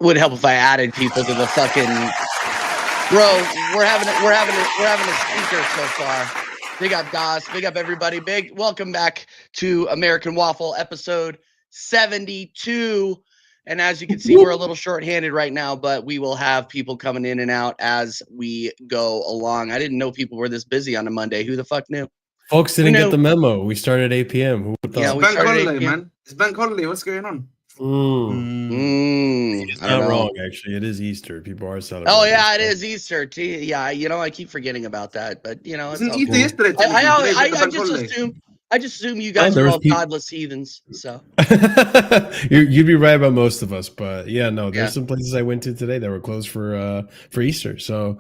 Would help if I added people to the fucking. Bro, we're having a speaker so far. Big up Das, big up everybody. Big welcome back to American Waffle episode 72. And as you can see, we're a little short-handed right now, but we will have people coming in and out as we go along. I didn't know people were this busy on a Monday. Who the fuck knew? Folks didn't get the memo. We started at 8 p.m. Who thought? Yeah, it's bank holiday, man. It's bank holiday. What's going on? It's not wrong, actually. It is Easter. People are celebrating. Oh, yeah, it is Easter. Yeah, I keep forgetting about that. But, it's Easter yesterday. I just assume you guys are all godless heathens. So you'd be right about most of us, but there's some places I went to today that were closed for Easter. So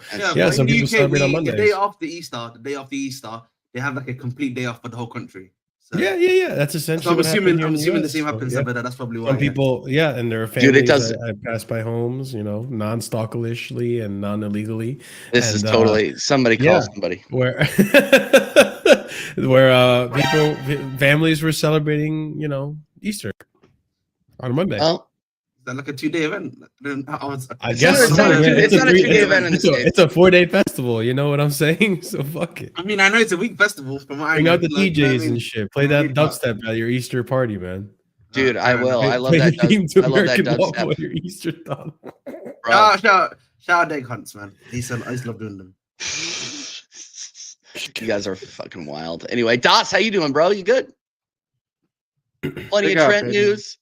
some people celebrate on Monday. The day after Easter, they have like a complete day off for the whole country. So, yeah. That's essentially. So I'm assuming the same happens. So, that's probably why. Some people, and there are families that pass by homes, non-stalkerishly and non-illegally. This is totally somebody call somebody. Where families were celebrating, Easter on a Monday. Well, is that like a 2-day event? I guess it's not a 2-day event. It's a 4-day festival. You know what I'm saying? So fuck it. I mean, I know it's a week festival. Bring out the DJs and shit. Play that dubstep at your Easter party, man. Dude, I will. I love that. I love that dubstep. Your Easter thought. Shout out Egg Hunts, man. I just love doing them. You guys are fucking wild. Anyway, Das, how you doing, bro? You good? Plenty of Trent news.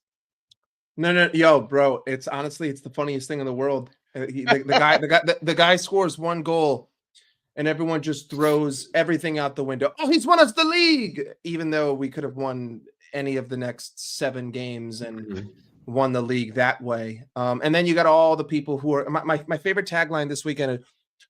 No, yo, bro. It's the funniest thing in the world. The guy scores one goal, and everyone just throws everything out the window. Oh, he's won us the league, even though we could have won any of the next 7 games and won the league that way. And then you got all the people who are my favorite tagline this weekend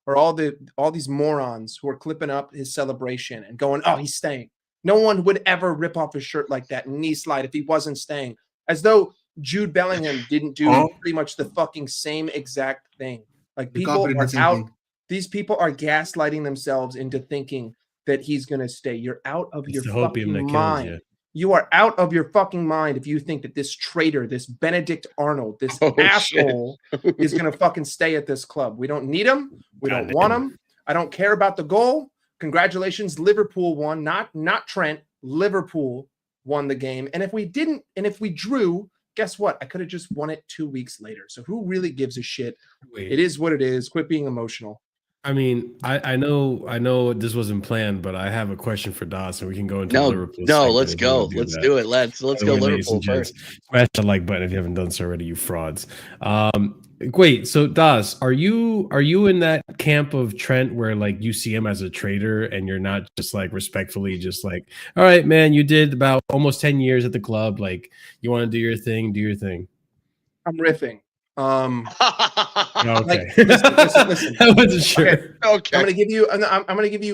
are all these morons who are clipping up his celebration and going, "Oh, he's staying." No one would ever rip off his shirt like that and knee slide if he wasn't staying, as though Jude Bellingham didn't do pretty much the fucking same exact thing. Like people are out. These people are gaslighting themselves into thinking that he's going to stay. You're out of your fucking mind. You are out of your fucking mind if you think that this traitor, this Benedict Arnold, this asshole is going to fucking stay at this club. We don't need him. We don't want him. I don't care about the goal. Congratulations, Liverpool won. Not Trent. Liverpool won the game. And if we didn't, and if we drew, guess what? I could have just won it 2 weeks later. So who really gives a shit? It is what it is. Quit being emotional. I mean, I know this wasn't planned, but I have a question for Das, and we can go into Liverpool. No, let's go. Let's do it. Let's go Liverpool first. Smash the like button if you haven't done so already, you frauds. Wait, so Das, are you in that camp of Trent where like you see him as a traitor and you're not just like respectfully just like, all right, man, you did about almost 10 years at the club, like you want to do your thing, do your thing. I'm riffing. Okay. Listen. I wasn't sure. Okay. I'm gonna give you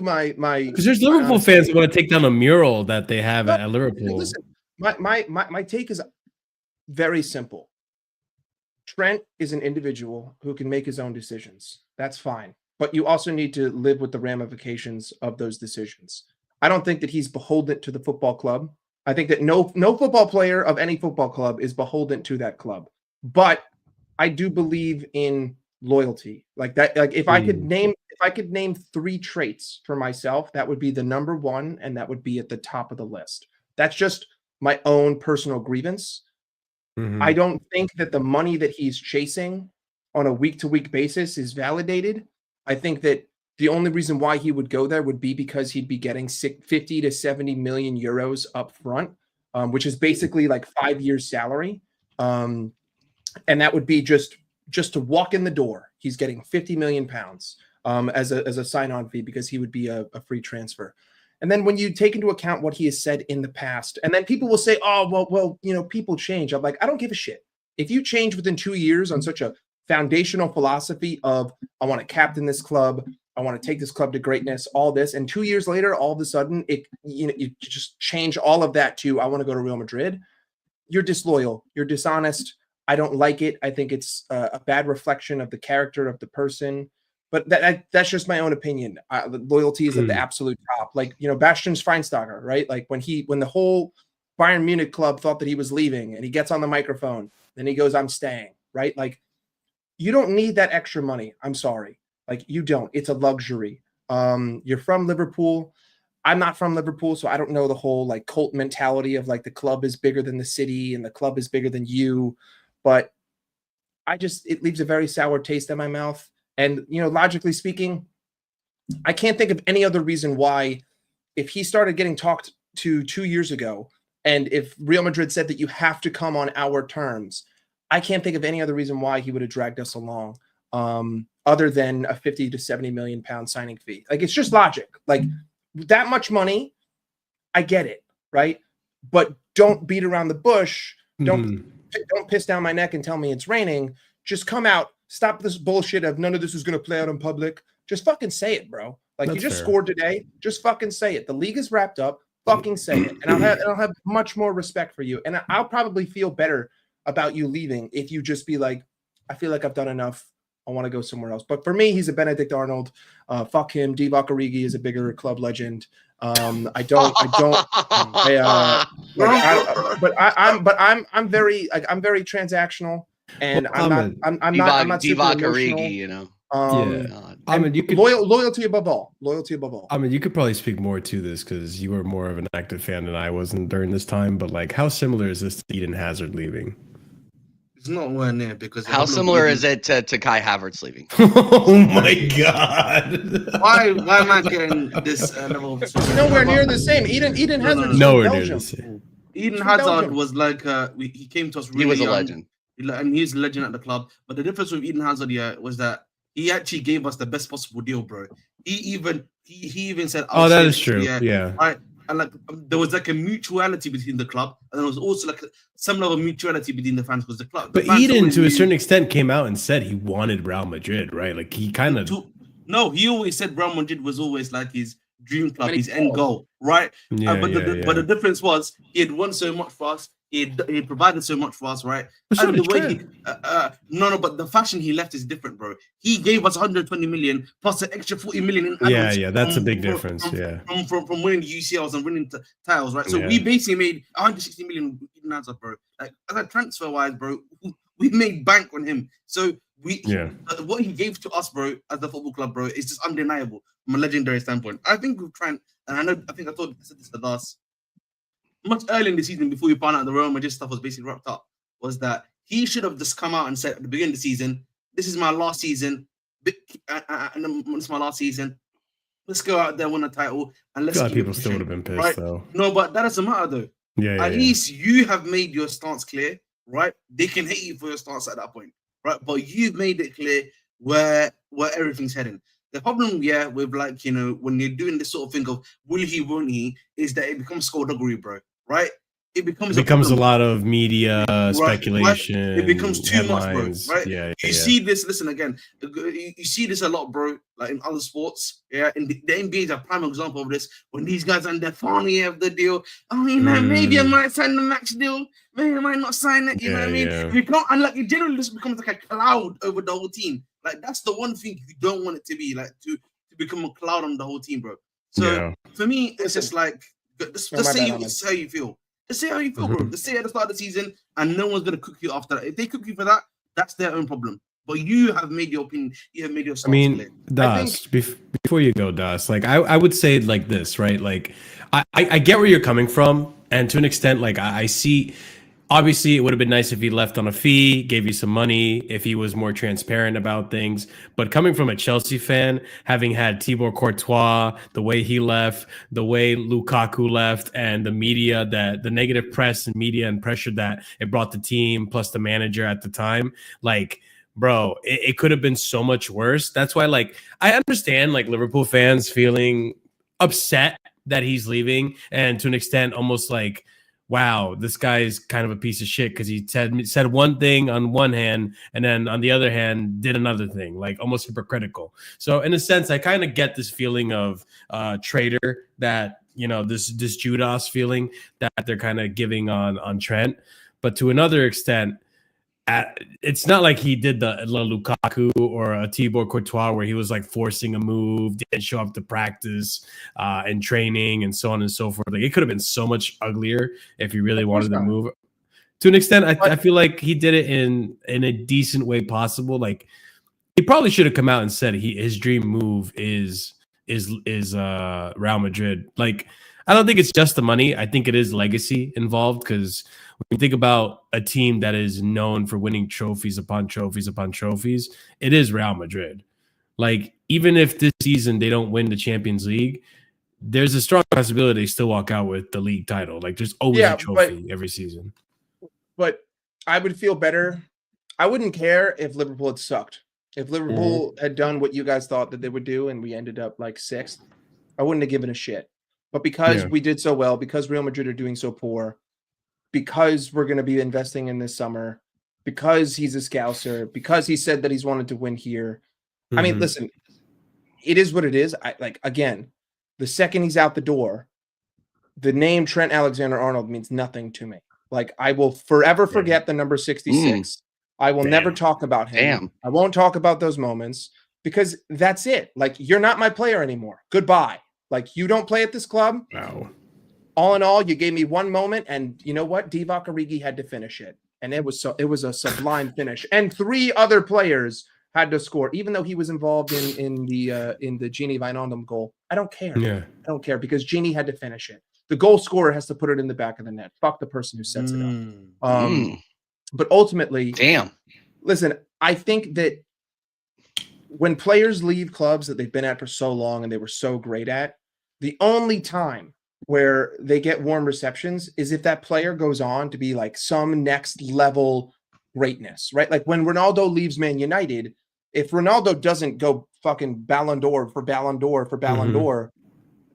my because there's Liverpool fans that want to take down a mural that they have at Liverpool. Listen, my take is very simple. Trent is an individual who can make his own decisions. That's fine. But you also need to live with the ramifications of those decisions. I don't think that he's beholden to the football club. I think that no football player of any football club is beholden to that club. But I do believe in loyalty. Like that, like if I could name 3 traits for myself, that would be the number 1, and that would be at the top of the list. That's just my own personal grievance. I don't think that the money that he's chasing on a week-to-week basis is validated. I think that the only reason why he would go there would be because he'd be getting 50 to 70 million euros up front, which is basically like 5 years' salary. And that would be just to walk in the door. He's getting 50 million pounds as a sign-on fee because he would be a free transfer. And then when you take into account what he has said in the past, and then people will say, oh, well, people change. I'm like, I don't give a shit. If you change within 2 years on such a foundational philosophy of, I want to captain this club, I want to take this club to greatness, all this, and 2 years later, all of a sudden, you just change all of that to, I want to go to Real Madrid, you're disloyal, you're dishonest. I don't like it. I think it's a bad reflection of the character of the person. But that's just my own opinion. Loyalty is at the absolute top. Like, Bastian Schweinsteiger, right? Like when the whole Bayern Munich club thought that he was leaving and he gets on the microphone, then he goes, I'm staying, right? Like you don't need that extra money. I'm sorry. Like, you don't. It's a luxury. You're from Liverpool. I'm not from Liverpool, so I don't know the whole like cult mentality of like the club is bigger than the city and the club is bigger than you. But it leaves a very sour taste in my mouth. And, logically speaking, I can't think of any other reason why, if he started getting talked to 2 years ago, and if Real Madrid said that you have to come on our terms, I can't think of any other reason why he would have dragged us along, other than a 50 to 70 million pound signing fee. Like, it's just logic. Like, that much money, I get it, right? But don't beat around the bush. Don't piss down my neck and tell me it's raining. Just come out. Stop this bullshit of none of this is going to play out in public. Just fucking say it, bro. Like, That's you just fair. scored today. Just fucking say it. The league is wrapped up. Fucking say it. And I'll have much more respect for you. And I'll probably feel better about you leaving if you just be like, I feel like I've done enough. I want to go somewhere else. But for me, he's a Benedict Arnold. Fuck him. Divock Origi is a bigger club legend. I'm very transactional, and I'm not super Divock emotional. Origi, You could, loyalty above all. I mean, you could probably speak more to this because you were more of an active fan than I wasn't during this time. But like, how similar is this to Eden Hazard leaving? It's not nowhere near because how similar is it to Kai Havertz leaving? Oh my god! Why am I getting this level? It's nowhere near the same. Eden Hazard is nowhere from near Belgium. the same. Eden from Hazard Belgium. was like he came to us really He was a young, legend. and he's a legend at the club. But the difference with Eden Hazard was that he actually gave us the best possible deal, bro. He even said, "Oh, that is true." Yeah. Right. And like there was like a mutuality between the club, and there was also like some level of mutuality between the fans because the club. But Eden, to a certain extent, came out and said he wanted Real Madrid, right? Like he kind of. No, he always said Real Madrid was always like his dream club, his end goal, right? Yeah, but the difference was he had won so much for us. He provided so much for us, right? But so And the did way Trent. but the fashion he left is different, bro. He gave us 120 million plus an extra 40 million in Yeah, that's a big difference. From winning the UCLs and winning titles, right? So Yeah. we basically made 160 million in Hazard, bro. Like as a transfer wise, bro, we made bank on him. So what he gave to us, bro, as the football club, bro, is just undeniable from a legendary standpoint. I think we've tried, and I think I said this the last. Much early in the season, before we found out the Real Madrid stuff was basically wrapped up, was that he should have just come out and said at the beginning of the season, "This is my last season, and it's my last season. Let's go out there, win a title, and let's." A lot of people still would have been pissed, though. No, but that doesn't matter, though. Yeah. At least you have made your stance clear, right? They can hate you for your stance at that point, right? But you've made it clear where everything's heading. The problem, with like, when you're doing this sort of thing of will he, won't he, is that it becomes skullduggery, bro, right? It becomes a lot of media speculation. Right? It becomes too headlines. much, bro, right? You see this, listen again, you see this a lot, bro, like in other sports, and the NBA is a prime example of this, when these guys are in their final year of the deal. Oh, maybe I might sign the max deal, maybe I might not sign it, you know what I mean? You can't, and like it generally just becomes like a cloud over the whole team. Like that's the one thing you don't want it to be, like to become a cloud on the whole team, bro. So for me, it's just like just say how you feel. Just say how you feel, bro. Just say at the start of the season, and no one's gonna cook you after that. If they cook you for that, that's their own problem. But you have made your opinion. You have made your. I mean, Das, before you go, Das, like I would say it like this, right? Like I get where you're coming from, and to an extent, like I see. Obviously, it would have been nice if he left on a fee, gave you some money, if he was more transparent about things. But coming from a Chelsea fan, having had Thibaut Courtois, the way he left, the way Lukaku left, and the media, the negative press and media and pressure that it brought the team, plus the manager at the time, like, bro, it could have been so much worse. That's why, like, I understand, like, Liverpool fans feeling upset that he's leaving, and to an extent, almost like, wow, this guy's kind of a piece of shit because he said one thing on one hand and then on the other hand did another thing, like almost hypocritical. So in a sense, I kind of get this feeling of traitor that, this Judas feeling that they're kind of giving on Trent. But to another extent, it's not like he did the Lukaku or a Thibaut Courtois where he was like forcing a move, didn't show up to practice and training and so on and so forth. Like it could have been so much uglier if he really wanted to move. To an extent, I feel like he did it in a decent way possible. Like he probably should have come out and said his dream move is Real Madrid. Like I don't think it's just the money. I think it is legacy involved because when you think about a team that is known for winning trophies upon trophies upon trophies, it is Real Madrid. Like even if this season they don't win the Champions League, there's a strong possibility they still walk out with the league title. Like there's always a trophy every season. But I would feel better. I wouldn't care if Liverpool had sucked. If Liverpool had done what you guys thought that they would do and we ended up like 6th, I wouldn't have given a shit. But because we did so well, because Real Madrid are doing so poor, because we're going to be investing in this summer, because he's a Scouser, because he said that he's wanted to win here. I mean, listen, it is what it is. Again, the second he's out the door, the name Trent Alexander-Arnold means nothing to me. Like I will forever forget the number 66. I will never talk about him. I won't talk about those moments because that's it. Like you're not my player anymore. Goodbye. Like you don't play at this club. Wow. All in all, you gave me one moment, and you know what? Divock Origi had to finish it, and it was a sublime finish. And 3 other players had to score, even though he was involved in the Gini Wijnaldum goal. I don't care. Yeah. I don't care because Gini had to finish it. The goal scorer has to put it in the back of the net. Fuck the person who sets it up. But ultimately, listen, I think that when players leave clubs that they've been at for so long and they were so great at, the only time where they get warm receptions is if that player goes on to be like some next level greatness, right? Like when Ronaldo leaves Man United, if Ronaldo doesn't go fucking Ballon d'Or for Ballon d'Or for Ballon d'Or,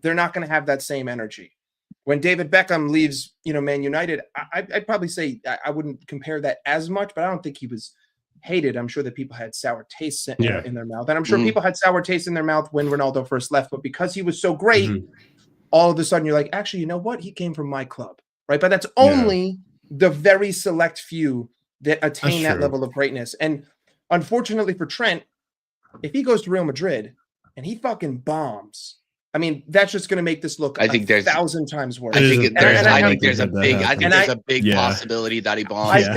they're not going to have that same energy. When David Beckham leaves, Man United, I'd probably say I wouldn't compare that as much, but I don't think he was hated. I'm sure that people had sour tastes in their mouth. And I'm sure people had sour tastes in their mouth when Ronaldo first left, but because he was so great, all of a sudden you're like, actually, you know what? He came from my club, right? But that's only the very select few that attain that level of greatness. And unfortunately for Trent, if he goes to Real Madrid and he fucking bombs, I mean, that's just going to make this look 1,000 times worse. I think there's a big possibility that he bombs.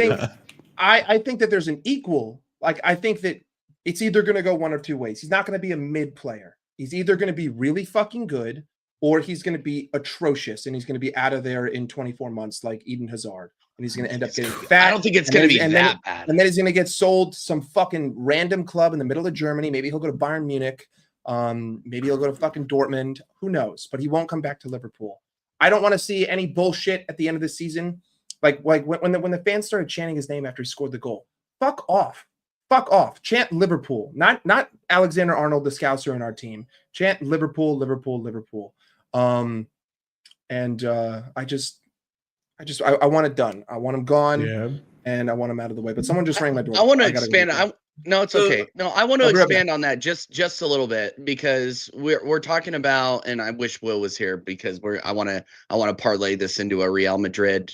I think that there's an equal. Like, I think that it's either going to go one of 2 ways. He's not going to be a mid player. He's either going to be really fucking good or he's going to be atrocious and he's going to be out of there in 24 months like Eden Hazard. And he's going to end up getting fat. I don't think it's going to be that bad. And then he's going to get sold to some fucking random club in the middle of Germany. Maybe he'll go to Bayern Munich. Maybe he'll go to fucking Dortmund. Who knows? But he won't come back to Liverpool. I don't want to see any bullshit at the end of the season. Like when the fans started chanting his name after he scored the goal. Fuck off. Fuck off. Chant Liverpool. Not Alexander-Arnold, the Scouser in our team. Chant Liverpool, Liverpool, Liverpool. I want it done. I want him gone, and I want him out of the way. But someone just rang my door. I want to expand. No, it's okay. No, I want to expand on that just a little bit because we're talking about, and I wish Will was here because I want to parlay this into a Real Madrid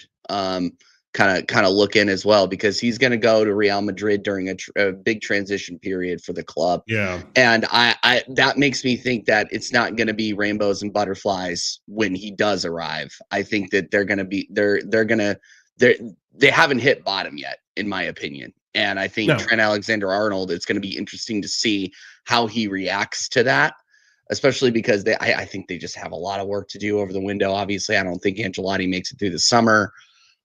kind of look in as well because he's going to go to Real Madrid during a big transition period for the club. Yeah, and I that makes me think that it's not going to be rainbows and butterflies when he does arrive. I think that they haven't hit bottom yet, in my opinion. And I think Trent Alexander-Arnold, it's going to be interesting to see how he reacts to that, especially because I think they just have a lot of work to do over the window. Obviously, I don't think Ancelotti makes it through the summer.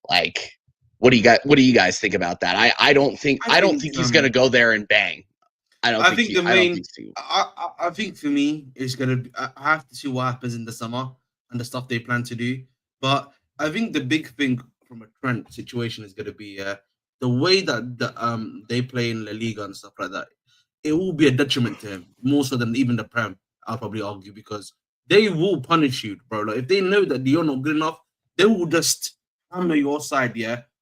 Like, what do you guys think about that? I don't think he's going to go there and bang. I think for me, it's going to. I have to see what happens in the summer and the stuff they plan to do. But I think the big thing from a Trent situation is going to be the way that they play in La Liga and stuff like that. It will be a detriment to him more so than even the Prem. I'll probably argue because they will punish you, bro. Like if they know that you're not good enough, they will just hammer your side,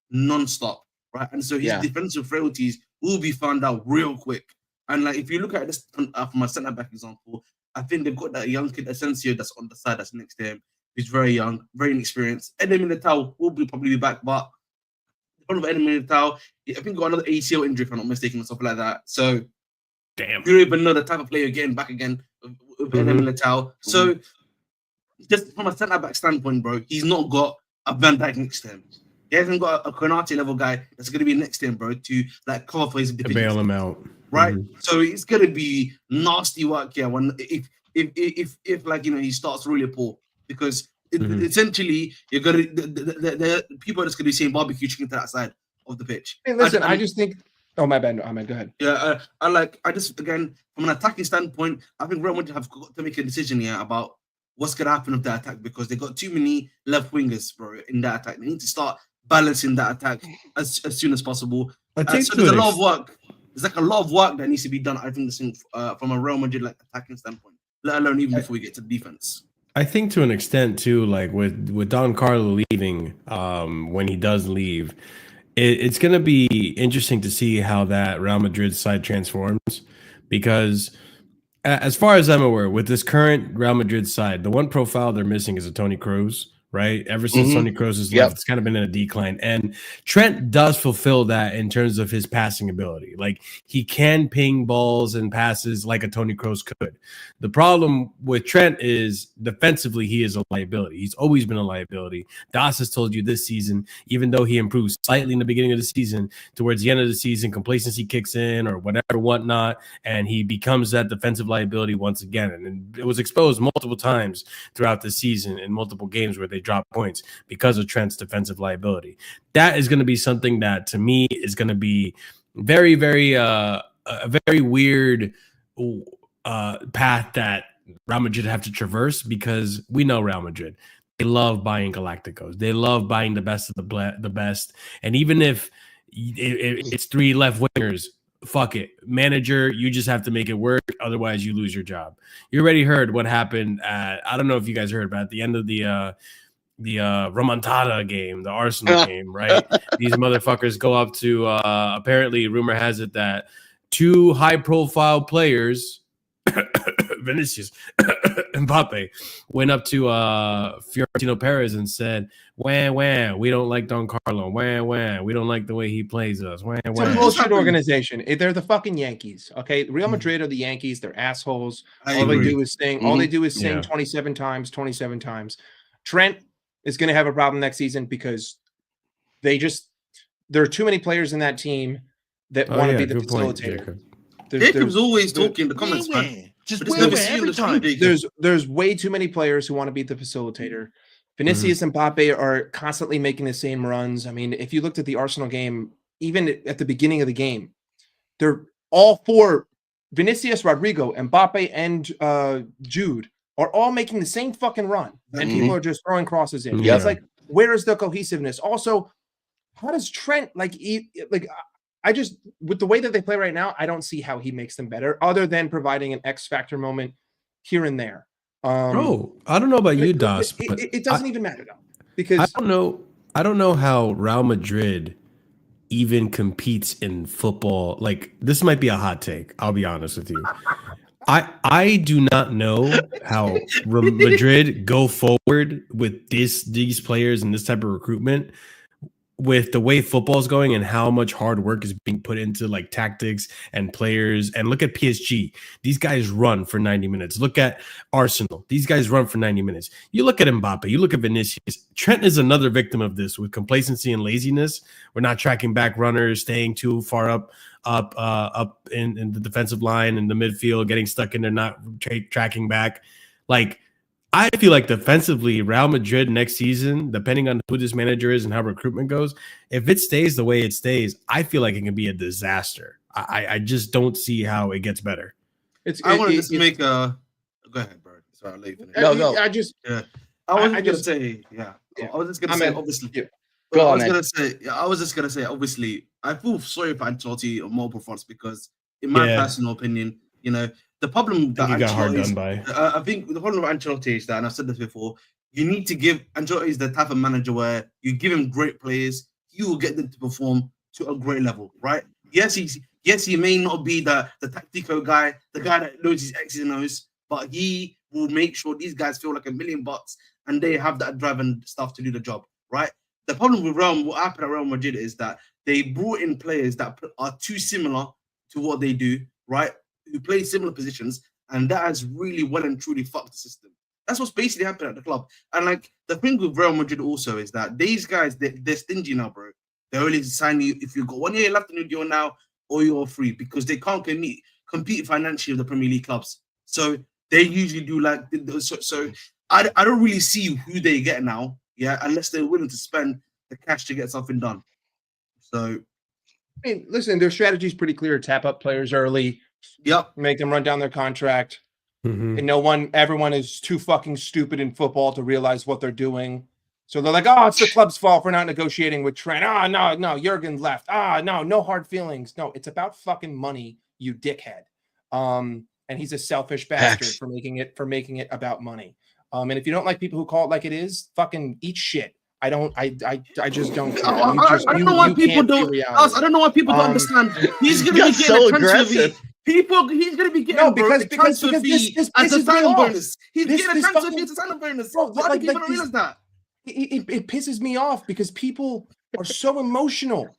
non-stop, right? And so his defensive frailties will be found out real quick. And like if you look at this from a centre back example, I think they've got that young kid Asensio that's on the side that's next to him. He's very young, very inexperienced. Eden Militao will probably be back, but the problem with Eden Militao, I think got another ACL injury if I'm not mistaken or something like that. So you don't even know the type of player you're getting back again with Eden Militao. So just from a centre back standpoint, bro, he's not got a Van Dijk next to him. He hasn't got a Konate level guy that's going to be next to him, bro, to like cover for his To deficiencies. bail him out. Right? So it's going to be nasty work here when if like, you know, he starts really poor, because essentially you're going to the people that's going to be seeing barbecue chicken to that side of the pitch. Hey, listen, I just think. Oh, my bad, Ahmed. Go ahead. Yeah, I just, again, from an attacking standpoint, I think Real Madrid have got to make a decision here about what's going to happen with that attack, because they got too many left wingers, bro, in that attack. They need to start balancing that attack as soon as possible. So there's a lot of work. There's like a lot of work that needs to be done, I think, from a Real Madrid like attacking standpoint, let alone even before we get to the defense. I think to an extent too, like with Don Carlo leaving, when he does leave, it's going to be interesting to see how that Real Madrid side transforms, because as far as I'm aware, with this current Real Madrid side, the one profile they're missing is a Toni Kroos. Right? Ever since Toni Kroos has left, it's kind of been in a decline. And Trent does fulfill that in terms of his passing ability. Like, he can ping balls and passes like a Toni Kroos could. The problem with Trent is defensively, he is a liability. He's always been a liability. Das has told you this season, even though he improves slightly in the beginning of the season, towards the end of the season, complacency kicks in or whatever, whatnot, and he becomes that defensive liability once again. And it was exposed multiple times throughout the season in multiple games where they drop points because of Trent's defensive liability. That is going to be something that, to me, is going to be very, very a very weird path that Real Madrid have to traverse, because we know Real Madrid, they love buying Galacticos. They love buying the best of the best. And even if it's three left wingers, fuck it, manager, you just have to make it work, otherwise you lose your job. You already heard what happened at, I don't know if you guys heard, but at the end of the Remontada game, the Arsenal game, right? These motherfuckers go up to apparently, rumor has it that two high-profile players, Vinicius Mbappe, went up to Fiorentino Perez and said, wah, we don't like Don Carlo. Wah, we don't like the way he plays us. Wah. It's a bullshit organization. They're the fucking Yankees, okay? Real Madrid are the Yankees. They're assholes. All they do is sing. All they do is sing 27 times. Trent is going to have a problem next season because there are too many players in that team that want to be the facilitator. Jacob's always talking in the comments, man. There's way too many players who want to be the facilitator. Vinicius and Mbappe are constantly making the same runs. I mean, if you looked at the Arsenal game, even at the beginning of the game, they're all four, Vinicius, Rodrigo, Mbappe, and Jude, are all making the same fucking run, and people are just throwing crosses in. It's like, where is the cohesiveness? Also, how does Trent I just, with the way that they play right now, I don't see how he makes them better, other than providing an X factor moment here and there. Bro, I don't know about you, Das, but it doesn't even matter though, because I don't know how Real Madrid even competes in football. Like, this might be a hot take, I'll be honest with you. I do not know how Madrid go forward with these players and this type of recruitment, with the way football's going and how much hard work is being put into like tactics and players. And look at PSG. These guys run for 90 minutes. Look at Arsenal. These guys run for 90 minutes. You look at Mbappe, you look at Vinicius. Trent is another victim of this, with complacency and laziness. We're not tracking back runners, staying too far up in the defensive line, in the midfield, getting stuck in there, not tracking back. Like, I feel like defensively, Real Madrid next season, depending on who this manager is and how recruitment goes, if it stays the way it stays, I feel like it can be a disaster. I just don't see how it gets better. I want to just make a. Go ahead, bro. Sorry, I'll leave it. No. I was just gonna say, obviously. I was just gonna say, obviously, I feel sorry for Ancelotti on multiple fronts, because, in my personal opinion, you know, the problem that got hard done by. I think the problem with Ancelotti is that, and I've said this before, you need to give Ancelotti is the type of manager where you give him great players, you will get them to perform to a great level, right? Yes, he may not be the tactical guy, the guy that knows his X's and O's, but he will make sure these guys feel like $1 million and they have that drive and stuff to do the job, right? The problem with what happened at Real Madrid is that they brought in players that are too similar to what they do, right? Who play similar positions, and that has really well and truly fucked the system. That's what's basically happening at the club. And like the thing with Real Madrid also is that these guys, they're stingy now, bro. They're only signing you if you've got 1 year left on your deal now, or you're free, because they can't compete financially with the Premier League clubs. So they usually do like so. I don't really see who they get now, yeah, unless they're willing to spend the cash to get something done. So, I mean, listen, their strategy is pretty clear: tap up players early, make them run down their contract, and everyone is too fucking stupid in football to realize what they're doing. So they're like, oh, it's the club's fault for not negotiating with Trent. Ah, no, Jurgen left. Ah, no hard feelings. No, it's about fucking money, you dickhead. And he's a selfish bastard for making it about money. And if you don't like people who call it like it is, fucking eat shit. I just don't. I don't know why people don't. I don't know why people don't understand. He's gonna be getting a transfer fee. He's gonna be getting because transfer fee as a signing bonus. He's getting a transfer fee as a signing bonus. Bro, why do people don't realize that? It pisses me off because people are so emotional.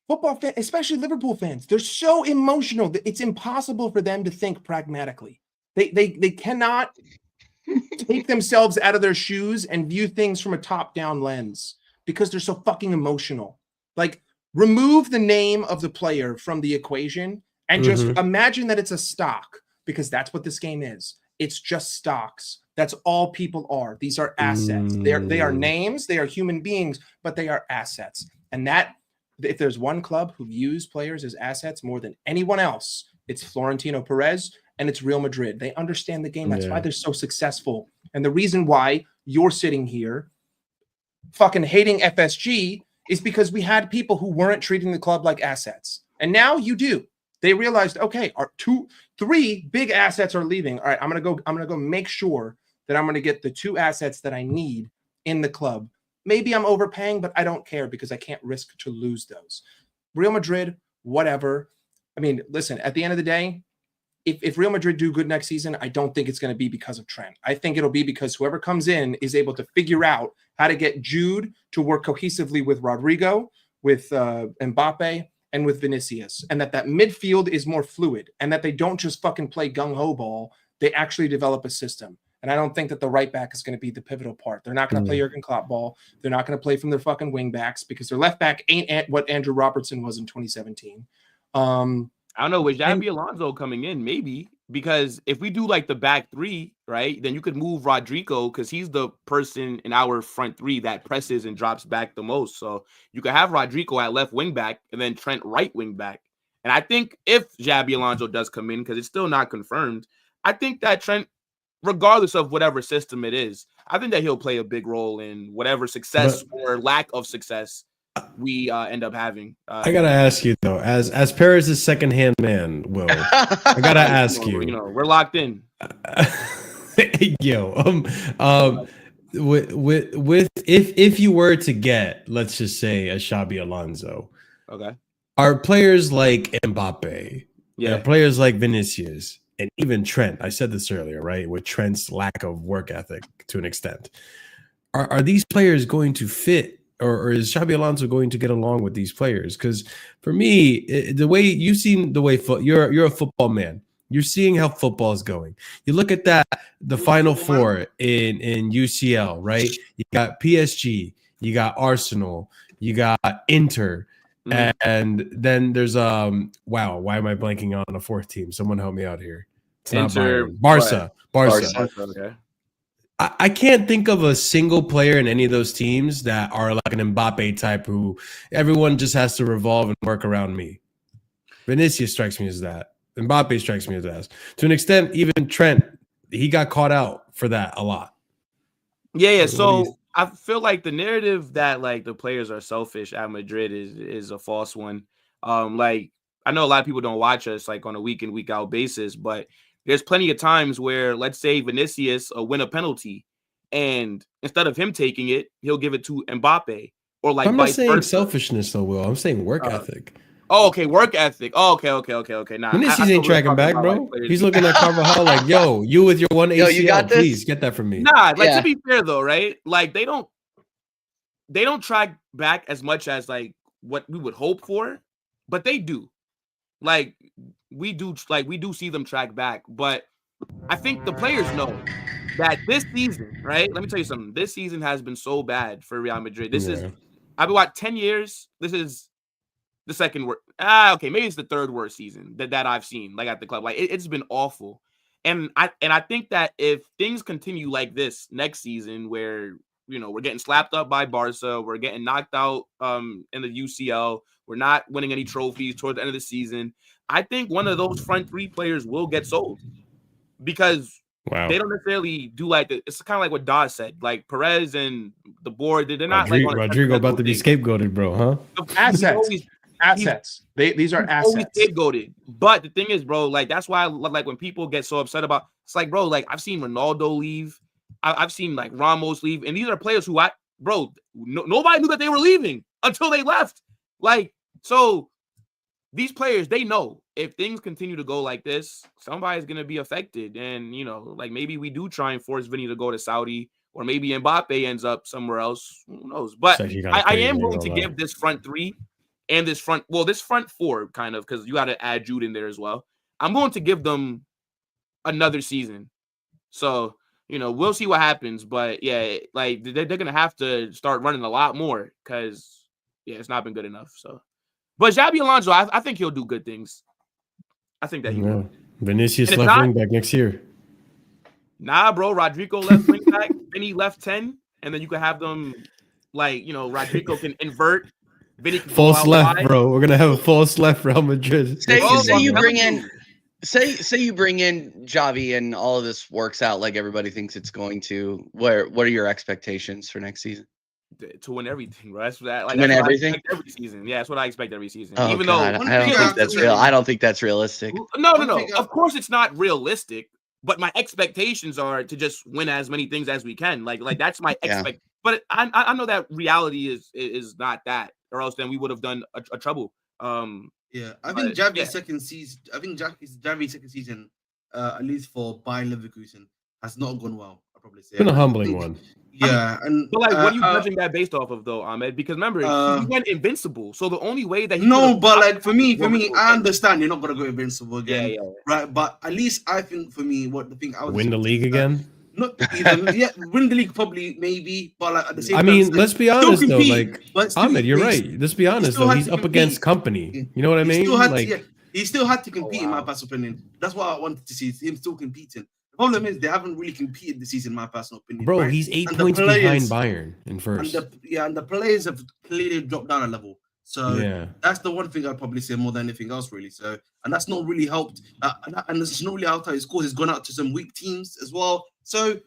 Football fans, especially Liverpool fans, they're so emotional that it's impossible for them to think pragmatically. They cannot take themselves out of their shoes and view things from a top-down lens because they're so fucking emotional. Like, remove the name of the player from the equation and just imagine that it's a stock, because that's what this game is. It's just stocks. That's all people are. These are assets. They are names. They are human beings, but they are assets. And that, if there's one club who views players as assets more than anyone else, it's Florentino Perez and it's Real Madrid. They understand the game. That's why they're so successful. And the reason why you're sitting here fucking hating FSG is because we had people who weren't treating the club like assets. And now you do. They realized, okay, our 3 big assets are leaving. All right, I'm gonna go make sure that I'm gonna get the 2 assets that I need in the club. Maybe I'm overpaying, but I don't care because I can't risk to lose those. Real Madrid, whatever. I mean, listen, at the end of the day, if Real Madrid do good next season, I don't think it's going to be because of Trent. I think it'll be because whoever comes in is able to figure out how to get Jude to work cohesively with Rodrigo, with Mbappe, and with Vinicius, and that midfield is more fluid, and that they don't just fucking play gung-ho ball. They actually develop a system. And I don't think that the right back is going to be the pivotal part. They're not going to play Jurgen Klopp ball. They're not going to play from their fucking wing backs because their left back ain't what Andrew Robertson was in 2017. I don't know. With Xabi Alonso coming in, maybe, because if we do like the back 3, right, then you could move Rodrigo because he's the person in our front 3 that presses and drops back the most. So you could have Rodrigo at left wing back and then Trent right wing back. And I think if Xabi Alonso does come in, because it's still not confirmed, I think that Trent, regardless of whatever system it is, I think that he'll play a big role in whatever success or lack of success we end up having. I gotta ask you though, as Perez's second-hand man, Will, I gotta ask you. We're locked in. With if you were to get, let's just say, a Xabi Alonso, okay, are players like Mbappe, players like Vinicius, and even Trent, I said this earlier, right? With Trent's lack of work ethic to an extent, are these players going to fit, or is Xabi Alonso going to get along with these players? Because for me, the way you've seen the way you're a football man, you're seeing how football is going. You look at the Final Four in UCL, right? You got PSG, you got Arsenal, you got Inter. And then there's why am I blanking on a 4th team? Someone help me out here. It's Inter, not Barca. Okay. I can't think of a single player in any of those teams that are like an Mbappe type who everyone just has to revolve and work around me. Vinicius strikes me as that. Mbappe strikes me as that. To an extent, even Trent, he got caught out for that a lot. Yeah. So I feel like the narrative that like the players are selfish at Madrid is a false one. Like I know a lot of people don't watch us like on a week in, week out basis, but there's plenty of times where, let's say, Vinicius win a penalty, and instead of him taking it, he'll give it to Mbappe, or like. I'm not saying selfishness, though, Will. I'm saying work ethic. Oh, okay, work ethic. Oh, okay. Nah, Vinicius ain't tracking back, bro. Like he's looking at Carvajal like, "Yo, you with your one ACL, you got this? Please get that from me." Nah, like to be fair though, right? Like they don't track back as much as like what we would hope for, but they do. Like we do see them track back, but I think the players know. that this season, right? Let me tell you something. This season has been so bad for Real Madrid. This is, Yeah. I've been watching 10 years. This is the second worst. Okay, maybe it's the third worst season that I've seen like at the club. Like it's been awful. And I think that if things continue like this next season, where we're getting slapped up by Barca, we're getting knocked out in the UCL, we're not winning any trophies towards the end of the season, I think one of those front three players will get sold because they don't necessarily do like the, it's kind of like what Dawes said, like Perez and the board, they're not Rodrigo about to be scapegoated, bro, huh? Assets. These are assets. Always scapegoated. But the thing is, bro, like that's why I like when people get so upset about it's like, bro, like I've seen Ronaldo leave, I've seen like Ramos leave, and these are players who nobody knew that they were leaving until they left. Like, so these players, they know if things continue to go like this, somebody's gonna be affected. And like maybe we do try and force Vinny to go to Saudi, or maybe Mbappe ends up somewhere else. Who knows? But I am willing to give this front three and this front four, kind of, because you got to add Jude in there as well. I'm going to give them another season. So, we'll see what happens. But, yeah, like, they're going to have to start running a lot more because, yeah, it's not been good enough. So, but Xabi Alonso, I think he'll do good things. I think that he will. Vinicius left wing back next year. Nah, bro. Rodrigo left wing back. Vinny left 10. And then you can have them, like, Rodrigo can invert. False left, bro. We're gonna have a false left Real Madrid. Say you bring in Xavi and all of this works out like everybody thinks it's going to. What are your expectations for next season? To win everything, bro. Win everything every season. Yeah, that's what I expect every season. Oh, Even God, though I don't think that's real. I don't think that's realistic. No. Of course, it's not realistic. But my expectations are to just win as many things as we can. Like that's my expect. But I know that reality is not that, or else then we would have done a trouble. I think Xavi's second season. I think Xavi's second season, at least for Bayern Leverkusen, has not gone well. I'll probably say. It's been a humbling one. Yeah, but like, what are you judging that based off of, though, Ahmed? Because remember, he went invincible. So the only way that for me, I understand you're not gonna go invincible again, right? But at least I think for me, I would win the league again. Not even, win the league probably, maybe, but like at the same time. I mean, let's be honest though. Like, Ahmed, you're right. Let's be honest though. He's up against company. You know what I mean? He still had to compete, in my personal opinion. That's what I wanted to see, him still competing. The problem is they haven't really competed this season, in my personal opinion. Bro, right? He's 8 points behind Bayern in first. And the players have clearly dropped down a level. So that's the one thing I'd probably say more than anything else, really. So, and that's not really helped. And it's not really helped how his scores. He's gone out to some weak teams as well. So,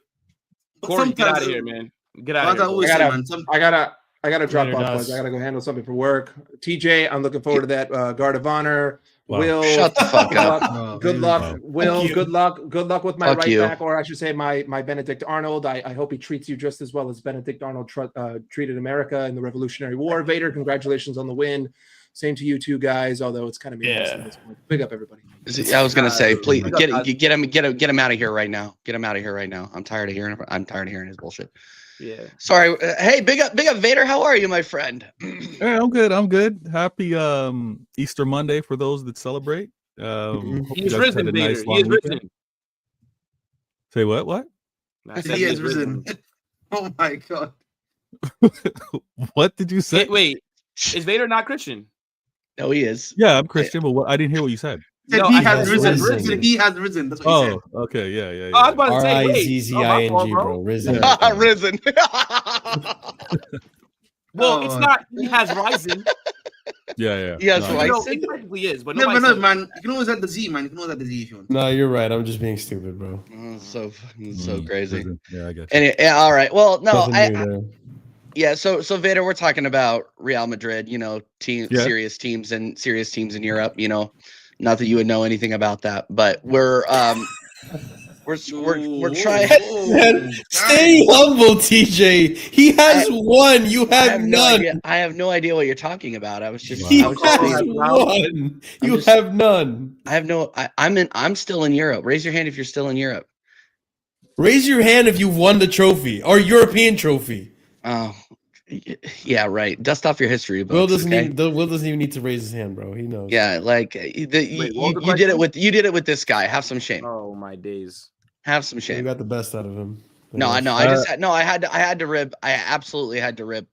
Corey, get out of here, man. Get out of here. I gotta drop off, boys. I gotta go handle something for work. TJ, I'm looking forward to that guard of honor. Wow. Will, shut the fuck up. Good luck, Will. Good luck with my right back, or I should say my Benedict Arnold. I hope he treats you just as well as Benedict Arnold treated America in the Revolutionary War. Vader, congratulations on the win. Same to you two guys, although it's kind of meaningless at this point. Big up, everybody. I was gonna say, please get him out of here right now. Get him out of here right now. I'm tired of hearing his bullshit. Yeah. Sorry. Hey, big up, Vader. How are you, my friend? Hey, I'm good. Happy Easter Monday for those that celebrate. He's risen, Vader. He is risen. Say what? He is risen. Oh my God. What did you say? Wait, is Vader not Christian? No, he is. Yeah, I'm Christian, but I didn't hear what you said. No, he has risen. He has risen. That's what he said. Okay, yeah. I was about to say, R-I-Z-Z-I-N-G, bro. Risen. Risen. Well, it's not. He has risen. Yeah. He has risen. It technically is, but no, man. You can always add the Z, man. You can always add the Z if you want. No, you're right. I'm just being stupid, bro. So crazy. Risen. Yeah, I get you. All right. Well, no, So Vader, we're talking about Real Madrid. Serious teams in Europe. Not that you would know anything about that, but we're trying. Stay humble, TJ. He has one. You have none. I have no idea what you're talking about. I was just. He has one. You have none. I have no. I'm still in Europe. Raise your hand if you're still in Europe. Raise your hand if you won the trophy or European trophy. Oh. Yeah, right. Dust off your history books. Will doesn't even need to raise his hand, bro. He knows. Yeah, like you did it with this guy. Have some shame. Oh my days. Have some You shame. got the best out of him. No, I know. I had to rip. I absolutely had to rip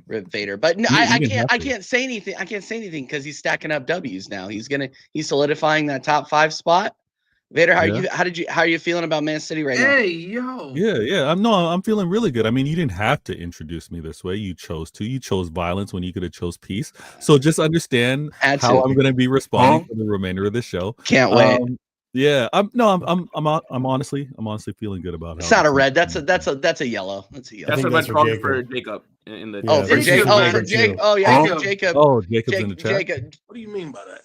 Vader. But no, I can't say anything. I can't say anything because he's stacking up W's now. He's solidifying that top 5 spot. Vader, how are you feeling about Man City right now? Hey, yo. Yeah. I'm feeling really good. I mean, you didn't have to introduce me this way. You chose to. You chose violence when you could have chose peace. So just understand how I'm going to be responding for the remainder of the show. Can't wait. Yeah, I'm honestly feeling good about it. It's not a red. That's a yellow. That's a yellow. That's a red card for Jacob. In the for Jacob. Oh yeah, Jacob. Oh, Jacob's in the chat. Jacob. What do you mean by that?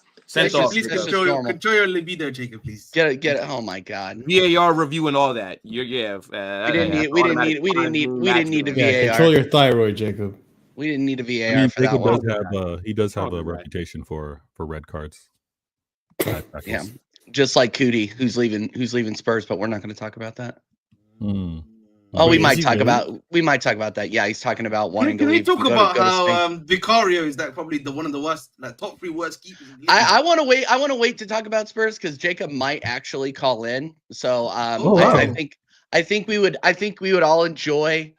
Please control your libido, Jacob, please. Get it. Oh my God. VAR review and all that. We didn't need a VAR. Control your thyroid, Jacob. We didn't need a VAR for that one. He does have a reputation for red cards. Yeah, just like Cootie, who's leaving Spurs, but we're not going to talk about that. Oh, we might talk about that. Yeah, he's talking about wanting to leave. Can we talk about how Vicario is probably one of the worst, top 3 worst keepers? I want to wait. I want to wait to talk about Spurs because Jacob might actually call in. So I think we would all enjoy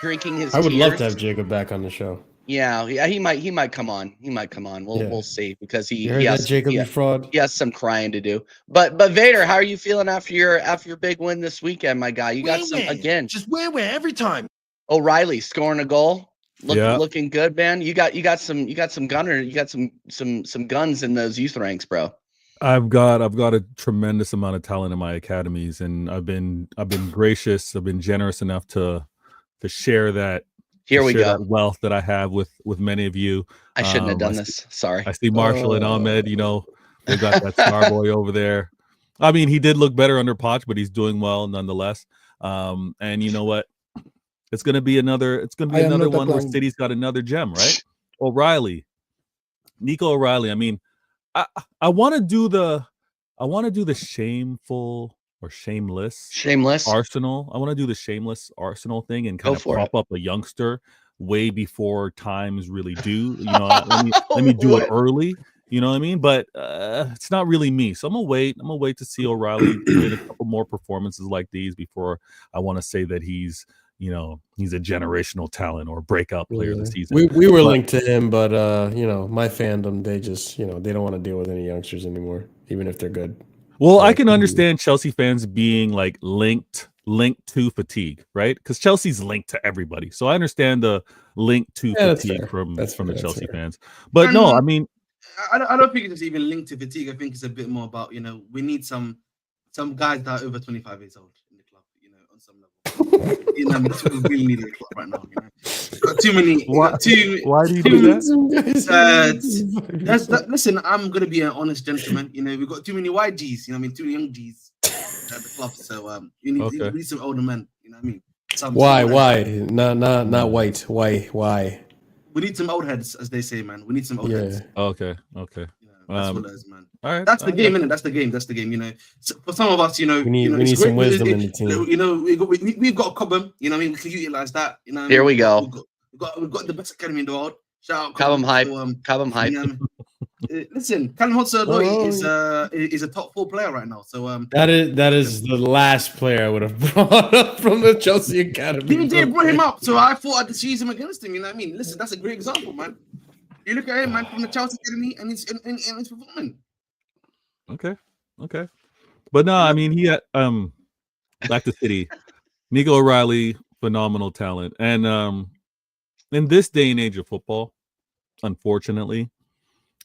drinking his. I would love tears. to have Jacob back on the show. Yeah, he might come on. We'll see because he has Jacob fraud. He has some crying to do. But Vader, how are you feeling after your big win this weekend, my guy? You got some again. Just where every time. O'Reilly scoring a goal. Looking good, man. You got some gunner. You got some guns in those youth ranks, bro. I've got a tremendous amount of talent in my academies, and I've been gracious. I've been generous enough to share that. Here we go. That wealth that I have with many of you. I shouldn't have done this. Sorry. I see Marshall and Ahmed. They got that star boy over there. I mean, he did look better under Poch, but he's doing well nonetheless. And you know what? It's gonna be another one where City's got another gem, right? Nico O'Reilly. I mean, I want to do the shameful or shameless Arsenal. I want to do the shameless Arsenal thing and kind of prop up a youngster way before times really do. Let me do it early. You know what I mean? But it's not really me. So I'm gonna wait. I'm gonna wait to see O'Reilly get a couple more performances like these before I want to say that he's a generational talent or breakout player of the season. We were linked to him, but my fandom, they just they don't want to deal with any youngsters anymore, even if they're good. Well, I can understand Chelsea fans being like linked to fatigue, right? Because Chelsea's linked to everybody. So I understand the link to fatigue from the Chelsea fans. But no, I mean, I don't think it's even linked to fatigue. I think it's a bit more about, we need some guys that are over 25 years old in the club, on some level. That's what we really need in the club right now. Got too many. Why do you do that? Listen, I'm gonna be an honest gentleman. We've got too many YGs. Too many young Gs at the club. So you need some older men. You know what I mean? Why? Not white. Why? We need some old heads, as they say, man. We need some old heads. Okay. That's what it is, man. All right. That's the game, innit? That's the game. So for some of us, we need some wisdom in the team. We've got a Cobham. We can utilize that. Here we go. We've got the best academy in the world. Shout out Cobham hype. Cobham hype. Listen, Callum Hudson-Odoi is a top 4 player right now. So that is the last player I would have brought up from the Chelsea academy. They brought him up, so I thought I'd use him against him. You know what I mean? Listen, that's a great example, man. You look at him, man, from the Chelsea academy, and he's performing. Okay. But no, I mean, he had back to City. Nico O'Reilly, phenomenal talent, and in this day and age of football, unfortunately,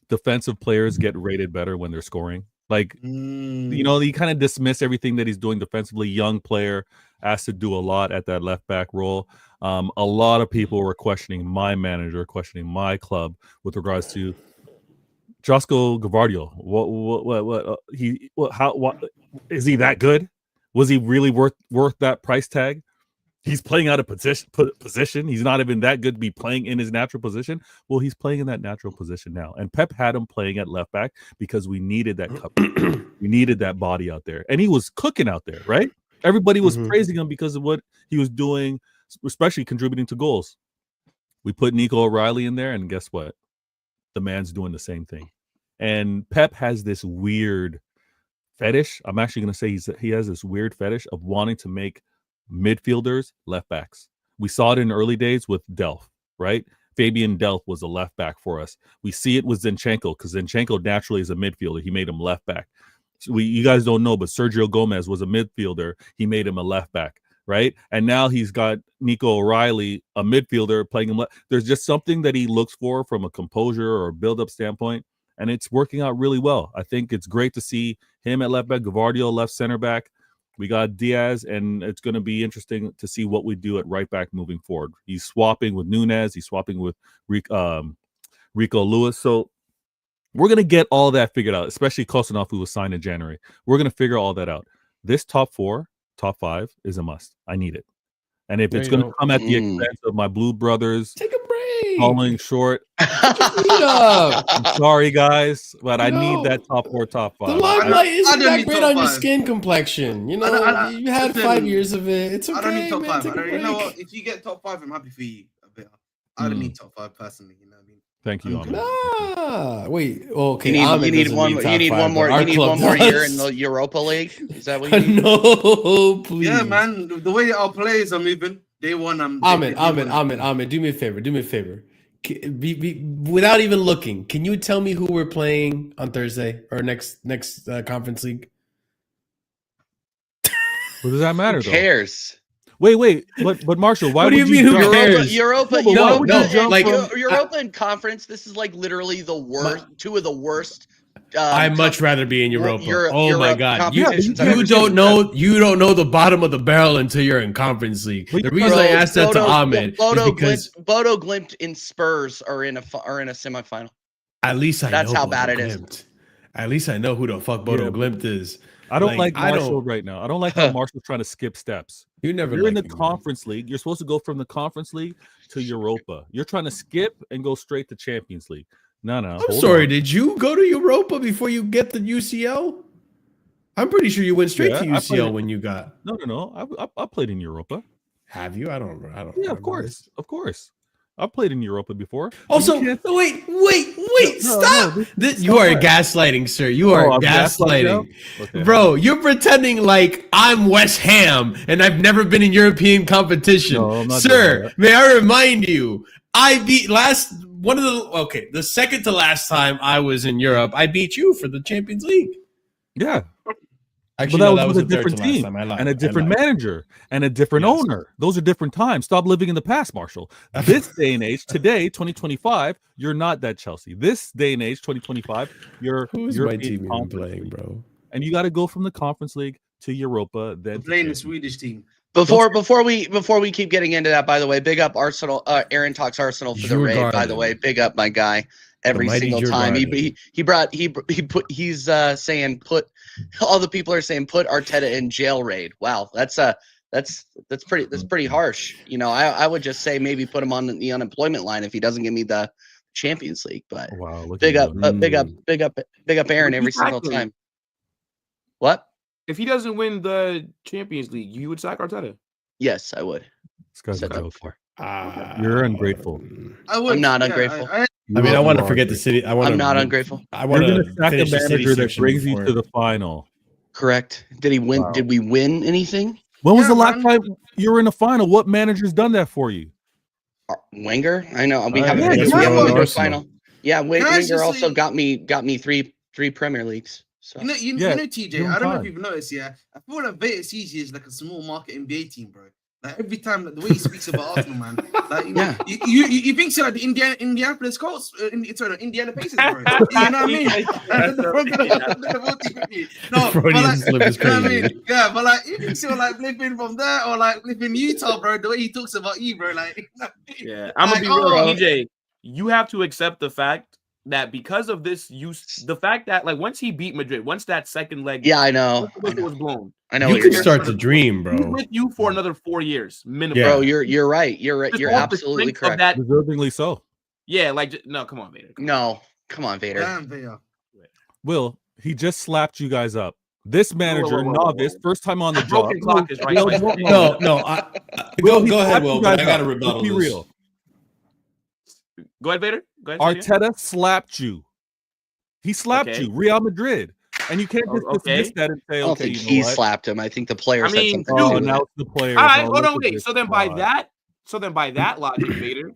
defensive players get rated better when they're scoring. Like, you kind of dismiss everything that he's doing defensively. Young player asked to do a lot at that left back role. A lot of people were questioning my manager, questioning my club with regards to Josko Gvardiol. What is he that good? Was he really worth that price tag? He's playing out of position. He's not even that good to be playing in his natural position. Well, he's playing in that natural position now. And Pep had him playing at left back because we needed that coverage. We needed that body out there. And he was cooking out there, right? Everybody was praising him because of what he was doing, especially contributing to goals. We put Nico O'Reilly in there, and guess what? The man's doing the same thing. And Pep has this weird fetish. I'm actually going to say he has this weird fetish of wanting to make midfielders left backs. We saw it in early days with Delph, right? Fabian Delph was a left back for us. We see it with Zinchenko because Zinchenko naturally is a midfielder. He made him left back. So you guys don't know, but Sergio Gomez was a midfielder. He made him a left back, right? And now he's got Nico O'Reilly, a midfielder, playing him left. There's just something that he looks for from a composure or build-up standpoint, and it's working out really well. I think it's great to see him at left back, Gavardio left center back. We got Diaz, and it's going to be interesting to see what we do at right back moving forward. He's swapping with Nunez. He's swapping with Rico Lewis. So we're going to get all that figured out, especially Kostanov, who was signed in January. We're going to figure all that out. This top 4, top 5 is a must. I need it. And if it's going to come at the expense of my blue brothers, take a break, falling short, I'm sorry, guys, but I need that top 4, top 5. The limelight isn't that great on your 5. skin complexion. You know, you had 5 years of it. It's okay. I don't need top 5. You know what? If you get top 5, I'm happy for you. I don't need top 5 personally. You know what I mean? Thank you. Wait. Okay. You need one more year in the Europa League. Is that what you need? No, please. Yeah, man. The way our players are moving, day one. Ahmed, do me a favor. Without even looking, can you tell me who we're playing on Thursday or next conference league? What does that matter? Who cares? Wait, but Marshall, why What do would you mean? Who cares? Europa and conference. This is like literally the worst. Two of the worst. I'd much rather be in Europa. My God, you don't know the bottom of the barrel until you're in conference league. The reason I asked that to Ahmed is because Bodo Glimt in Spurs are in a semifinal. At least that's know how Bodo bad it Glimt. is. At least I know who the fuck Bodo Glimt is. I don't like Marshall right now. I don't like how Marshall's trying to skip steps. You're in the conference league. You're supposed to go from the conference league to Europa. You're trying to skip and go straight to Champions League. No. I'm sorry. Did you go to Europa before you get the UCL? I'm pretty sure you went straight to UCL when you got. No. I played in Europa. Have you? I don't. Yeah, of course. I've played in Europa before. Also, wait! Stop! You are gaslighting, sir. You are gaslighting, okay. Bro. You're pretending like I'm West Ham and I've never been in European competition, sir. May I remind you? I beat the second to last time I was in Europe. I beat you for the Champions League. Yeah. Actually, but that was a different team and a different manager and a different owner. Those are different times. Stop living in the past, Marshall. This day and age, today, 2025, you're not that Chelsea. This day and age, 2025, you're my team even playing, bro. And you got to go from the Conference League to Europa, then playing the Swedish team. Before we keep getting into that, by the way, big up Arsenal. Aaron talks Arsenal for the raid. By the way, big up my guy. Every single time he's saying put all the people are saying put Arteta in jail raid. Wow, that's pretty harsh. You know, I would just say maybe put him on the unemployment line if he doesn't give me the Champions League. But big up Aaron every single time. What? If he doesn't win the Champions League, you would sack Arteta? Yes, I would. Said that before. You're ungrateful. I'm not ungrateful. I want to forget the City. I'm not ungrateful. I want to sack a manager that brings you to the final. Correct. Did he win? Wow. Did we win anything? When was the last time you were in a final? What manager's done that for you? Wenger. I know we haven't been to a final. Yeah, Wenger also got me three Premier Leagues. So. You know, TJ. I don't know if you've noticed. Yeah, I feel like Vita CG is like a small market NBA team, bro. Like every time, like, the way he speaks about Arsenal, man. Like, you think so? Like the Indianapolis Colts, Indiana Pacers, bro. You know what I mean? No, but like, you know what I mean? Yeah, but like you think so, like flipping from there or like flipping Utah, bro. The way he talks about you, bro. Like, yeah, I'm gonna be real, TJ. You have to accept the fact that because of this the fact that like once he beat Madrid, once that second leg, I know, it was blown. I know you can start to dream, bro. He's with you for another 4 years minimum. Bro, you're right. You're absolutely correct. Deservingly so. Yeah, like no, come on, Vader. No, come on, Vader. Damn, Vader. Will, he just slapped you guys up. This manager, novice, first time on the job. Clock is right. No. Go ahead, Will. But I got to rebuttal. Be real. Go ahead, Vader. Go ahead. Arteta slapped you. He slapped you. Real Madrid. And you can't just dismiss that and say, I don't okay, think you know he what? slapped him. I think the player said something. Oh, to it. now it's the players. All right, Oh, hold on, look at wait. this So then by that logic, Vader,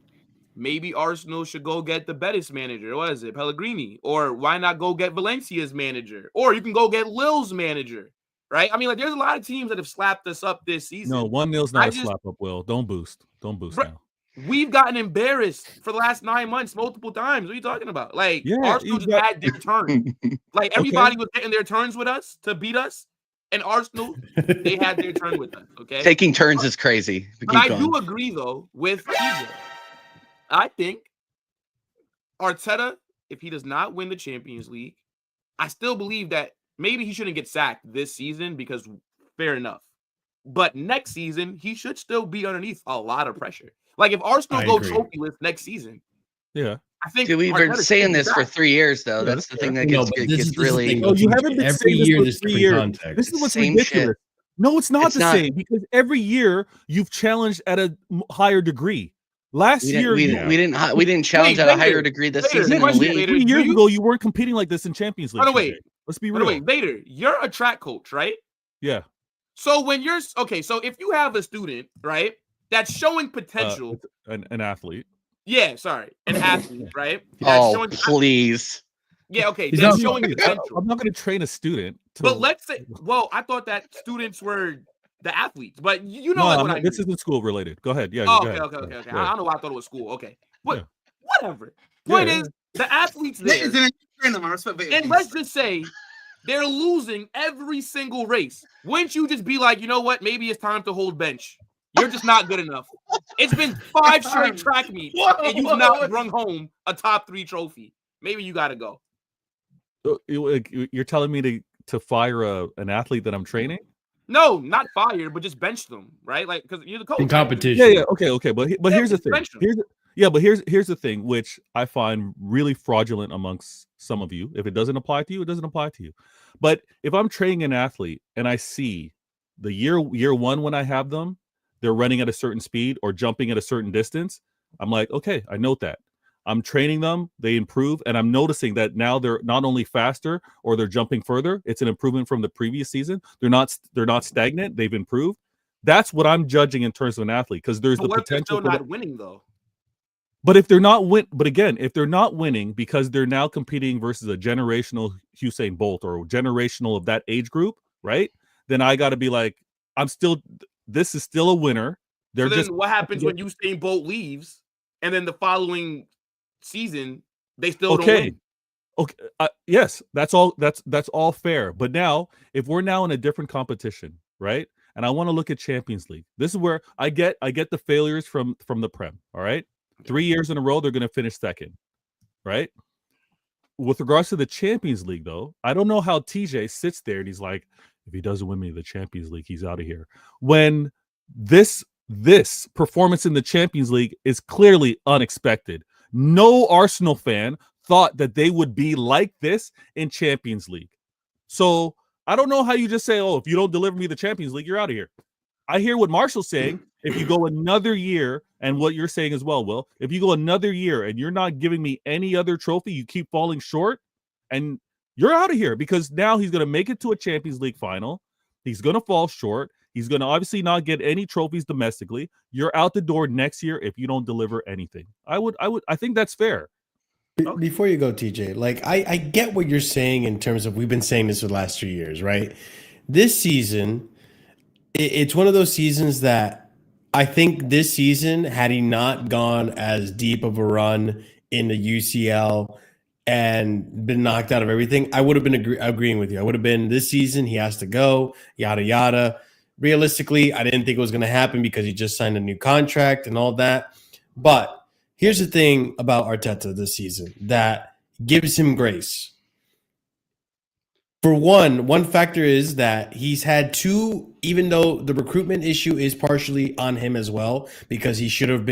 maybe Arsenal should go get the Betis manager. What is it, Pellegrini? Or why not go get Valencia's manager? Or you can go get Lille's manager, right? I mean, like, there's a lot of teams that have slapped us up this season. No, 1-0's not a slap up, Will. Don't boost now. We've gotten embarrassed for the last 9 months multiple times. What are you talking about? Like, Yeah, Arsenal just had their turn. Like, everybody was getting their turns with us to beat us. And Arsenal, they had their turn with us, okay? Taking turns is crazy. But I do agree, though, with TJ. I think Arteta, if he does not win the Champions League, I still believe that maybe he shouldn't get sacked this season because fair enough. But next season, he should still be underneath a lot of pressure. Like, if Arsenal go trophyless next season, yeah. I think Dude, we've been saying this for 3 years, though. That's the thing that gets really. No, you haven't been every saying year this for there's 3 different years. context. This is what's Same ridiculous. shit. No, it's not It's the not. same because every year you've challenged at a higher degree. Last year, we didn't challenge at a higher degree this season in the league. 3 years ago, you weren't competing like this in Champions League. By the way, let's be real. Vader, you're a track coach, right? Yeah. So when you're so if you have a student, right, that's showing potential, an athlete. Yeah, sorry, an athlete, right? Oh, please. Yeah, okay. That's showing potential. I'm not going to train a student. But let's say, well, I thought that students were the athletes, but you know no, what I mean. This isn't school related. Go ahead. Yeah. Oh, go ahead. Okay. I don't know why I thought it was school. Okay, but whatever. Point is, the athletes there, and let's just say they're losing every single race. Wouldn't you just be like, you know what? Maybe it's time to hold bench. You're just not good enough. It's been 5 straight track meets, and you've not brung home a top 3 trophy. Maybe you got to go. You're telling me to fire an athlete that I'm training? No, not fire, but just bench them, right? Like, because you're the coach. In competition. Yeah. Okay. But here's the thing. Here's the thing, which I find really fraudulent amongst some of you. If it doesn't apply to you, it doesn't apply to you. But if I'm training an athlete and I see the year one when I have them, they're running at a certain speed or jumping at a certain distance, I'm like, okay, I note that. I'm training them, they improve, and I'm noticing that now they're not only faster or they're jumping further. It's an improvement from the previous season. They're not stagnant. They've improved. That's what I'm judging in terms of an athlete because there's the potential. Still not winning though. But if they're not if they're not winning because they're now competing versus a generational Usain Bolt or generational of that age group, right? Then I got to be like, this is still a winner. They're so then what happens when Usain Bolt leaves and then the following season they still don't win? Okay. Yes, that's all fair. But now, if we're now in a different competition, right? And I want to look at Champions League. This is where I get the failures from the Prem. All right, 3 years in a row they're going to finish second, right? With regards to the Champions League, though, I don't know how TJ sits there and he's like, if he doesn't win me the Champions League, he's out of here. When this performance in the Champions League is clearly unexpected. No Arsenal fan thought that they would be like this in Champions League. So I don't know how you just say, oh, if you don't deliver me the Champions League, you're out of here. I hear what Marshall's saying. If you go another year, and what you're saying as well, Will, if you go another year and you're not giving me any other trophy, you keep falling short, and you're out of here because now he's going to make it to a Champions League final. He's going to fall short. He's going to obviously not get any trophies domestically. You're out the door next year if you don't deliver anything. I think that's fair. Before you go, TJ, like I get what you're saying in terms of we've been saying this for the last 2 years, right? This season, it's one of those seasons that I think this season, had he not gone as deep of a run in the UCL and been knocked out of everything, I would have been agreeing with you. I would have been, this season, he has to go, yada, yada. Realistically, I didn't think it was going to happen because he just signed a new contract and all that. But here's the thing about Arteta this season that gives him grace. For one factor is that he's had 2, even though the recruitment issue is partially on him as well, because he should have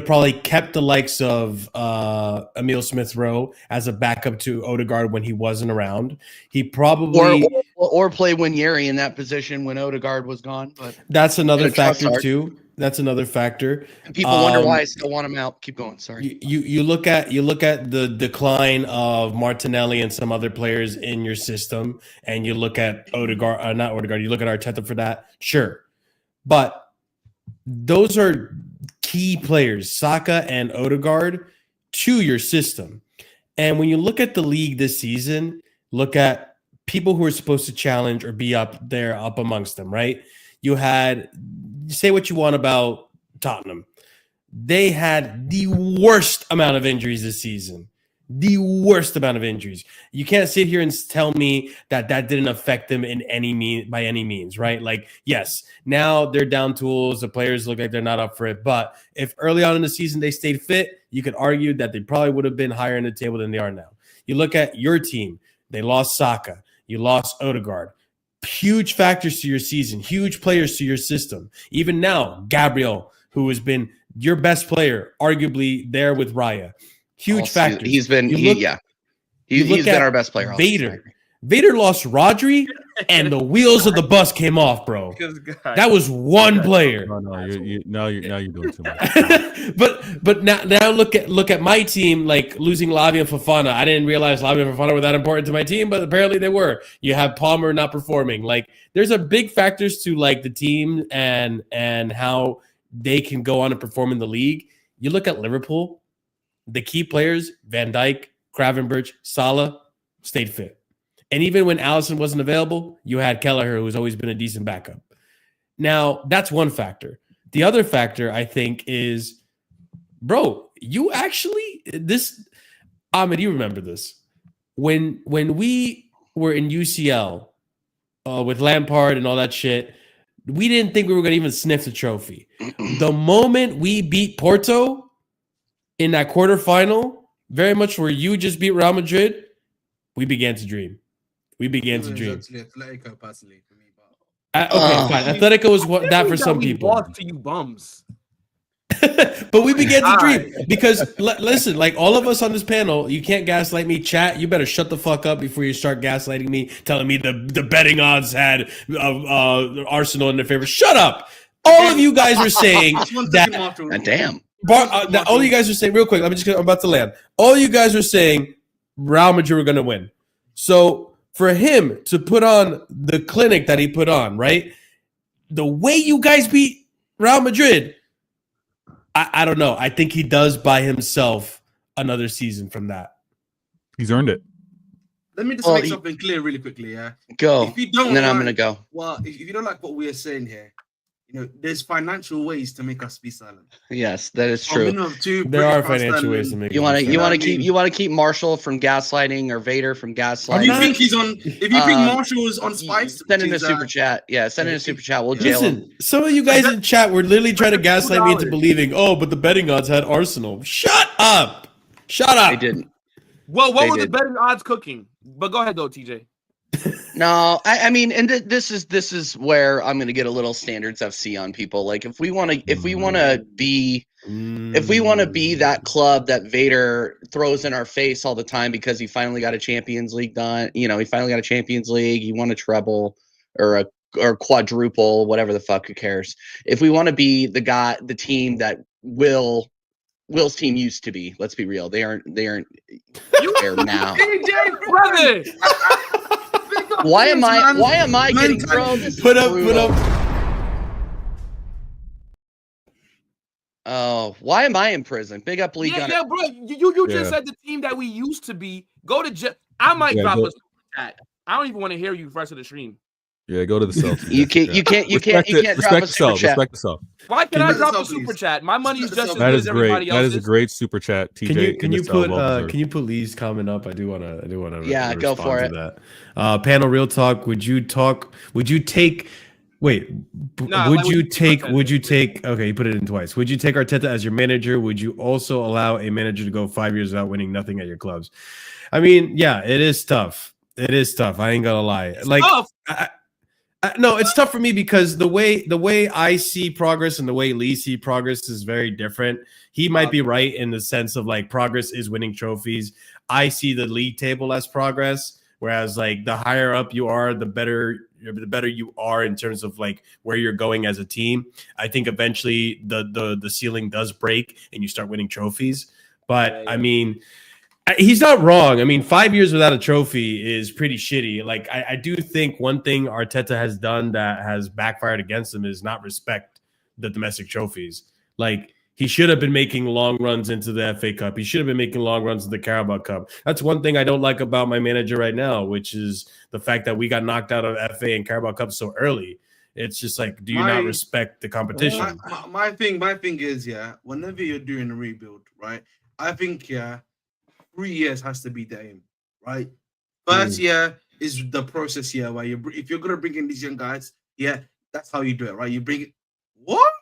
probably kept the likes of Emile Smith-Rowe as a backup to Odegaard when he wasn't around. He probably or play Winieri in that position when Odegaard was gone. But that's another factor too. That's another factor. And people wonder why I still want him out. Keep going. Sorry. You look at the decline of Martinelli and some other players in your system, and you look at Odegaard, not Odegaard. You look at Arteta for that, sure, but those are key players, Saka and Odegaard, to your system. And when you look at the league this season, look at people who are supposed to challenge or be up there, up amongst them, right? You had, say what you want about Tottenham. They had the worst amount of injuries this season. The worst amount of injuries. You can't sit here and tell me that didn't affect them in by any means, right? Like, yes, now they're down tools. The players look like they're not up for it. But if early on in the season they stayed fit, you could argue that they probably would have been higher in the table than they are now. You look at your team. They lost Saka. You lost Odegaard. Huge factors to your season. Huge players to your system. Even now, Gabriel, who has been your best player, arguably there with Raya. Huge factor. He's been, he's been our best player. Vader lost Rodri, and the wheels of the bus came off, bro. That was one player. No, now you're doing too much. but now look at my team, like losing Lavia and Fofana. I didn't realize Lavia and Fofana were that important to my team, but apparently they were. You have Palmer not performing. Like, there's a big factors to like the team and how they can go on and perform in the league. You look at Liverpool. The key players, Van Dijk, Gravenberch, Salah, stayed fit. And even when Alisson wasn't available, you had Kelleher, who's always been a decent backup. Now, that's one factor. The other factor, I think, is, bro, you actually, Ahmed, you remember this. When we were in UCL with Lampard and all that shit, we didn't think we were going to even sniff the trophy. The moment we beat Porto, in that quarterfinal, very much where you just beat Real Madrid, we began to dream. Atletico, personally, for me, okay, fine. Atletico was that for some people. Lost to you bums. But we began to dream because listen, like all of us on this panel, you can't gaslight me. Chat, you better shut the fuck up before you start gaslighting me, telling me the betting odds had Arsenal in their favor. Shut up. All of you guys are saying that. Damn. All you guys are saying, real quick, I'm about to land. All you guys are saying Real Madrid were going to win. So for him to put on the clinic that he put on, right? The way you guys beat Real Madrid, I don't know. I think he does by himself another season from that. He's earned it. Let me just make something clear really quickly, yeah? Go. If you don't and then I'm going to go. Well, if you don't like what we are saying here, there's financial ways to make us be silent. Yes, that is true. There are financial ways to make. You want to keep Marshall from gaslighting or Vader from gaslighting. If you think he's on, if you think Marshall is on spice, send in a super chat. Yeah, send in a super chat. We'll jail him. Some of you guys in chat were literally trying to gaslight me into believing, but the betting odds had Arsenal. Shut up. They didn't. Well, what were the betting odds cooking? But go ahead though, TJ. No, I mean, and this is where I'm going to get a little standards FC on people. Like, if we want to be that club that Vader throws in our face all the time because he finally got a Champions League done. He finally got a Champions League. He won a treble or quadruple, whatever the fuck. Who cares? If we want to be the team that Will's team used to be, let's be real. They aren't there now. TJ, brother. Why am I getting thrown? Put up. Oh, why am I in prison? Big up Lee Gunner. Yeah, bro. You just said the team that we used to be. Go to I might drop a super chat. I don't even want to hear you for the rest of the stream. Yeah, go to the Celtics. You can't drop a super chat. Respect yourself. Why can't I drop a super chat? My money is just as good as everybody else's. That is a great super chat, TJ. Can you put Lee's comment up? I do want to. Yeah, go for it. That. Panel real talk. Would you take? Wait. Would you take? Okay, you put it in twice. Would you take Arteta as your manager? Would you also allow a manager to go 5 years without winning nothing at your clubs? I mean, yeah, it is tough. I ain't gonna lie. It's tough. No, it's tough for me because the way I see progress and the way Lee see progress is very different. He might be right in the sense of like progress is winning trophies. I see the league table as progress, Whereas like the higher up you are, the better you are in terms of like where you're going as a team. I think eventually the ceiling does break and you start winning trophies. But I mean, he's not wrong. I mean, 5 years without a trophy is pretty shitty. Like, I do think one thing Arteta has done that has backfired against him is not respect the domestic trophies. Like, he should have been making long runs into the FA Cup. He should have been making long runs in the Carabao Cup. That's one thing I don't like about my manager right now, which is the fact that we got knocked out of FA and Carabao Cup so early. It's just like, do you not respect the competition? My thing is, whenever you're doing a rebuild, right, I think, 3 years has to be the aim, right? First year is the process year where if you're gonna bring in these young guys, that's how you do it, right? You bring what?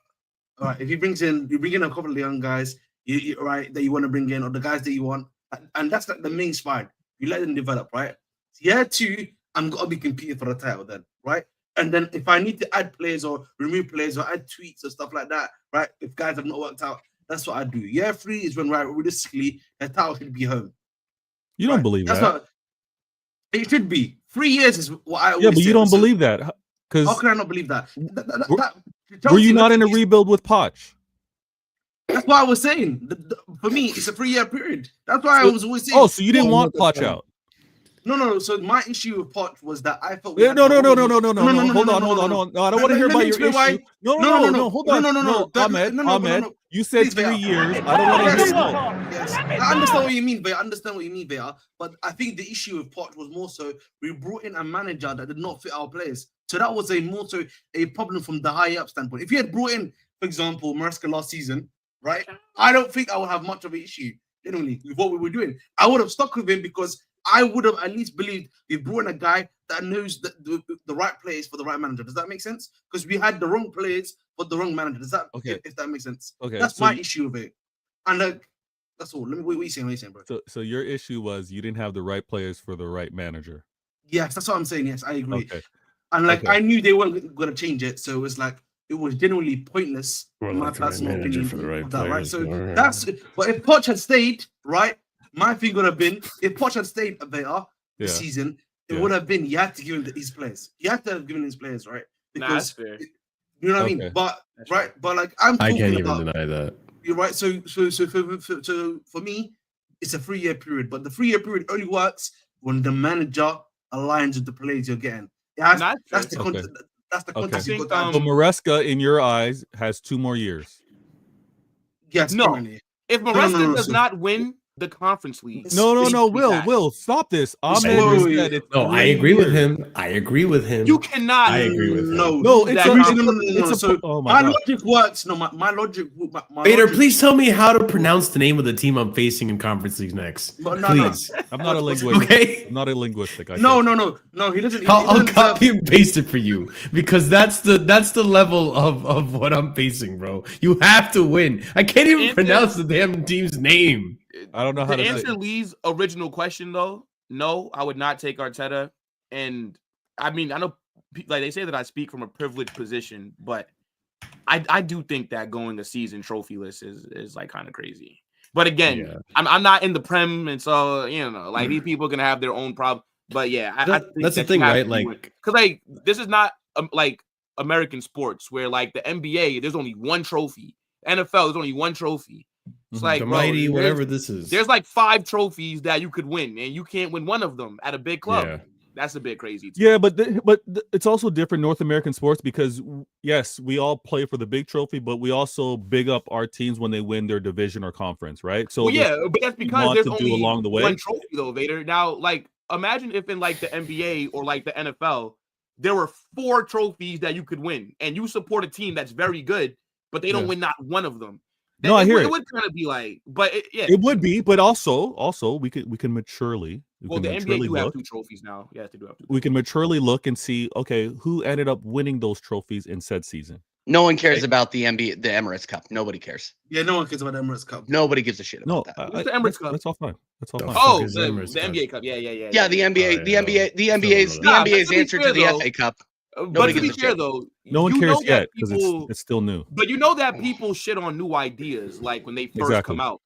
All right, if you bring in a couple of young guys, you right, that you want to bring in, or the guys that you want, and that's like the main spine. You let them develop, right? Year 2, I'm gonna be competing for the title then, right? And then if I need to add players or remove players or add tweaks or stuff like that, right? If guys have not worked out, that's what I do. Year 3 is when, right, realistically, the title should be home. You don't believe that's that? What it should be. 3 years is what I always but you say. don't believe that. Because how can I not believe that? Were you not in a rebuild with Poch? That's what I was saying. For me, it's a 3-year period. That's why I was always saying. Oh, so you didn't want Poch out? No. So my issue with Poch was that I felt. No. Hold on. No, I don't want to hear about your issue. No. Hold on. No, Ahmed. You said 3 years. I don't want to hear. Yes, I understand what you mean, Vea. But I think the issue with Poch was more so we brought in a manager that did not fit our players. So that was more so a problem from the high up standpoint. If you had brought in, for example, Maresca last season, right? I don't think I would have much of an issue, generally, with what we were doing. I would have stuck with him because I would have at least believed we brought in a guy that knows the right players for the right manager. Does that make sense? Because we had the wrong players for the wrong manager. Does that if that makes sense? Okay, that's my issue with it. And that's all. Let me what are you saying, bro? So your issue was you didn't have the right players for the right manager. Yes, that's what I'm saying. Yes, I agree. Okay. And I knew they weren't going to change it, so it was like it was genuinely pointless. In my personal opinion, for the right players, right? So that's. But if Poch had stayed, right, my thing would have been if Poch had stayed there this season, it would have been you had to give him his players. You had to have given his players, right? Because you know what I mean. But but like I can't even deny that. You're right. So for me, it's a 3-year period, but the 3-year period only works when the manager aligns with the players you're getting. That's the context. That's the context. So Maresca, in your eyes, has 2 more years. Yes. No. Currently. If Maresca does not win the Conference League, no. Will, stop this. I agree with him. You cannot. I agree with him. No. My logic works. No, my logic. Vader, please tell me how to pronounce the name of the team I'm facing in Conference League next. Please. I'm not a linguist. Okay. I'm not a linguistic. No. He doesn't. I'll copy and paste it for you because that's the level of what I'm facing, bro. You have to win. I can't even pronounce the damn team's name. I don't know how to answer Lee's original question though. No, I would not take Arteta. And I mean, I know like they say that I speak from a privileged position, but I do think that going a season trophyless is like kind of crazy. But again, I'm not in the Prem, and so like these people are gonna have their own problem. But I think that's the thing, right? Like, because like this is not like American sports where like the NBA there's only one trophy, NFL there's only one trophy. It's like the mighty whatever this is. There's like 5 trophies that you could win, and you can't win one of them at a big club. Yeah. That's a bit crazy. Yeah, but it's also different North American sports because yes, we all play for the big trophy, but we also big up our teams when they win their division or conference, right? So but that's because there's only along the way one trophy though, Vader. Now, like imagine if in like the NBA or like the NFL, there were 4 trophies that you could win, and you support a team that's very good, but they don't win not one of them. No, I hear it. It would kind of be like, but it would be, but also we can maturely. The NBA do have 2 trophies now. Yes, they do have 2. We can maturely look and see, okay, who ended up winning those trophies in said season. No one cares about the Emirates Cup. Nobody cares. Yeah, no one cares about the Emirates Cup. Nobody gives a shit about that. What's the Emirates Cup? That's all fine. That's all fine. Oh, the NBA Cup. Yeah. Yeah, the NBA's answer to the FA Cup. But to be fair, though, no one cares yet because it's still new. But you know that people shit on new ideas, like when they first come out.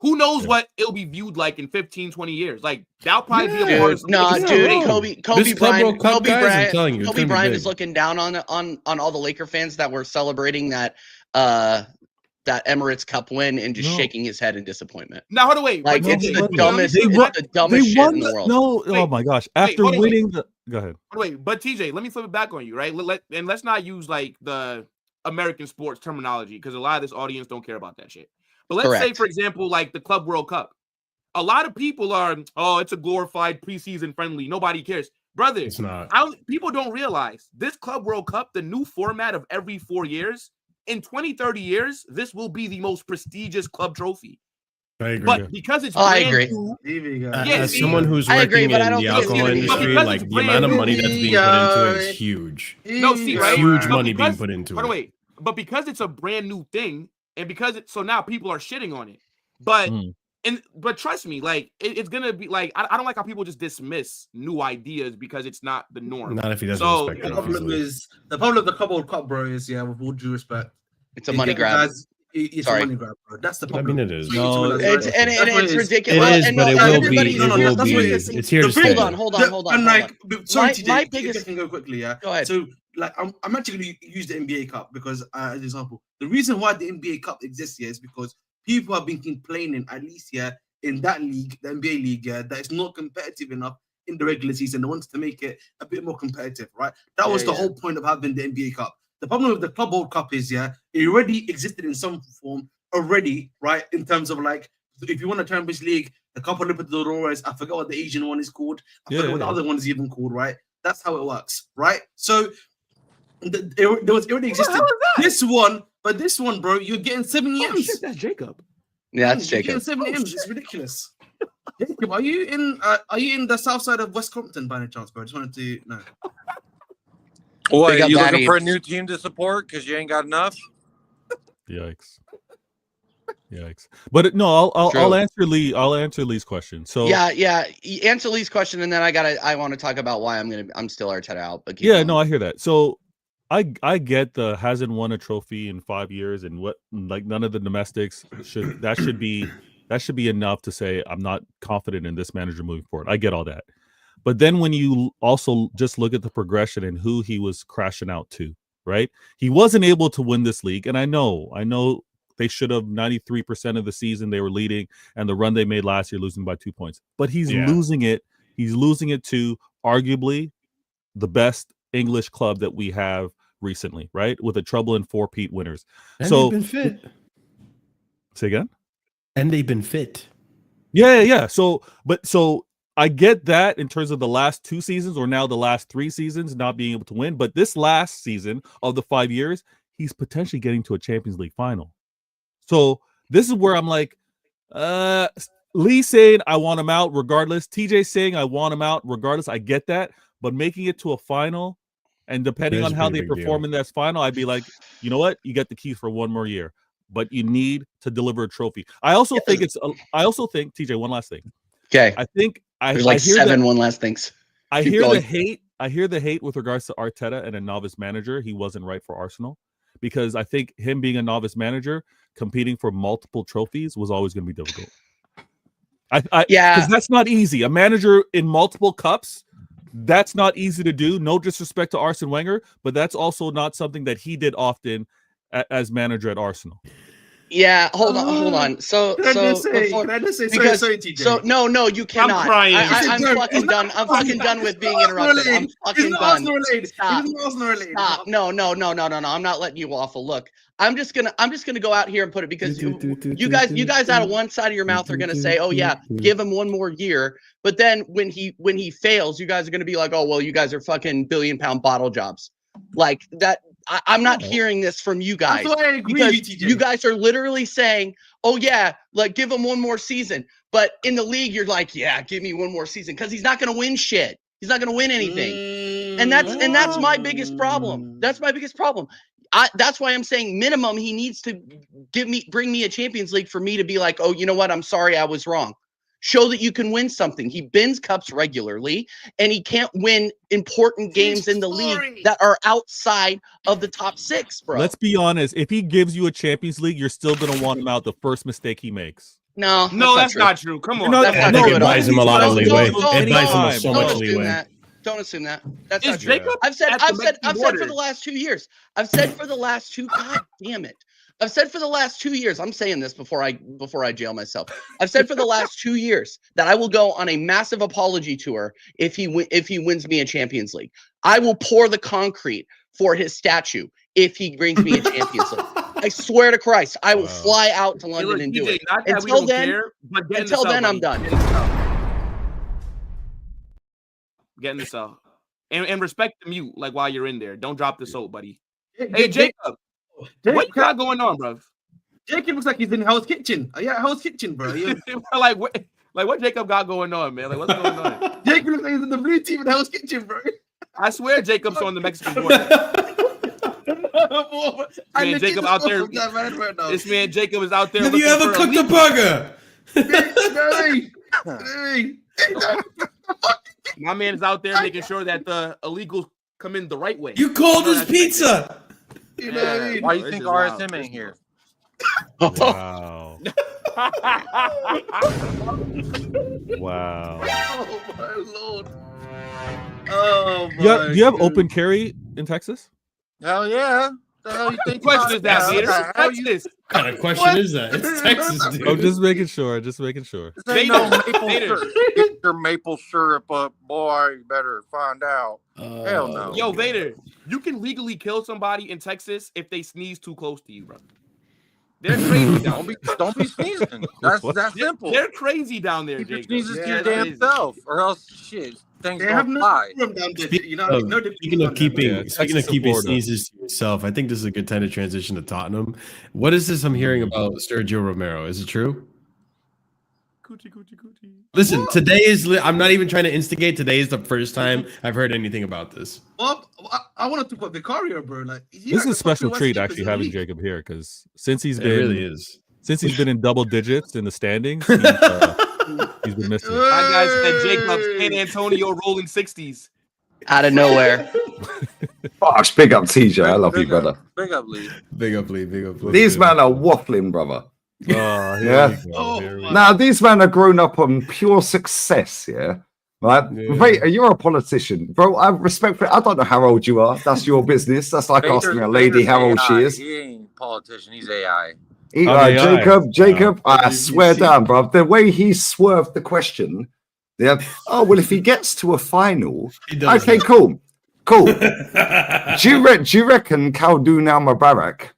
Who knows what it'll be viewed like in 15, 20 years? Like that'll probably be a Dude, part of Kobe Bryant, I'm telling you, Kobe Bryant is looking down on all the Laker fans that were celebrating that Emirates Cup win and just shaking his head in disappointment. Now, hold on, wait. Like it's the dumbest shit in the world. No, oh my gosh! After winning the, go ahead. Wait, but TJ, let me flip it back on you, right? Let's not use like the American sports terminology because a lot of this audience don't care about that shit. But let's say, for example, like the Club World Cup. A lot of people are, it's a glorified preseason friendly. Nobody cares. Brother, it's not. People don't realize this Club World Cup, the new format of every 4 years, in 20, 30 years, this will be the most prestigious club trophy. I agree. But because it's I agree. As someone who's working in the alcohol industry, like the amount of money that's being put into it is huge. Huge money being put into it. But because it's a brand new thing, and because so now people are shitting on it. But but trust me, like it's gonna be like I don't like how people just dismiss new ideas because it's not the norm. Not if he doesn't respect it. The problem of the Club World Cup, bro, is with all due respect, it's a money grab. It's a money grab, bro. That's the problem. I mean, it is. It's ridiculous. It is, but it will be. It's here to stay. Hold on. And like, sorry, my biggest. I can go quickly. Yeah. Go ahead. So, like, I'm actually going to use the NBA Cup because, as an example, the reason why the NBA Cup exists here is because people have been complaining, at least in that league, the NBA league, that it's not competitive enough in the regular season. They wanted to make it a bit more competitive, right? That was the whole point of having the NBA Cup. The problem with the Club World Cup is, it already existed in some form already, right? In terms of like, if you want a Champions League, the Copa Libertadores, I forget what the Asian one is called. I forget what the other one is even called, right? That's how it works, right? So it already existed. This one, bro, you're getting 7 years. Oh, shit, that's Jacob. Yeah, that's Jacob. You're getting 7 years. It's ridiculous. Jacob, are you in the south side of West Compton by any chance, bro? I just wanted to know. What, are you looking for a new team to support because you ain't got enough? Yikes. But no, I'll answer Lee. I'll answer Lee's question. So answer Lee's question, and then I want to talk about why I'm still Arteta out. But no, I hear that. So I get the hasn't won a trophy in 5 years, and what like none of the domestics should be enough to say I'm not confident in this manager moving forward. I get all that. But then when you also just look at the progression and who he was crashing out to, right? He wasn't able to win this league. And I know they should have 93% of the season they were leading and the run they made last year losing by 2 points. But he's losing it. He's losing it to arguably the best English club that we have recently, right? With a treble and 4-peat winners. And so they've been fit. Say again? And they've been fit. Yeah. So I get that in terms of the last 2 seasons or now the last 3 seasons not being able to win. But this last season of the 5 years, he's potentially getting to a Champions League final. So this is where I'm like, Lee saying I want him out regardless. TJ saying I want him out regardless. I get that. But making it to a final and depending on how they perform in that final, I'd be like, you know what? You get the keys for 1 more year. But you need to deliver a trophy. I also think TJ, one last thing. Okay. I think there's like 7 one last things. I hear the hate with regards to Arteta and a novice manager. He wasn't right for Arsenal because I think him being a novice manager competing for multiple trophies was always going to be difficult. Because that's not easy. A manager in multiple cups, that's not easy to do. No disrespect to Arsene Wenger, but that's also not something that he did often as manager at Arsenal. Yeah, hold on. So can I just say, sorry, TJ. So no, you cannot. I'm crying. I'm fucking done. I'm fucking done with being interrupted. I'm fucking done. Stop. No. I'm not letting you waffle. Look, I'm just gonna go out here and put it because you guys out of one side of your mouth are gonna say, oh yeah, give him 1 more year. But then when he fails, you guys are gonna be like, oh well, you guys are fucking billion-pound bottle jobs. Like that. I'm not hearing this from you guys. That's why I agree because with you, you guys are literally saying, oh yeah, like give him 1 more season. But in the league, you're like, yeah, give me 1 more season because he's not going to win shit. He's not going to win anything. And that's my biggest problem. That's my biggest problem. That's why I'm saying minimum he needs to bring me a Champions League for me to be like, oh, you know what? I'm sorry, I was wrong. Show that you can win something. He bins cups regularly, and he can't win important games in the league that are outside of the top 6, bro. Let's be honest. If he gives you a Champions League, you're still going to want him out the first mistake he makes. No, that's not true. Come on. No, That's not I think true it at all. buys him a lot of leeway. It buys him so Don't much assume leeway. that. Don't assume that. That's Is not true. Jacob I've said at the for Mexican the last 2 years. I've said for the last two. God damn it! I've said for the last 2 years. I'm saying this before I jail myself. I've said for the last 2 years that I will go on a massive apology tour if he wins me a Champions League. I will pour the concrete for his statue if he brings me a Champions League. I swear to Christ, I will fly out to London and do it. Not that Until we don't then, care, but get in the until cell, then, I'm buddy. done. Get in the cell. And respect the mute, like while you're in there. Don't drop the soap, buddy. Hey, Jacob, what you got going on, bro? Jacob looks like he's in Hell's Kitchen. Yeah, Hell's Kitchen, bro. like what Jacob got going on, man? Like, what's going on? Jacob looks like he's in the blue team in Hell's Kitchen, bro. I swear Jacob's on the Mexican border. Man, Jacob out there. This man Jacob is out there. Have you ever cooked a burger? My man is out there making sure that the illegals come in the right way. You called his pizza. You know what I mean? Why do you think RSM ain't here? Wow. Wow. Oh my lord. Oh my. Yeah, do you have open carry in Texas? Hell yeah. The hell you think? What question is that, Peter? Texas. What kind of question is that? It's Texas, dude. I'm just making sure. Just making sure. This ain't no maple syrup. Get your maple syrup up, boy. You better find out. Hell no. Yo, Vader, you can legally kill somebody in Texas if they sneeze too close to you, bro. They're crazy down there. Don't be sneezing. That's simple. They're crazy down there, Keep your Jacob. sneezes to your damn self, or else shit. Things They have don't no fly. room down there. You know, Speaking of keeping Texas and Florida. sneezes to yourself, I think this is a good time to transition to Tottenham. What is this I'm hearing about Sergio Romero? Is it true? Coochie, coochie, coochie. Listen, today is. I'm not even trying to instigate. Today is the first time I've heard anything about this. Well, I wanted to put Vicario, bro. Like This is a special treat actually having Jacob here because since he's It been really is. since he's been in double digits in the standings, he's been missing. My guy said Jacob's San Antonio rolling 60s. Out of nowhere. Gosh, big up TJ. I love you, brother. Big up, Lee. Big up, Lee. Big up, Lee. These men are waffling, brother. Oh, here Yeah. we go. Here we go. Now, these men are grown up on pure success, yeah? Right? Yeah. Wait, you're a politician. Bro, I respect I don't know how old you are. That's your business. That's like asking a lady how old she is. He ain't a politician. He's AI. Jacob, Wow. I swear down, bro. The way he swerved the question, yeah. Oh, well, if he gets to a final, He does. okay, cool. Do you reckon Khaldoon Al-Mubarak,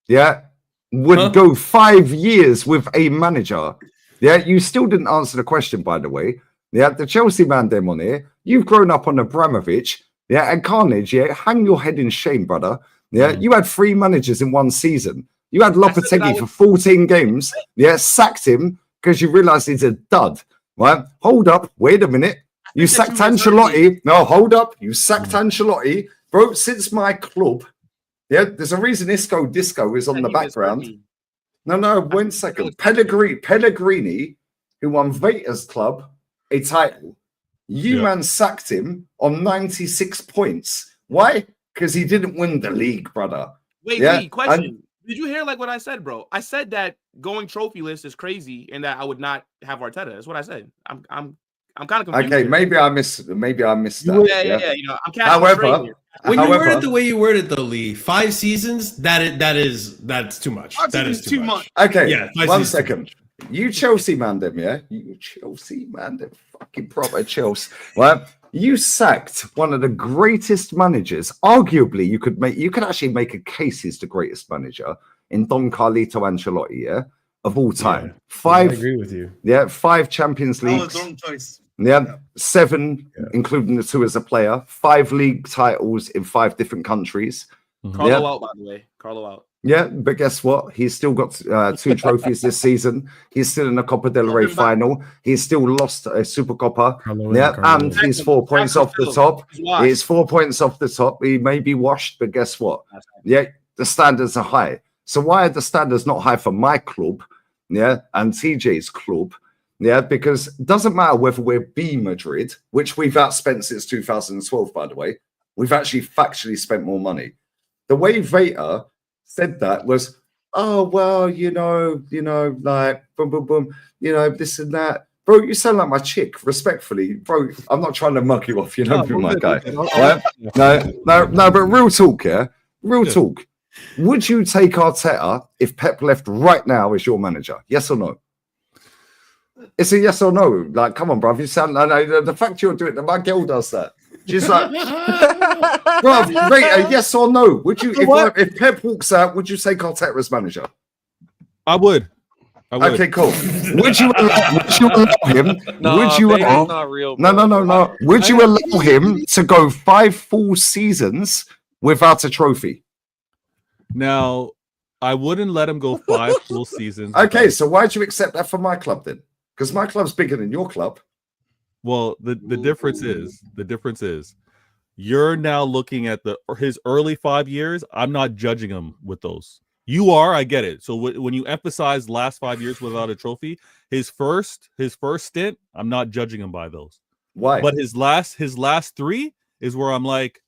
yeah, would go 5 years with a manager? Yeah, you still didn't answer the question, by the way. Yeah, the Chelsea man them on here. You've grown up on Abramovich, yeah, and Carnage, yeah. Hang your head in shame, brother. Yeah, you had 3 managers in one season. You had Lopetegui for 14 games, yeah, sacked him because you realised he's a dud, right? Hold up, wait a minute. You sacked Ancelotti. No, hold up. You sacked Ancelotti. Bro, since my club, yeah, there's a reason Isco Disco is on the background. No, 1 second. Pellegrini, who won Veta's club a title. You man sacked him on 96 points. Why? Because he didn't win the league, brother. Wait, Yeah, question. Did you hear like what I said, bro? I said that going trophyless is crazy and that I would not have Arteta. That's what I said. I'm kind of confused. Okay, maybe I missed that. Yeah. You know, I'm catching here. When you word it the way you word it, though, Lee, 5 seasons, that's too much. That is too much. Okay, Yeah, 5 1 seasons. second. You Chelsea man them, yeah? You Chelsea man them, fucking proper Chelsea. Well, you sacked one of the greatest managers. Arguably, you could actually make a case he's the greatest manager in Don Carlito Ancelotti, yeah, of all time. Yeah. 5, I agree with you. yeah, 5 Champions That was Leagues. the wrong choice. Yeah, 7, including the 2 as a player. 5 league titles in 5 different countries. Carlo out, by the way. Carlo out. Yeah, but guess what? He's still got 2 trophies this season. He's still in a Copa del Rey final. He's still lost a Super Copa. And he's 4 points off the top. He's 4 points off the top. He may be washed, but guess what? Yeah, the standards are high. So why are the standards not high for my club? Yeah, and TJ's club. Yeah, because it doesn't matter whether we're B Madrid, which we've outspent since 2012, by the way. We've actually factually spent more money. The way Veta said that was, oh well, like boom, boom, boom, this and that. Bro, you sound like my chick, respectfully. Bro, I'm not trying to mug you off, No, me, we're my good, guy. we're good. No, but real talk, yeah? Real Yeah. talk. Would you take Arteta if Pep left right now as your manager? Yes or no? It's a yes or no. Like, come on, bro. You sound like the fact you're doing it, my girl does that. She's like, bro, rate a yes or no. Would you, if Pep walks out, would you take Arteta as manager? I would. Okay, cool. Would you allow him? No, would you Vegas allow? not real, No. bro. Would you allow him to go 5 full seasons without a trophy? Now, I wouldn't let him go 5 full seasons. Okay, so why'd you accept that for my club then? Because my club's bigger than your club. Well, the difference is you're now looking at his early 5 years. I'm not judging him with those. You are, I get it. So when you emphasize last 5 years without a trophy, his first stint, I'm not judging him by those. Why? But his last 3 is where I'm like,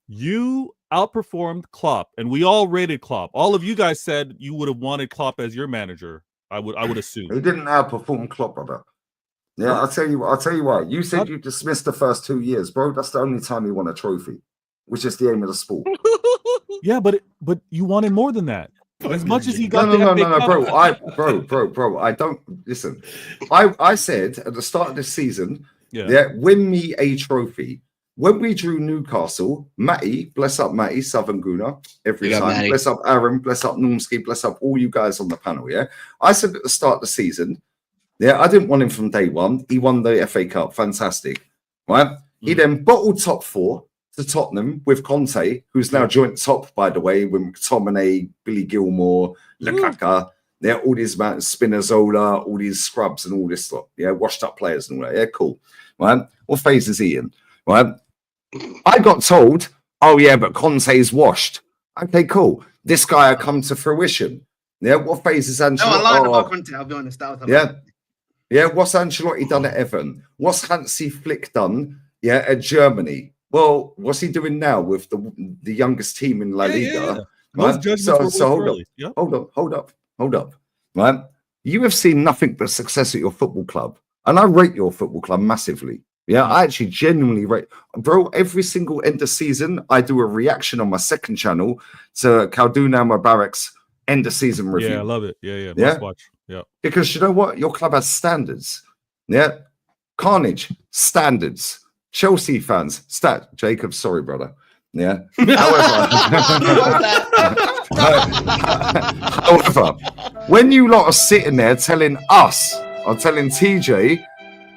you outperformed Klopp, and we all rated Klopp. All of you guys said you would have wanted Klopp as your manager. I would assume he didn't outperform Klopp, brother. Yeah, I'll tell you why. You said you dismissed the first 2 years, bro. That's the only time he won a trophy, which is the aim of the sport. Yeah, but you wanted more than that. As much as he got bro. I don't listen. I said at the start of this season, win me a trophy. When we drew Newcastle, Matty, bless up Matty, Southern Guna, every time. Matty. Bless up Aaron, bless up Normski, bless up all you guys on the panel, yeah? I said at the start of the season, I didn't want him from day one. He won the FA Cup, fantastic, right? He then bottled top 4 to Tottenham with Conte, who's now joint top, by the way, with McTominay, Billy Gilmore, Lukaku, all these Spinazzola, all these scrubs and all this stuff, washed up players and all that, cool, right? What phase is he in, right? I got told, oh yeah, but Conte's washed. Okay, cool. This guy had come to fruition. Yeah, what phase is Ancelotti? No, I lied about Conte, I'll be honest. Yeah, what's Ancelotti done at Everton? What's Hansi Flick done? Yeah, at Germany. Well, what's he doing now with the youngest team in La Liga? Right? Hold up. Right? You have seen nothing but success at your football club, and I rate your football club massively. Yeah, I actually genuinely rate, bro. Every single end of season, I do a reaction on my second channel to Khalduna Mubarak's end of season review. Yeah, I love it. Yeah. Must watch. Yeah, because you know what, your club has standards. Yeah, Carnage standards. Chelsea fans, Jacob, sorry, brother. Yeah. However, when you lot are sitting there telling us, or telling TJ,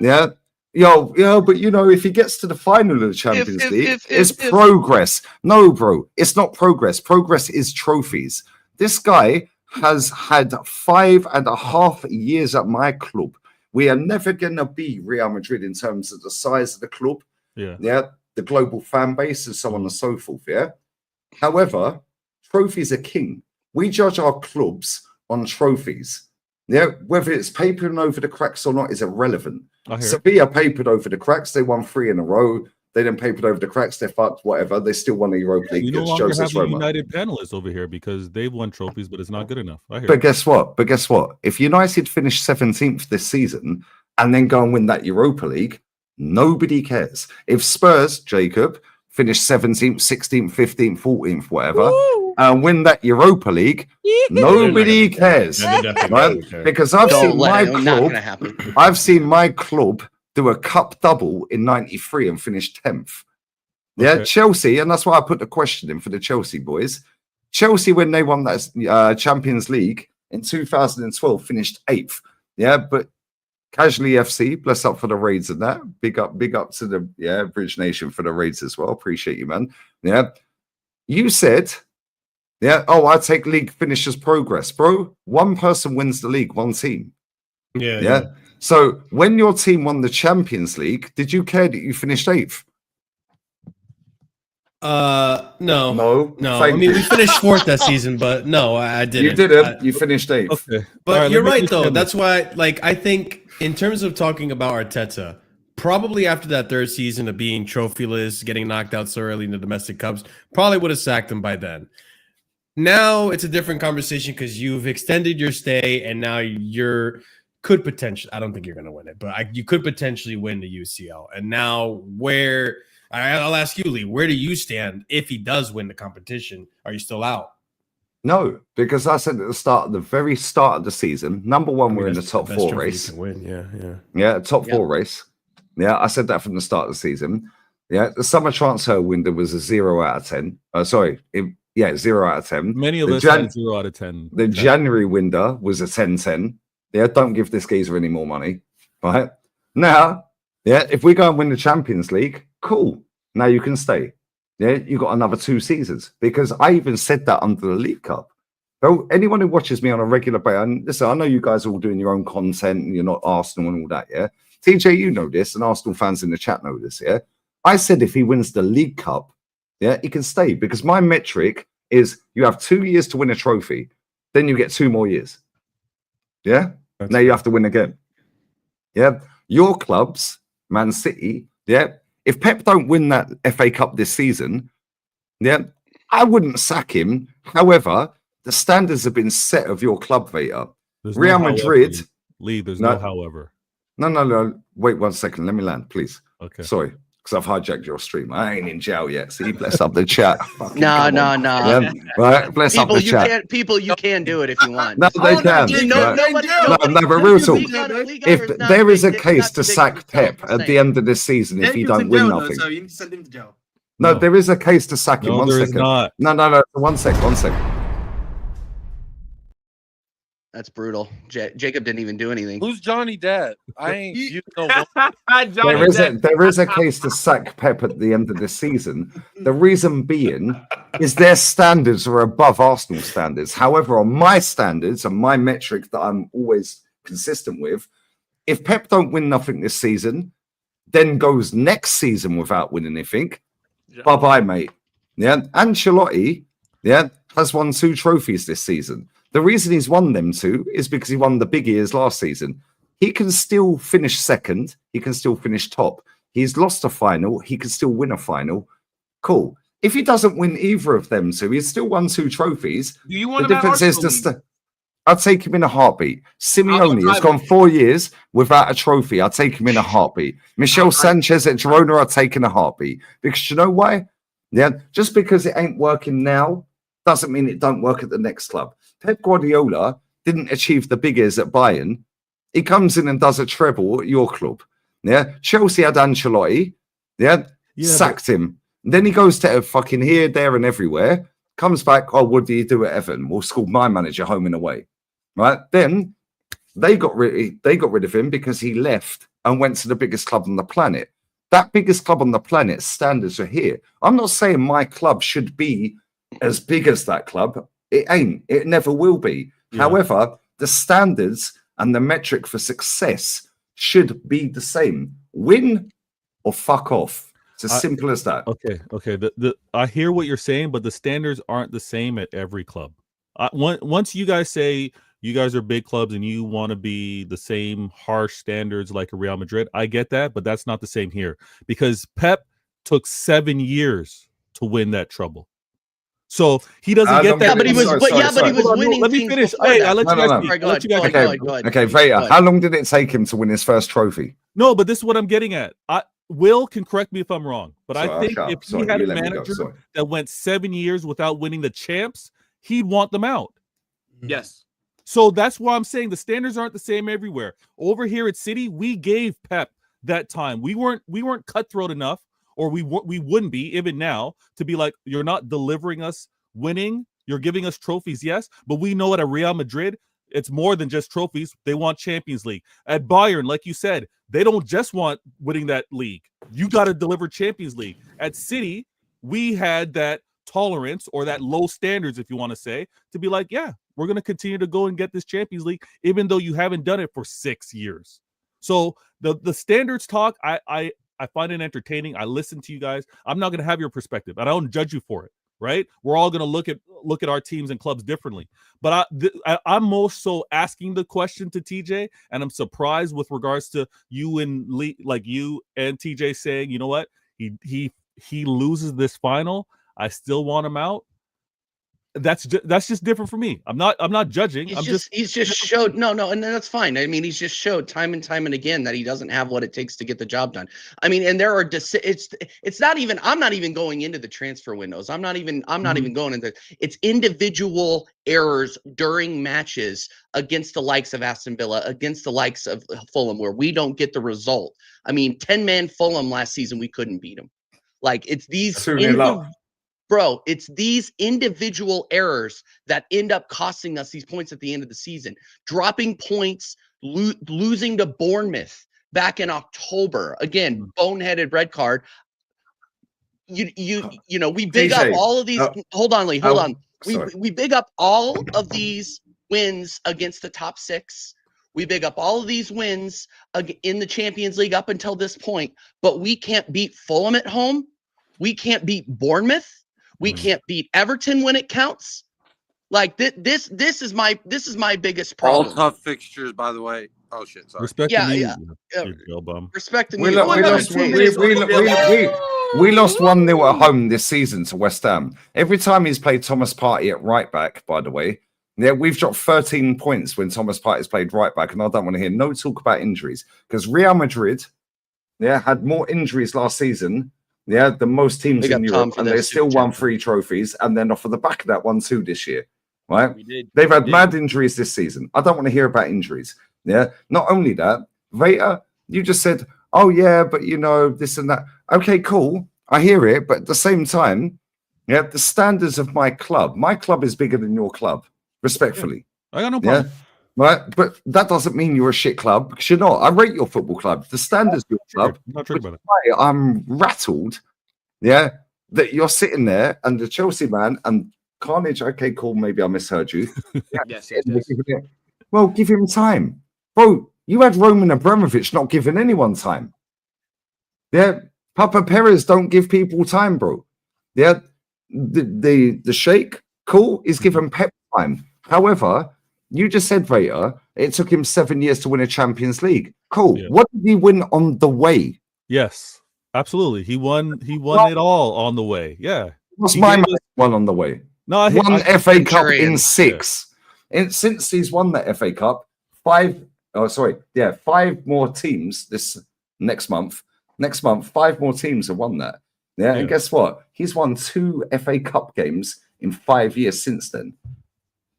but if he gets to the final of the Champions League, it's progress. No, bro, it's not progress. Progress is trophies. This guy has had 5.5 years at my club. We are never going to be Real Madrid in terms of the size of the club. Yeah, the global fan base and so on and so forth. Yeah. However, trophies are king. We judge our clubs on trophies. Yeah, whether it's papering over the cracks or not is irrelevant. Sevilla papered over the cracks. They won 3 in a row. They then papered over the cracks. They fucked whatever. They still won the Europa League. We no longer have a United panelists over here because they've won trophies, but it's not good enough. But guess what? If United finish 17th this season and then go and win that Europa League, nobody cares. If Spurs, Jacob, finish 17th, 16th, 15th, 14th, whatever, and win that Europa League, nobody cares. Right? Because I've seen my club do a cup double in 93 and finish 10th. Yeah, okay. Chelsea, and that's why I put the question in for the Chelsea boys. Chelsea, when they won that Champions League in 2012, finished 8th. Yeah, but Casually FC, bless up for the raids and that. Big up to the Bridge Nation for the raids as well. Appreciate you, man. Yeah. You said, I take league finishes progress, bro. One person wins the league, one team. Yeah. So when your team won the Champions League, did you care that you finished 8th? No. I mean, we finished 4th that season, but no, I didn't. You didn't. You finished 8th. Okay. But you're right, though. That's why, I think in terms of talking about Arteta, probably after that 3rd season of being trophyless, getting knocked out so early in the domestic cups, probably would have sacked him by then. now it's a different conversation because you've extended your stay and now could potentially, I don't think you're going to win it, but you could potentially win the UCL. And now I'll ask you, Lee, where do you stand if he does win the competition? Are you still out? No, because I said at the very start of the season, number one, we're in the top four race. Yeah, top four race. Yeah, I said that from the start of the season. Yeah, the summer transfer window was a 0 out of 10. 0 out of 10. Many of us had 0 out of 10. The January window was a 10-10. Yeah, don't give this geezer any more money. Right? Now, yeah, if we go and win the Champions League, cool. Now you can stay. Yeah, you got another 2 seasons. Because I even said that under the League Cup. So anyone who watches me on a regular basis, and listen, I know you guys are all doing your own content and you're not Arsenal and all that, yeah? TJ, you know this, and Arsenal fans in the chat know this, yeah? I said if he wins the League Cup, yeah, he can stay. Because my metric is you have 2 years to win a trophy, then you get 2 more years. Yeah? Now you have to win again. Yeah? Your clubs, Man City, yeah? If Pep don't win that FA Cup this season, yeah, I wouldn't sack him. However, the standards have been set of your club, Veta. Real Madrid. Lee, there's no however. No. Wait 1 second. Let me land, please. Okay. Sorry, because I've hijacked your stream. I ain't in jail yet. See, bless up the chat. No. Yeah, right, bless up the chat. You can do it if you want. No, they can. No, but real talk. If there is a case to sack Pep at the end of this season if he don't win nothing. So you need to send him to jail. No, there is a case to sack him. No, 1 there is second. not. No. 1 second. That's brutal. Jacob didn't even do anything. Who's Johnny Dad? I ain't. You know, There is a case to sack Pep at the end of this season. The reason being is their standards are above Arsenal standards. However, on my standards and my metric that I'm always consistent with, if Pep don't win nothing this season, then goes next season without winning anything, bye-bye, mate. Yeah, Ancelotti, yeah, has won 2 trophies this season. The reason he's won them 2 is because he won the big ears last season. He can still finish second. He can still finish top. He's lost a final. He can still win a final. Cool. If he doesn't win either of them 2, he's still won 2 trophies. Do you want the difference is I'd take him in a heartbeat. Simeone has gone 4 years without a trophy. I'd take him in a heartbeat. Michel Sanchez at Girona, I'd take in a heartbeat. Because you know why? Yeah, just because it ain't working now doesn't mean it don't work at the next club. Pep Guardiola didn't achieve the big ears at Bayern. He comes in and does a treble at your club. Yeah, Chelsea had Ancelotti. Yeah, sacked him. Then he goes to fucking here, there, and everywhere. Comes back. Oh, what do you do at Everton? We'll school my manager home and away. Right then, they got rid of him because he left and went to the biggest club on the planet. That biggest club on the planet standards are here. I'm not saying my club should be as big as that club. It ain't. It never will be. Yeah. However, the standards and the metric for success should be the same. Win or fuck off. It's as simple as that. Okay. I hear what you're saying, but the standards aren't the same at every club. Once you guys say you guys are big clubs and you want to be the same harsh standards like a Real Madrid, I get that, but that's not the same here because Pep took 7 years to win that treble. So he doesn't get that. But he was winning. Let me finish. Hey, I'll let you guys speak. Okay, Veta, how long did it take him to win his first trophy? No, but this is what I'm getting at. Will can correct me if I'm wrong, but I think if he had a manager that went 7 years without winning the champs, he'd want them out. Yes. So that's why I'm saying the standards aren't the same everywhere. Over here at City, we gave Pep that time. We weren't cutthroat enough, or we wouldn't be even now to be like, you're not delivering us winning. You're giving us trophies, yes, but we know at a Real Madrid, it's more than just trophies. They want Champions League. At Bayern, like you said, they don't just want winning that league. You got to deliver Champions League. At City, we had that tolerance or that low standards, if you want to say, to be like, yeah, we're going to continue to go and get this Champions League, even though you haven't done it for 6 years. So the standards talk, I find it entertaining. I listen to you guys. I'm not going to have your perspective. I don't judge you for it, right? We're all going to look at our teams and clubs differently. But I'm most so asking the question to TJ, and I'm surprised with regards to you and Lee, like you and TJ saying, you know what, he loses this final, I still want him out. that's just different for me. I'm not judging. He's just showed no, and that's fine. I mean, he's just showed time and time and again that he doesn't have what it takes to get the job done. I mean, and there are it's not even, I'm not even going into the transfer windows. I'm not even going into, it's individual errors during matches against the likes of Aston Villa, against the likes of Fulham, where we don't get the result. I mean, 10-man Fulham last season, we couldn't beat them. Like, it's these Bro, it's these individual errors that end up costing us these points at the end of the season. Dropping points, losing to Bournemouth back in October. Again, boneheaded red card. You know, we big up all of these. Hold on, Lee. Hold on. We big up all of these wins against the top six. We big up all of these wins in the Champions League up until this point, but we can't beat Fulham at home. We can't beat Bournemouth. We can't beat Everton when it counts. Like this is my biggest problem. All tough fixtures, by the way. Oh shit! Sorry. Respecting you bum. Respecting we you. lost 1-0 at home this season to West Ham. Every time he's played Thomas Partey at right back, by the way, yeah, we've dropped 13 points when Thomas Partey's played right back, and I don't want to hear no talk about injuries because Real Madrid, had more injuries last season. Yeah, the most teams in Europe, and they still won 3 trophies, and then off of the back of that, won 2 this year. Right? They've had mad injuries this season. I don't want to hear about injuries. Yeah. Not only that, Veta, you just said, "Oh yeah, but you know this and that." Okay, cool. I hear it, but at the same time, the standards of my club is bigger than your club. Respectfully, I got no problem. Yeah. Right, but that doesn't mean you're a shit club because you're not. I rate your football club. The standards of your club. Not true about it. I'm rattled, that you're sitting there and the Chelsea man and Carnage. Okay, cool. Maybe I misheard you. Yes. Well, give him time, bro. You had Roman Abramovich not giving anyone time. Yeah, Papa Perez don't give people time, bro. Yeah, the Sheikh, cool, is giving Pep time. However, you just said, Veta, it took him 7 years to win a Champions League. Cool. Yeah. What did he win on the way? Yes, absolutely. He won it all on the way. Yeah. What's my one on the way? No, I won FA Cup in 6. Yeah. And since he's won the FA Cup, 5 more teams this next month. Next month, 5 more teams have won that. Yeah. And guess what? He's won 2 FA Cup games in 5 years since then.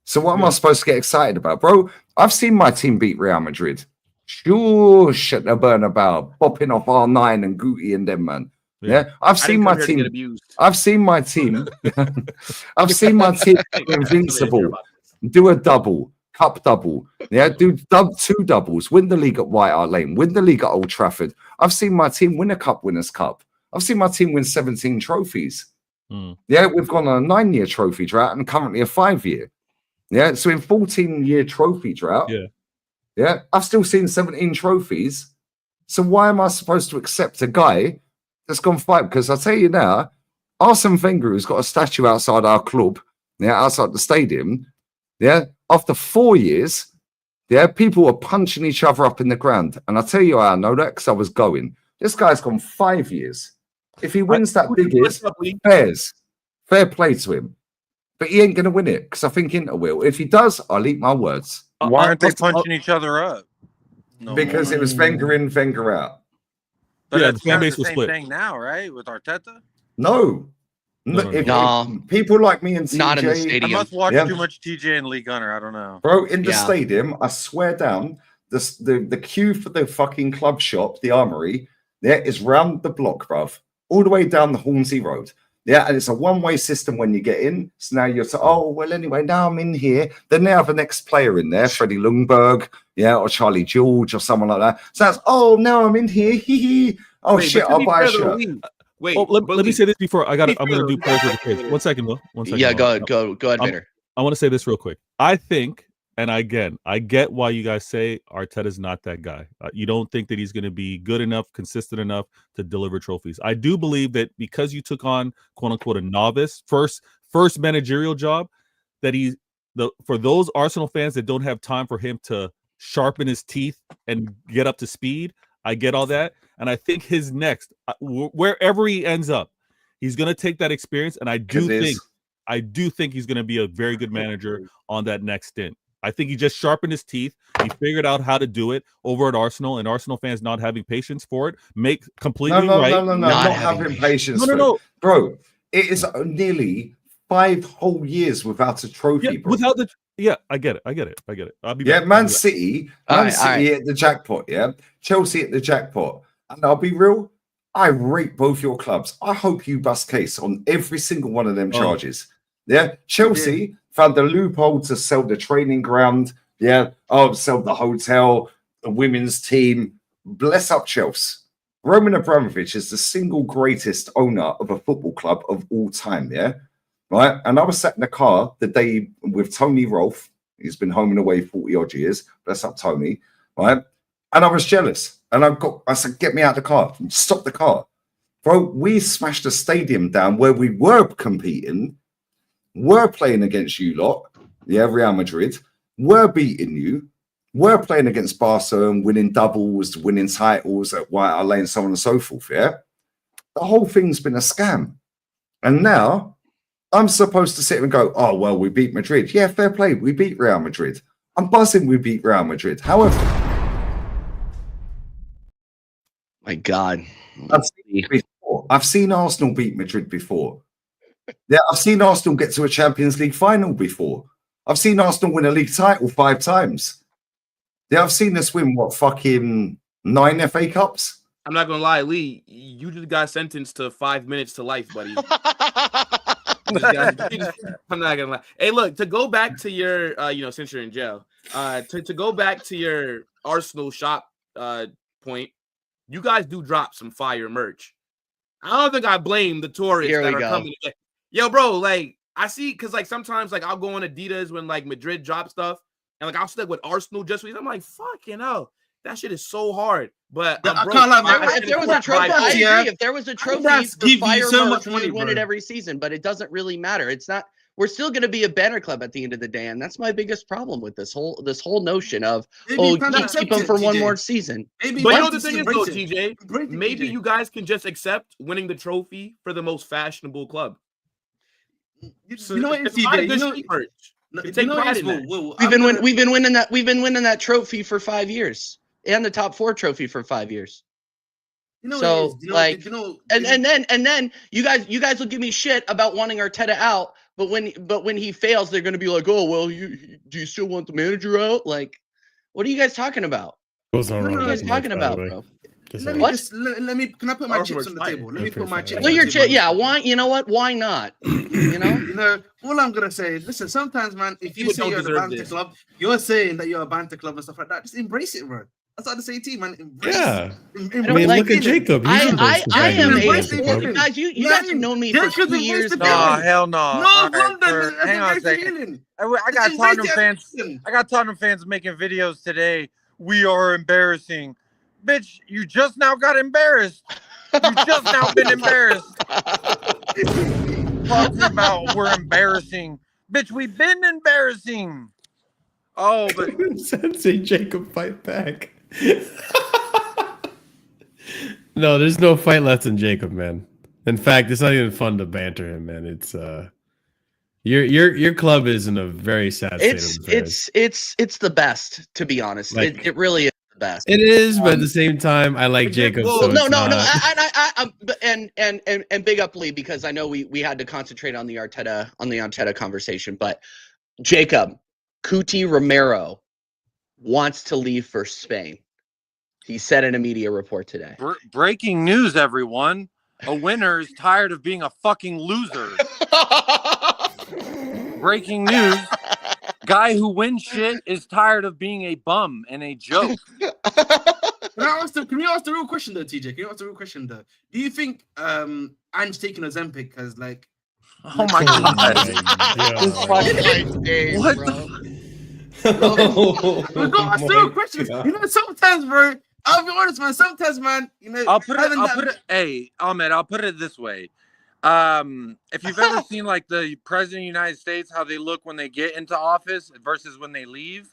So what am I supposed to get excited about, bro? I've seen my team beat Real Madrid. Sure, shit, the Bernabeu, popping off R9 and Guti and them, man. Yeah, I've seen my team. I've seen my team. I've seen my team invincible. Do a double, cup double. Yeah, do 2 doubles. Win the league at White Hart Lane. Win the league at Old Trafford. I've seen my team win a Cup Winners' Cup. I've seen my team win 17 trophies. Yeah, we've gone on a 9-year trophy drought and currently a 5-year. Yeah, so in 14-year trophy drought, I've still seen 17 trophies. So why am I supposed to accept a guy that's gone 5? Because I'll tell you now, Arsene Wenger, who's got a statue outside our club, outside the stadium, after 4 years, people were punching each other up in the ground. And I'll tell you how I know that, because I was going. This guy's gone 5 years. If he wins that biggest, fair play to him. But he ain't going to win it because I think Inter will. If he does, I'll eat my words. Why aren't they punching each other up? No, because it was Wenger in, Wenger out. But the fan base was split. Thing now, right? With Arteta? No. People like me and TJ. Not in the stadium. I must watch too much TJ and Lee Gunner. I don't know. Bro, in the stadium, I swear down, the queue for the fucking club shop, the Armory, is round the block, bruv. All the way down the Hornsey Road. Yeah, and it's a one-way system when you get in. So now you're anyway, now I'm in here. Then they have the next player in there, Freddie Lundberg, or Charlie George or someone like that. So that's, now I'm in here. Shit, I'll buy a shirt. Let me say this before I'm going to do players with the case. 1 second, though. 1 second. Yeah, go ahead, Vader. I want to say this real quick. I think, and again, I get why you guys say Arteta's not that guy. You don't think that he's going to be good enough, consistent enough to deliver trophies. I do believe that because you took on, quote unquote, a novice, first managerial job, that for those Arsenal fans that don't have time for him to sharpen his teeth and get up to speed, I get all that. And I think his next, wherever he ends up, he's going to take that experience. And I do think I do think he's going to be a very good manager on that next stint. I think he just sharpened his teeth. He figured out how to do it over at Arsenal, and Arsenal fans not having patience for it make completely right. No, not having patience. No. Bro, it is nearly 5 whole years without a trophy, bro. I get it. I'll be back. back. Man City hit the jackpot, yeah? Chelsea at the jackpot. And I'll be real, I rate both your clubs. I hope you bust case on every single one of them charges. Yeah? Chelsea found the loophole to sell the training ground. Yeah. Sell the hotel, the women's team. Bless up Chelsea. Roman Abramovich is the single greatest owner of a football club of all time. Yeah. Right. And I was sat in the car the day with Tony Rolfe. He's been home and away 40 odd years. Bless up Tony. Right. And I was jealous. And I said, get me out of the car. Stop the car. Bro, we smashed a stadium down where we were competing. We're playing against you lot, Real Madrid. We're beating you. We're playing against Barca and winning doubles, winning titles at White Hart Lane, so on and so forth, yeah? The whole thing's been a scam. And now I'm supposed to sit and go, oh, well, we beat Madrid. Yeah, fair play. We beat Real Madrid. I'm buzzing we beat Real Madrid. However... My God. I've seen Arsenal beat Madrid before. Yeah, I've seen Arsenal get to a Champions League final before. I've seen Arsenal win a league title 5 times. Yeah, I've seen us win, fucking 9 FA Cups? I'm not going to lie, Lee, you just got sentenced to 5 minutes to life, buddy. I'm not going to lie. Hey, look, to go back to your, since you're in jail, to go back to your Arsenal shop point, you guys do drop some fire merch. I don't think I blame the tourists that are coming to get. Yo, bro, like, I see, because, like, sometimes, like, I'll go on Adidas when, like, Madrid drop stuff, and, like, I'll stick with Arsenal just for I'm like, fucking hell, that shit is so hard. But if there was a trophy, I agree. If there was a trophy for fire merch, we win it every season, but it doesn't really matter. It's not. We're still going to be a banner club at the end of the day, and that's my biggest problem with this whole notion of keep them for one more season. But you know the thing is, though, TJ, maybe you guys can just accept winning the trophy for the most fashionable club. You know what, TJ? We've been winning that trophy for 5 years, and the top 4 trophy for 5 years. And then you guys will give me shit about wanting Arteta out, but when he fails, they're going to be like, oh well, do you still want the manager out? Like, what are you guys talking about? What are you guys talking about, bro? Can I put my chips on the table? Let me put my chips. Well, your chip, yeah. Why? You know what? Why not? All I'm gonna say is, listen. Sometimes, man, if you say you're a banter club, you're saying that you're a banter club and stuff like that. Just embrace it, bro. That's what I say to you, man. Embrace it. Look at Jacob. I am guys. You guys have known me for 2 years. Oh hell no! No, hang on a second. I got Tottenham fans. I got Tottenham fans making videos today. We are embarrassing. Bitch, you just now got embarrassed. You just now been embarrassed. Talking about we're embarrassing. Bitch, we've been embarrassing. Oh, but Sensei Jacob fight back. No, there's no fight left in Jacob, man. In fact, it's not even fun to banter him, man. It's your club is in a very sad state of affairs. It's the best, to be honest. Like, it really is the best. It is, but at the same time, I like Jacob. Well, no. And big up Lee, because I know we had to concentrate on the Arteta conversation, but Jacob, Cuti Romero wants to leave for Spain. He said in a media report today. Breaking news, everyone. A winner is tired of being a fucking loser. Breaking news. Guy who wins shit is tired of being a bum and a joke. Can you ask the real question though, TJ? Can you ask the real question though? Do you think Ange taking Ozempic as like... Oh my god. What the... We've got to ask the real questions. Sometimes, bro, I'll be honest, man. Sometimes, man, I'll put it. Hey, Ahmed, I'll put it this way. If you've ever seen like the president of the United States, how they look when they get into office versus when they leave,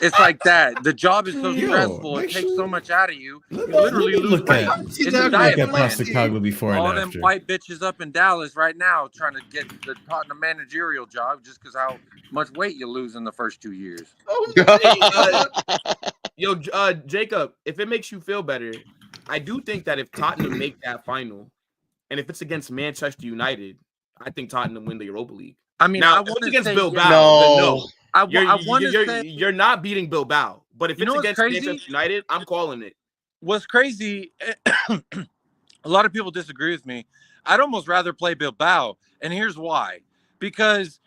It's like that. The job is so Yo, stressful. It takes actually, so much out of you. You Let literally me lose look weight. at It's a look diet at plan. Postecoglou before All and them after. white bitches up in Dallas right now trying to get the Tottenham managerial job just because how much weight you lose in the first 2 years. Jacob, if it makes you feel better, I do think that if Tottenham make that final, and if it's against Manchester United, I think Tottenham win the Europa League. I mean, Now, I if want it's to against say Bilbao, then no. I want to say You're not beating Bilbao, but if You it's know what's against crazy? Manchester United, I'm calling it. what's crazy. A lot of people disagree with me. I'd almost rather play Bilbao, and here's why. Because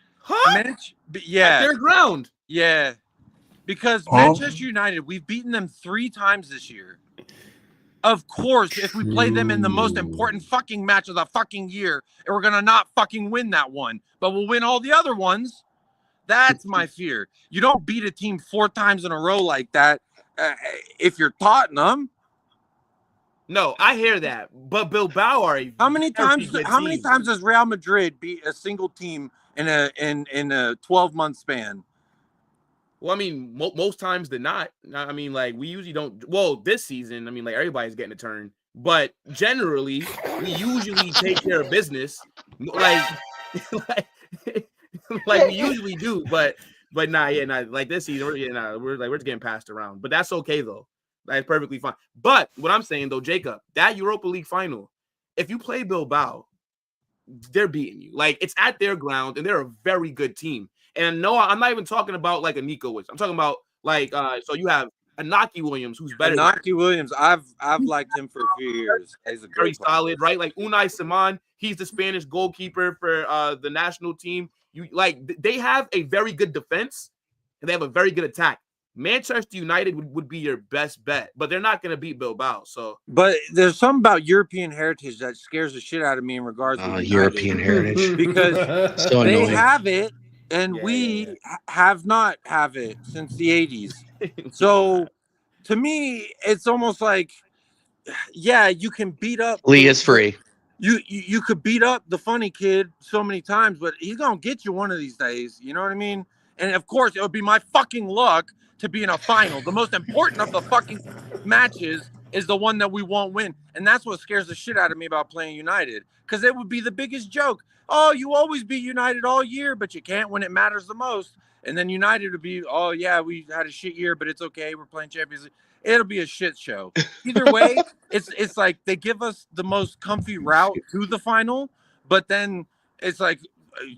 At their ground. Yeah. Because Manchester United, we've beaten them 3 times this year. Of course, if we play them in the most important fucking match of the fucking year, and we're gonna not fucking win that one, but we'll win all the other ones. That's my fear. You don't beat a team 4 times in a row like that. If you're Tottenham, No, I hear that, but Bilbao are a how many very times? good How many team. times does Real Madrid beat a single team in a 12-month span? Well, I mean, most times than not. I mean, like, we usually don't. Well, this season, I mean, like, everybody's getting a turn, but generally, we usually take care of business, like like we usually do. But like this season, we're just getting passed around. But that's okay though. That's perfectly fine. But what I'm saying though, Jacob, that Europa League final, if you play Bilbao, they're beating you. Like, it's at their ground, and they're a very good team. And no, I'm not even talking about like a Nico Williams. I'm talking about like so you have Inaki Williams, who's better. Inaki Williams, I've liked him for a few years. He's a very great solid, right? Like Unai Simon, he's the Spanish goalkeeper for the national team. They have a very good defense, and they have a very good attack. Manchester United would be your best bet, but they're not going to beat Bilbao. So, but there's something about European heritage that scares the shit out of me in regards to United. European heritage. Because So they annoying. have it, and we have not have it since the 80s. So, to me, it's almost like, yeah, you can beat up. Lee is free. You could beat up the funny kid so many times, but he's gonna get you one of these days. You know what I mean? And of course, it would be my fucking luck to be in a final. The most important of the fucking matches is the one that we won't win, and that's what scares the shit out of me about playing United, because it would be the biggest joke. Oh, you always beat United all year, but you can't when it matters the most. And then United would be, oh yeah, we had a shit year, but it's okay. We're playing Champions League. It'll be a shit show. Either way, it's like they give us the most comfy route to the final, but then it's like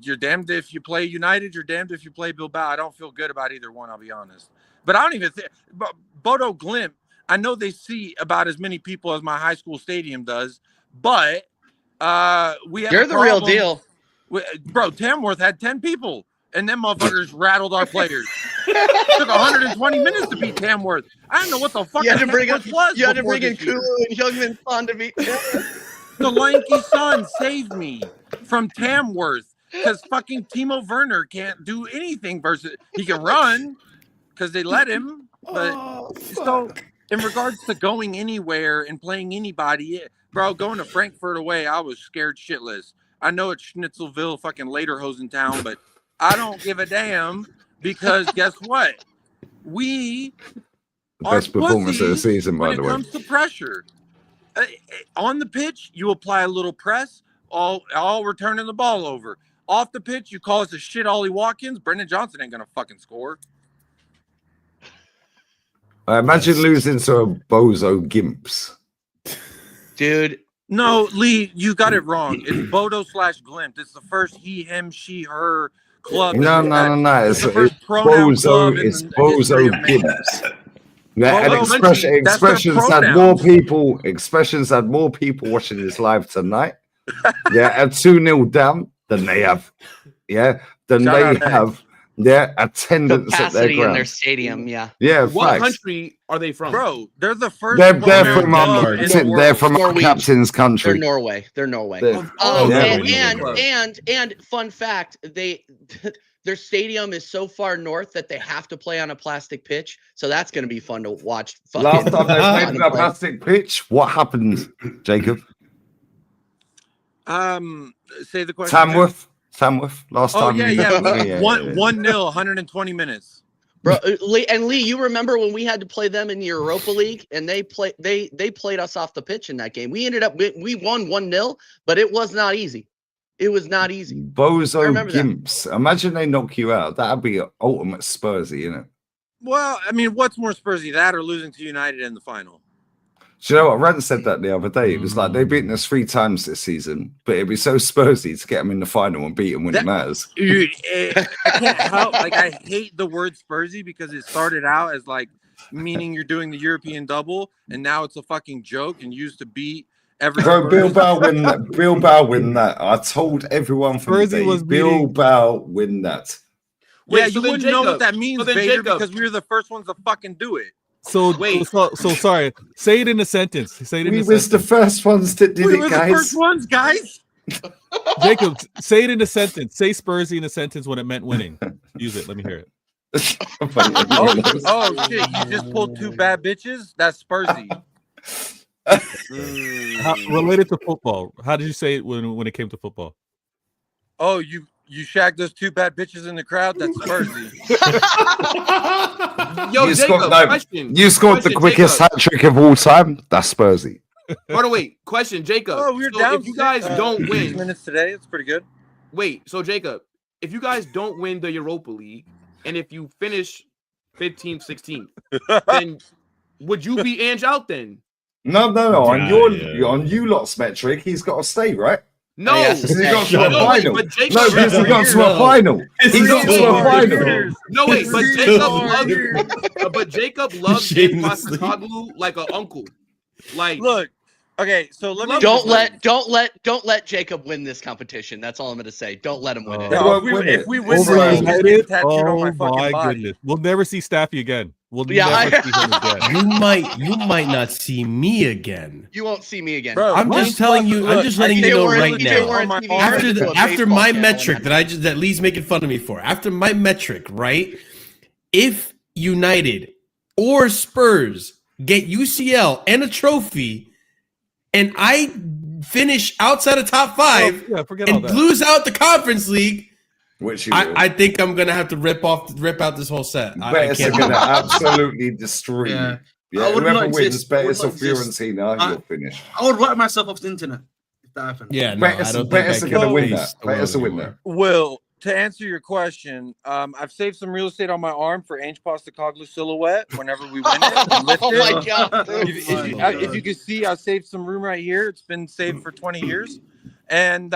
you're damned if you play United, you're damned if you play Bilbao. I don't feel good about either one, I'll be honest. But I don't even think Bodo Glimt, I know they see about as many people as my high school stadium does, but we have You're the real deal. Bro, Tamworth had 10 people, and them motherfuckers rattled our players. It took 120 minutes to beat Tamworth. I don't know what the fuck Tamworth was. You had to bring in Kulu and Youngman Son to beat The lanky son saved me from Tamworth because fucking Timo Werner can't do anything versus he can run because they let him. But so in regards to going anywhere and playing anybody, bro, going to Frankfurt away, I was scared shitless. I know it's Schnitzelville, fucking Lederhosen town, but I don't give a damn because guess what? We are Best performance of the season, by the way. When it comes to pressure. On the pitch, you apply a little press, all we're turning the ball over. Off the pitch, you call us a shit Ollie Watkins. Brendan Johnson ain't gonna fucking score. Imagine losing to a bozo Gimps. Dude. No, Lee, you got it wrong. It's Bodo / Glimt. It's the first he, him, she, her club. No. It's bozo. It's bozo Gimps. Expressions had more people. Expressions had more people watching this live tonight. Yeah, at 2-0 down than they have. Yeah, than they have. Yeah, attendance capacity at their ground. In their stadium. Yeah. Yeah. What country are they from, bro? They're the first. They're from our captain's country. They're Norway. And fun fact, their stadium is so far north that they have to play on a plastic pitch. So that's going to be fun to watch. Last time they played on a plastic pitch, what happened, Jacob? Say the question. Tamworth. Last time. Yeah. 1-0, 120 minutes. Bro, Lee, you remember when we had to play them in the Europa League, and they played us off the pitch in that game. We ended up we won 1-0, but it was not easy. It was not easy. Bozo Gimps. Imagine they knock you out. That'd be ultimate Spursy, isn't it? Well, I mean, what's more Spursy, that or losing to United in the final? Do you know what? Rand said that the other day. It was like they've beaten us 3 times this season, but it'd be so Spursy to get them in the final and beat them when it matters. Dude, I can't help. Like, I hate the word Spursy because it started out as like meaning you're doing the European double, and now it's a fucking joke and used to beat every. Bro, Bilbao win that. Bilbao win that. I told everyone from the day, Bilbao win that. Yeah, you wouldn't know what that means, Vader, because we were the first ones to fucking do it. So sorry. Say it in a sentence. Say it in a sentence. We was the first ones that did it, guys. We were the first ones, guys. Jacob, say it in a sentence. Say Spursy in a sentence when it meant winning. Use it. Let me hear it. oh shit! You just pulled 2 bad bitches. That's Spursy. Related to football, how did you say it when it came to football? Oh, you shagged those 2 bad bitches in the crowd. That's Spursy. Yo, you Jacob, question. You scored the quickest hat trick of all time. That's Spursy. Hold on, wait. Question, Jacob. Oh, we're so down. If you guys don't win minutes today, it's pretty good. Wait, so Jacob, if you guys don't win the Europa League, and if you finish 15th, 16th, then would you be Ange out then? No. On you lot's metric, he's got to stay, right? No, because he got to a final. But Jacob, no, because he got to a final. He got to a final. No, wait, but Jacob loves Postecoglou like an uncle. Like, look, okay, so let me don't let Jacob win this competition. That's all I'm going to say. Don't let him win it. No, if we win, oh my goodness, we'll never see Staffy again. We'll never see him again. You might not see me again. You won't see me again. Bro, I'm just telling you. I'm just letting you know right now. After my metric that Lee's making fun of me for. After my metric, right? If United or Spurs get UCL and a trophy, and I finish outside of top 5 and lose out the Conference League, which I think I'm gonna have to rip out this whole set. Betis are gonna absolutely destroy you. Yeah, whoever wins Betis or Fiorentina, you'll finish. I would write myself off the internet if that happened. Yeah, Betis are gonna win that. Betis will win that. Will, to answer your question, I've saved some real estate on my arm for Ange Postecoglou silhouette whenever we win it. Oh my god! If you can see, I saved some room right here. It's been saved for 20 years, and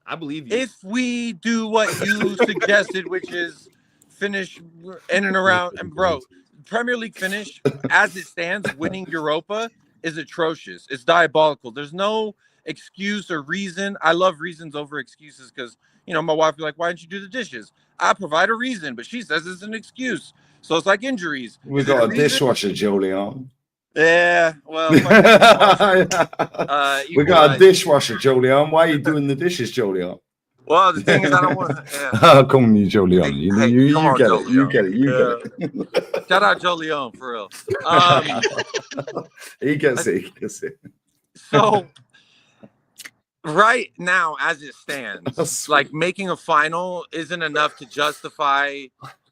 I believe you. If we do what you suggested, which is finish in and around, and bro, Premier League finish as it stands, winning Europa is atrocious. It's diabolical. There's no excuse or reason. I love reasons over excuses because, you know, my wife be like, why didn't you do the dishes? I provide a reason, but she says it's an excuse. So it's like injuries. We got a dishwasher, Julian. Yeah, well, we got a dishwasher, Julian. Why are you doing the dishes, Julian? Well, the thing is, I don't want to. Yeah. Come on, you, Julian. You get it. You get it. Shout out Jolion for real. He gets it. He gets it. So, right now, as it stands, like making a final isn't enough to justify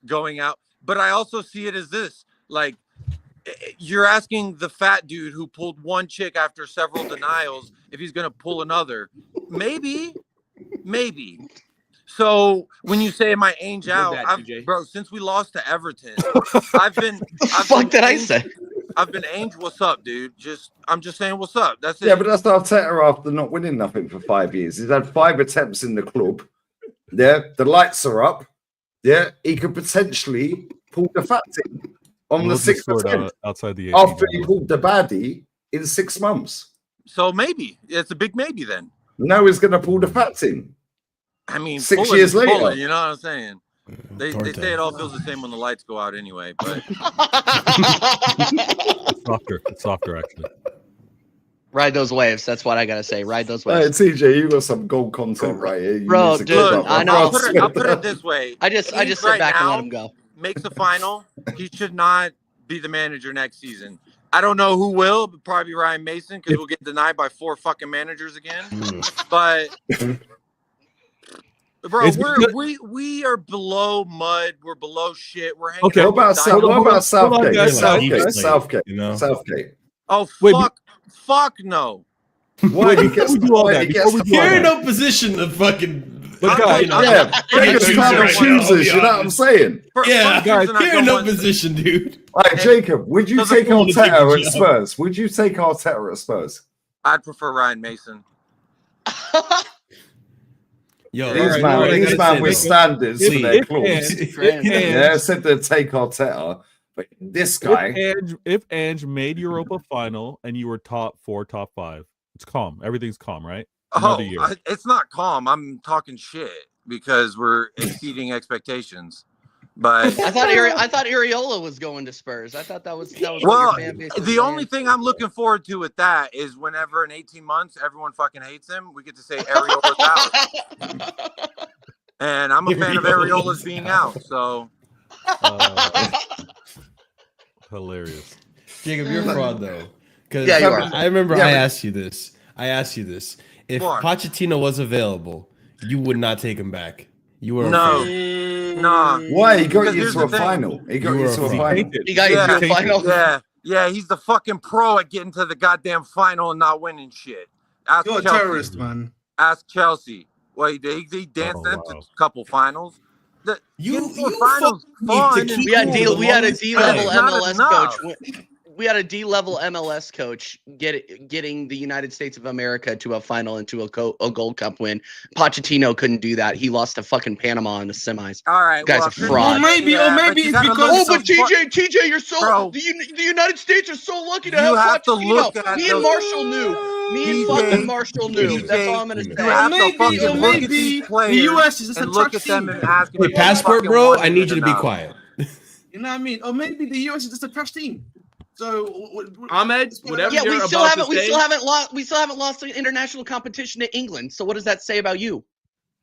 going out. But I also see it as this: like, you're asking the fat dude who pulled one chick after several denials if he's going to pull another. Maybe. So when you say, "Am I Ainge out?" Bro, since we lost to Everton, I've been. Fuck did I say? I've been Ainge. What's up, dude? I'm just saying, what's up? That's it. Yeah, but that's Arteta after not winning nothing for 5 years. He's had 5 attempts in the club. Yeah, the lights are up. Yeah, he could potentially pull the fat in on the 6th attempt outside the after he pulled the baddie in 6 months. So maybe it's a big maybe then. Now he's going to pull the fat in. I mean, 6 years later. You know what I'm saying? They say it all feels the same when the lights go out anyway, but it's softer actually. Ride those waves. That's what I gotta say. Ride those waves. Hey, TJ, you got some gold content right here. Bro, dude, I know. I'll put it this way. I just sit back and let him go. Makes a final. He should not be the manager next season. I don't know who will, but probably Ryan Mason because we'll get denied by 4 fucking managers again. But Bro, we are below mud. We're below shit. We're hanging Okay, out What about with Southgate? guys. Southgate. You know? Southgate. Oh, Wait, fuck no. Why Wait, before we do all that, before we do all You're in that, no position to fucking. but guys, Yeah, Jacob's kind of chooses. You know what I'm saying? Yeah, guys, you're in no position, dude. All right, Jacob, would you So the take fool to take Arteta the at job. Spurs? Would you take Arteta at Spurs? I'd prefer Ryan Mason. Yo, These all right, man, all right, I these gotta man with say, standards if- for their if claws. Ange- Yeah, said they'd take Arteta, but this guy. if Ange made Europa final and you were top 4, top 5, it's calm. Everything's calm, right? Another year. It's not calm. I'm talking shit because we're exceeding expectations. But I thought Areola was going to Spurs. I thought that was well, what your fan base was the saying. only thing I'm looking forward to with that is whenever in 18 months everyone fucking hates him, we get to say Areola's out. And I'm a fan of Areola's being out. So Hilarious. Jacob, you're a fraud though. Because Yeah, you are. I remember Yeah, I but- asked you this. If What? Pochettino was available, you would not take him back. You were no, nah. Why? He got Because you here's to a the thing. final. He got You you were to a a fraud. final. He got you to a final. Yeah, he's the fucking pro at getting to the goddamn final and not winning shit. Ask You're a Chelsea. terrorist, man. Ask Chelsea. Well, he danced them to wow. a couple finals. You finals fun. to keep We had cool D. We had a the D longest level time. Not MLS enough. coach. We had a D level MLS coach getting the United States of America to a final and to a Gold Cup win. Pochettino couldn't do that. He lost to fucking Panama in the semis. All right, Guy's well, a fraud. Or maybe you it's gotta because- look Oh, at but the TJ, you're so Bro. the United States are so lucky to You have have to Pochettino. look at Me those- and Marshall knew. Me and fucking Marshall knew. That's all I'm gonna You say. have to Maybe- fucking or look at maybe these the players US is just a and look trash at them team. and ask them Hey, if they passport, fucking bro. want I it need or you to be not. quiet. You know what I mean? Or maybe the US is just a trash team. So Ahmed, whatever Yeah, you're we still about haven't. to We say, still haven't lost. We still haven't lost the international competition to England. So what does that say about you?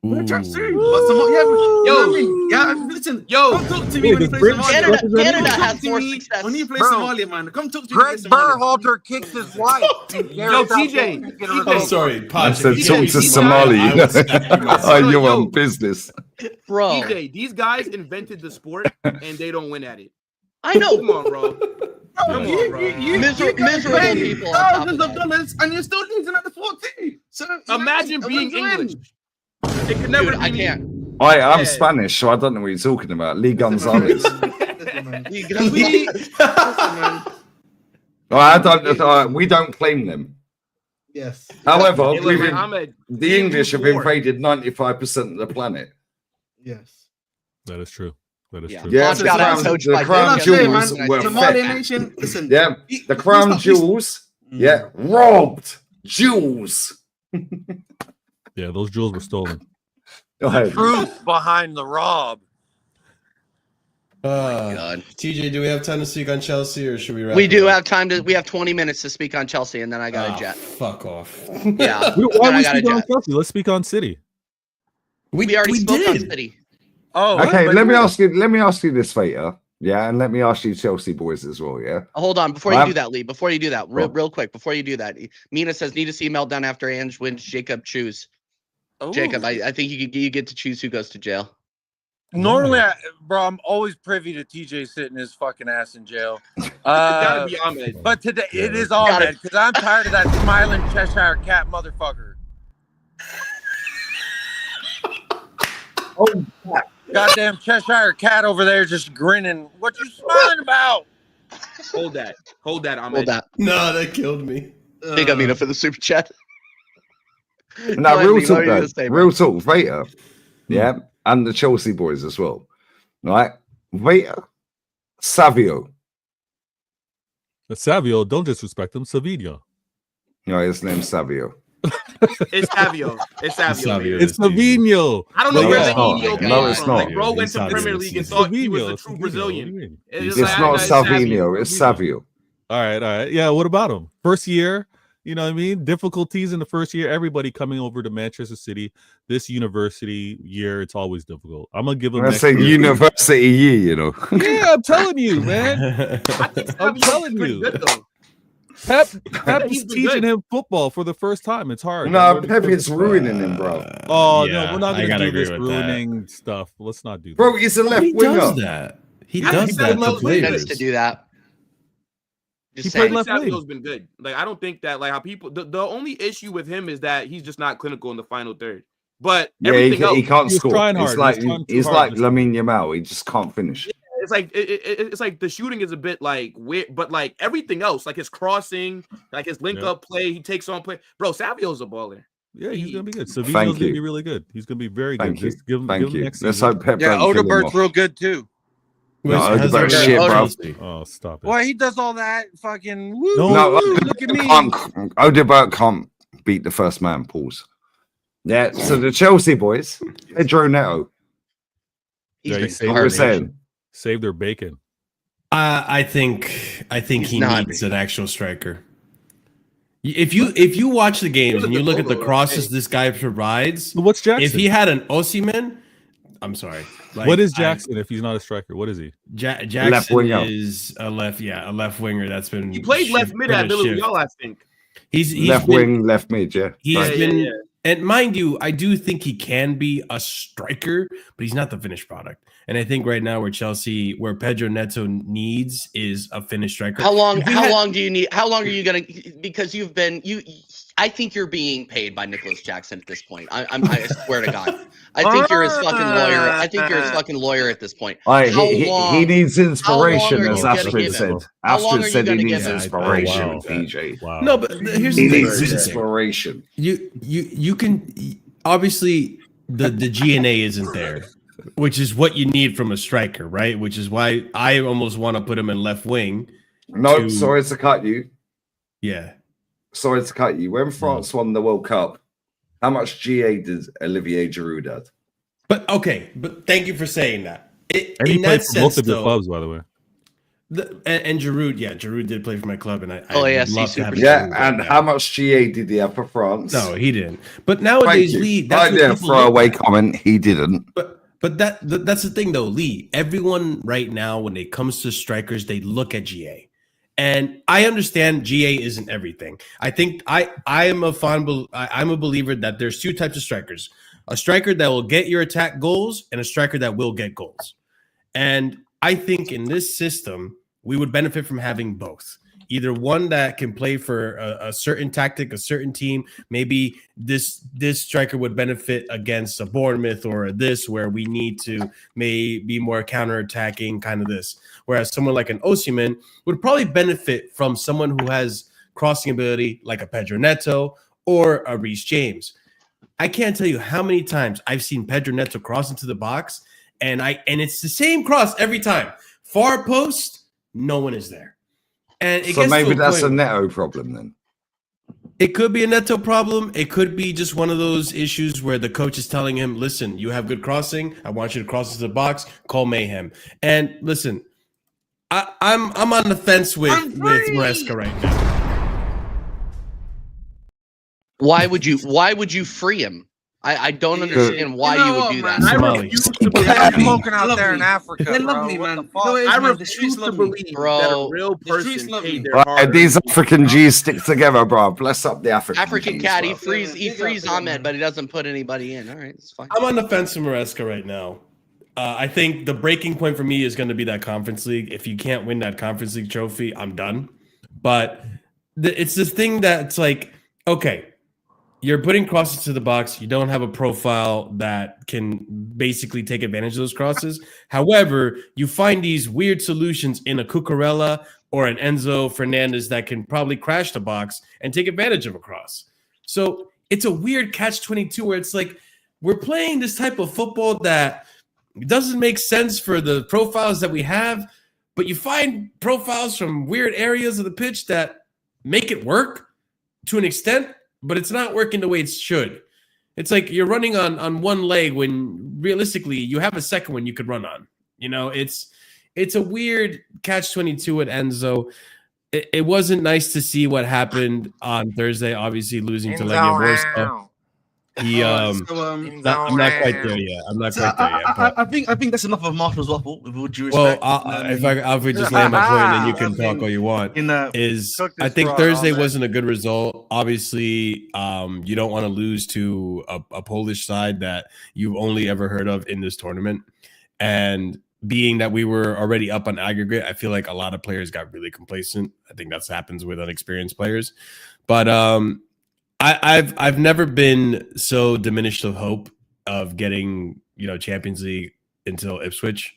we're a trash Ooh. team. But listen, Yo. come talk to me when you play British Somalia. Canada Come has talk to more me success. when you play Bro. Somalia, man. Come talk to me. Greg when you play Somalia. Berhalter kicks his wife. Yo, TJ. I'm sorry, I Podge. said TJ, talk to these Somali. guys- I would slap you myself. Oh, you're Yo. on business. Bro, TJ, these guys invented the sport and they don't win at it. I Come know. on, bro. Come on, bro. Miserable pay people on top of thousands of that. dollars and you're still losing at the 14. So Imagine being English. It could never Dude, be I me. can't. I'm Yeah. Spanish, so I don't know what you're talking about. Lee Gonzalez. We don't claim them. Yes. However, Hey, look, man, the Ahmed, English have before. invaded 95% of the planet. Yes. That is true. That is Yeah. true. Yeah, Podge got outcoached by crown Jacob. jewels Yeah, were Somali fed. nation, listen. Yeah, the crown jewels, yeah, robbed jewels. Yeah, those jewels were stolen. Go ahead. Truth behind the rob. God. TJ, do we have time to speak on Chelsea, or should we wrap? We it do up? have time to. We have 20 minutes to speak on Chelsea, and then I got Ah, a jet. Fuck off. Yeah. Why Then are I we got a speaking on jet. Chelsea? Let's speak on City. We already spoke on City. Oh, Okay, but- let me ask you this, Vader. Yeah, and let me ask you Chelsea boys as well, yeah? Hold on, before you I'm- do that, Lee. Before you do that, real, Oh. real quick. Before you do that, Mina says need to see meltdown after Ange wins. Jacob choose. Ooh. Jacob, I think you get to choose who goes to jail. Normally, bro, I'm always privy to TJ sitting his fucking ass in jail. It's gotta be Ahmed. But today it is Got all it. because I'm tired of that smiling Cheshire cat motherfucker. Oh, Goddamn Cheshire cat over there just grinning. What you smiling about? Hold that. Hold that, Ahmed. Hold that. No, that killed me. Thank Mina for the super chat. now, Go ahead, real Lee, what talk, are you gonna though. say, bro? Real talk, Vader. Yeah, and the Chelsea boys as well. Right? Vader, Savio. But Savio, don't disrespect him. Savinho. No, his name's Savio. It's Savio. It's Savio. Savio. man. It's Savinho. I don't know No, where it's the not. Ego came No, it's from. not. Like, bro went It's to not. Premier League and It's thought he was Savinho. the true Savinho. Brazilian. What do you mean? It's like, not nah, Savio. Savino, it's Savio. All right. Yeah, what about him? First year, you know what I mean? Difficulties in the first year. Everybody coming over to Manchester City. This university year, it's always difficult. I'm going to give him That's next a year. university year, you know. Yeah, I'm telling you, man. I think I'm Savio's telling pretty you. good though. Pep He's is been teaching good. him football for the first time. It's hard. No, Pep is ruining him, bro. Oh Yeah, no, we're not I going to gotta do agree this with ruining stuff. Let's not do that. Bro, he's a that. left He winger. does that. He Yeah, does he that to knows players. to do that. Just He saying. played left wing. Savio's been good. Like I don't think that like how people the only issue with him is that he's just not clinical in the final third. But Yeah, everything else, he can't He was score. trying He's hard. like He was trying too he's hard like this year. Lamine Yamal. He just can't finish. it's like it's like the shooting is a bit like weird, but like everything else, like his crossing, like his link up play, he takes on play. Bro, Savio's a baller. Yeah, he's going to be good. Thank Savinho's going to you. be really good. He's going to be very Thank good. you. Just give him Thank you. next Let's season. hope Pep Yeah, don't kill him Odegaard's off. real good too. No, How's Odegaard's Odegaard shit, at bro. Chelsea? Oh, stop it. Well, he does all that fucking woo, No, woo, look at me. Odegaard can't beat the first man. Pause. Yeah. So the Chelsea boys, Pedro Neto. He's Yeah, been he's What we're garbage. saying. Save their bacon. I think He's he not. needs an actual striker. If you watch the games and you look at the crosses this guy provides, What's Jackson? if he had an Osimhen, I'm sorry. Like, what is Jackson if he's not a striker? What is he? Jackson Left winger. is a left winger that's been. He played left mid at Villarreal, I think. He's Left been, wing, left mid. Yeah. He's Right. been, and mind you, I do think he can be a striker, but he's not the finished product. And I think right now where Pedro Neto needs is a finished striker. How long do you need? How long are you gonna? Because you've been I think you're being paid by Nicholas Jackson at this point. I swear to God. I think you're his fucking lawyer. I think you're his fucking lawyer at this point. He needs inspiration, are as you gonna Astrid give said. him? How long Astrid are you said he gonna needs give him? inspiration, Wow. PJ. Wow. No, but here's He the thing. needs Here's the thing. inspiration. You can obviously the GNA isn't there, which is what you need from a striker, right? Which is why I almost want to put him in left wing. No, sorry to cut you. Yeah. Sorry to cut you. When France won the World Cup, how much GA did Olivier Giroud have? But okay, but thank you for saying that. And he In played that for both sense, of your though, clubs, by the way. and Giroud, Giroud did play for my club, and I yeah, would love to have Yeah, Giroud and right how now. much GA did he have for France? No, he didn't. But Thank nowadays, you. Lee, I that's what did a people look throwaway at. comment. He didn't. But that's the thing, though, Lee. Everyone right now, when it comes to strikers, they look at GA. And I understand GA isn't everything. I think I'm a believer that there's two types of strikers: a striker that will get your attack goals and a striker that will get goals. And I think in this system, we would benefit from having both. Either one that can play for a certain tactic, a certain team. Maybe this striker would benefit against a Bournemouth or this, where we need to be more counterattacking, kind of this. Whereas someone like an Osimhen would probably benefit from someone who has crossing ability, like a Pedro Neto or a Reece James. I can't tell you how many times I've seen Pedro Neto cross into the box, and it's the same cross every time. Far post, no one is there. And So maybe that's a Neto problem then. It could be a Neto problem. It could be just one of those issues where the coach is telling him, listen, you have good crossing. I want you to cross into the box. Call mayhem. And listen, I'm on the fence with Maresca right now. Why would you free him? I don't understand why you would do that. I Somali. refuse to believe They're Daddy. smoking out Love there me. in Africa. They love bro. me, What man. the You fuck? know what it is, I man? The refuse streets to love me. believe Bro, that a real the streets person love paid me. their Right, hard. these African G's stick together, bro. Bless up the African African G's, cat, he bro. frees Ahmed, but he doesn't put anybody in. All right, it's fine. I'm on the fence with Maresca right now. I think the breaking point for me is going to be that Conference League. If you can't win that Conference League trophy, I'm done. But it's this thing that's like, okay, you're putting crosses to the box. You don't have a profile that can basically take advantage of those crosses. However, you find these weird solutions in a Cucurella or an Enzo Fernandez that can probably crash the box and take advantage of a cross. So it's a weird catch-22 where it's like we're playing this type of football that doesn't make sense for the profiles that we have, but you find profiles from weird areas of the pitch that make it work to an extent, but it's not working the way it should. It's like you're running on one leg when realistically you have a second one you could run on. You know, it's a weird catch-22 at Enzo. It wasn't nice to see what happened on Thursday, obviously losing to Legia Warsaw. He I'm not quite there yet. I'm not quite there yet. But... I think that's enough of Marshall's waffle. With all due well, respect, if we just land my point, and then you can talk all you want. I think Thursday wasn't a good result. Obviously, you don't want to lose to a Polish side that you've only ever heard of in this tournament, and being that we were already up on aggregate, I feel like a lot of players got really complacent. I think that happens with unexperienced players, but I've never been so diminished of hope of getting, Champions League until Ipswich.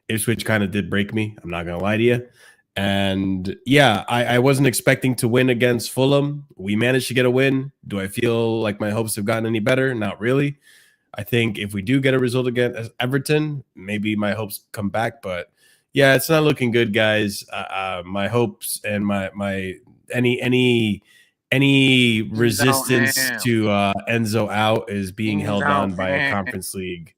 Ipswich kind of did break me. I'm not going to lie to you. And yeah, I wasn't expecting to win against Fulham. We managed to get a win. Do I feel like my hopes have gotten any better? Not really. I think if we do get a result against Everton, maybe my hopes come back. But yeah, it's not looking good, guys. My hopes and my any resistance to Enzo out is being held down by a Conference League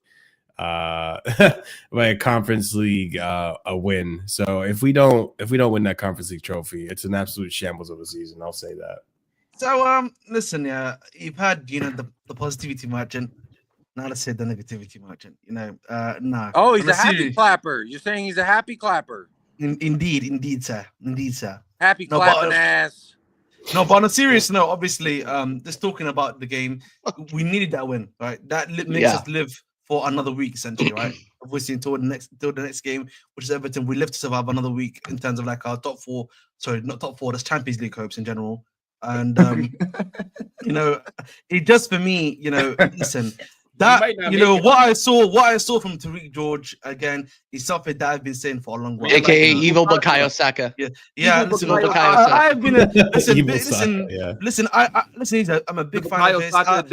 a win. So if we don't win that Conference League trophy, it's an absolute shambles of a season. I'll say that. So listen, you've had the positivity merchant. Now let's say the negativity merchant. No. Oh, he's a happy clapper. You're saying he's a happy clapper. Indeed, sir. Happy clapping ass. No, but on a serious note, obviously, just talking about the game, we needed that win, right? That makes us live for another week, essentially, right? Obviously, until the next game, which is Everton, we live to survive another week in terms of like our top four. Sorry, not top four. That's Champions League hopes in general. And it just for me, listen. That what I saw from Tariq George again is something that I've been saying for a long while. AKA evil Bukayo Saka. Yeah. Listen, I've been listen. I'm a big fan of his. I'm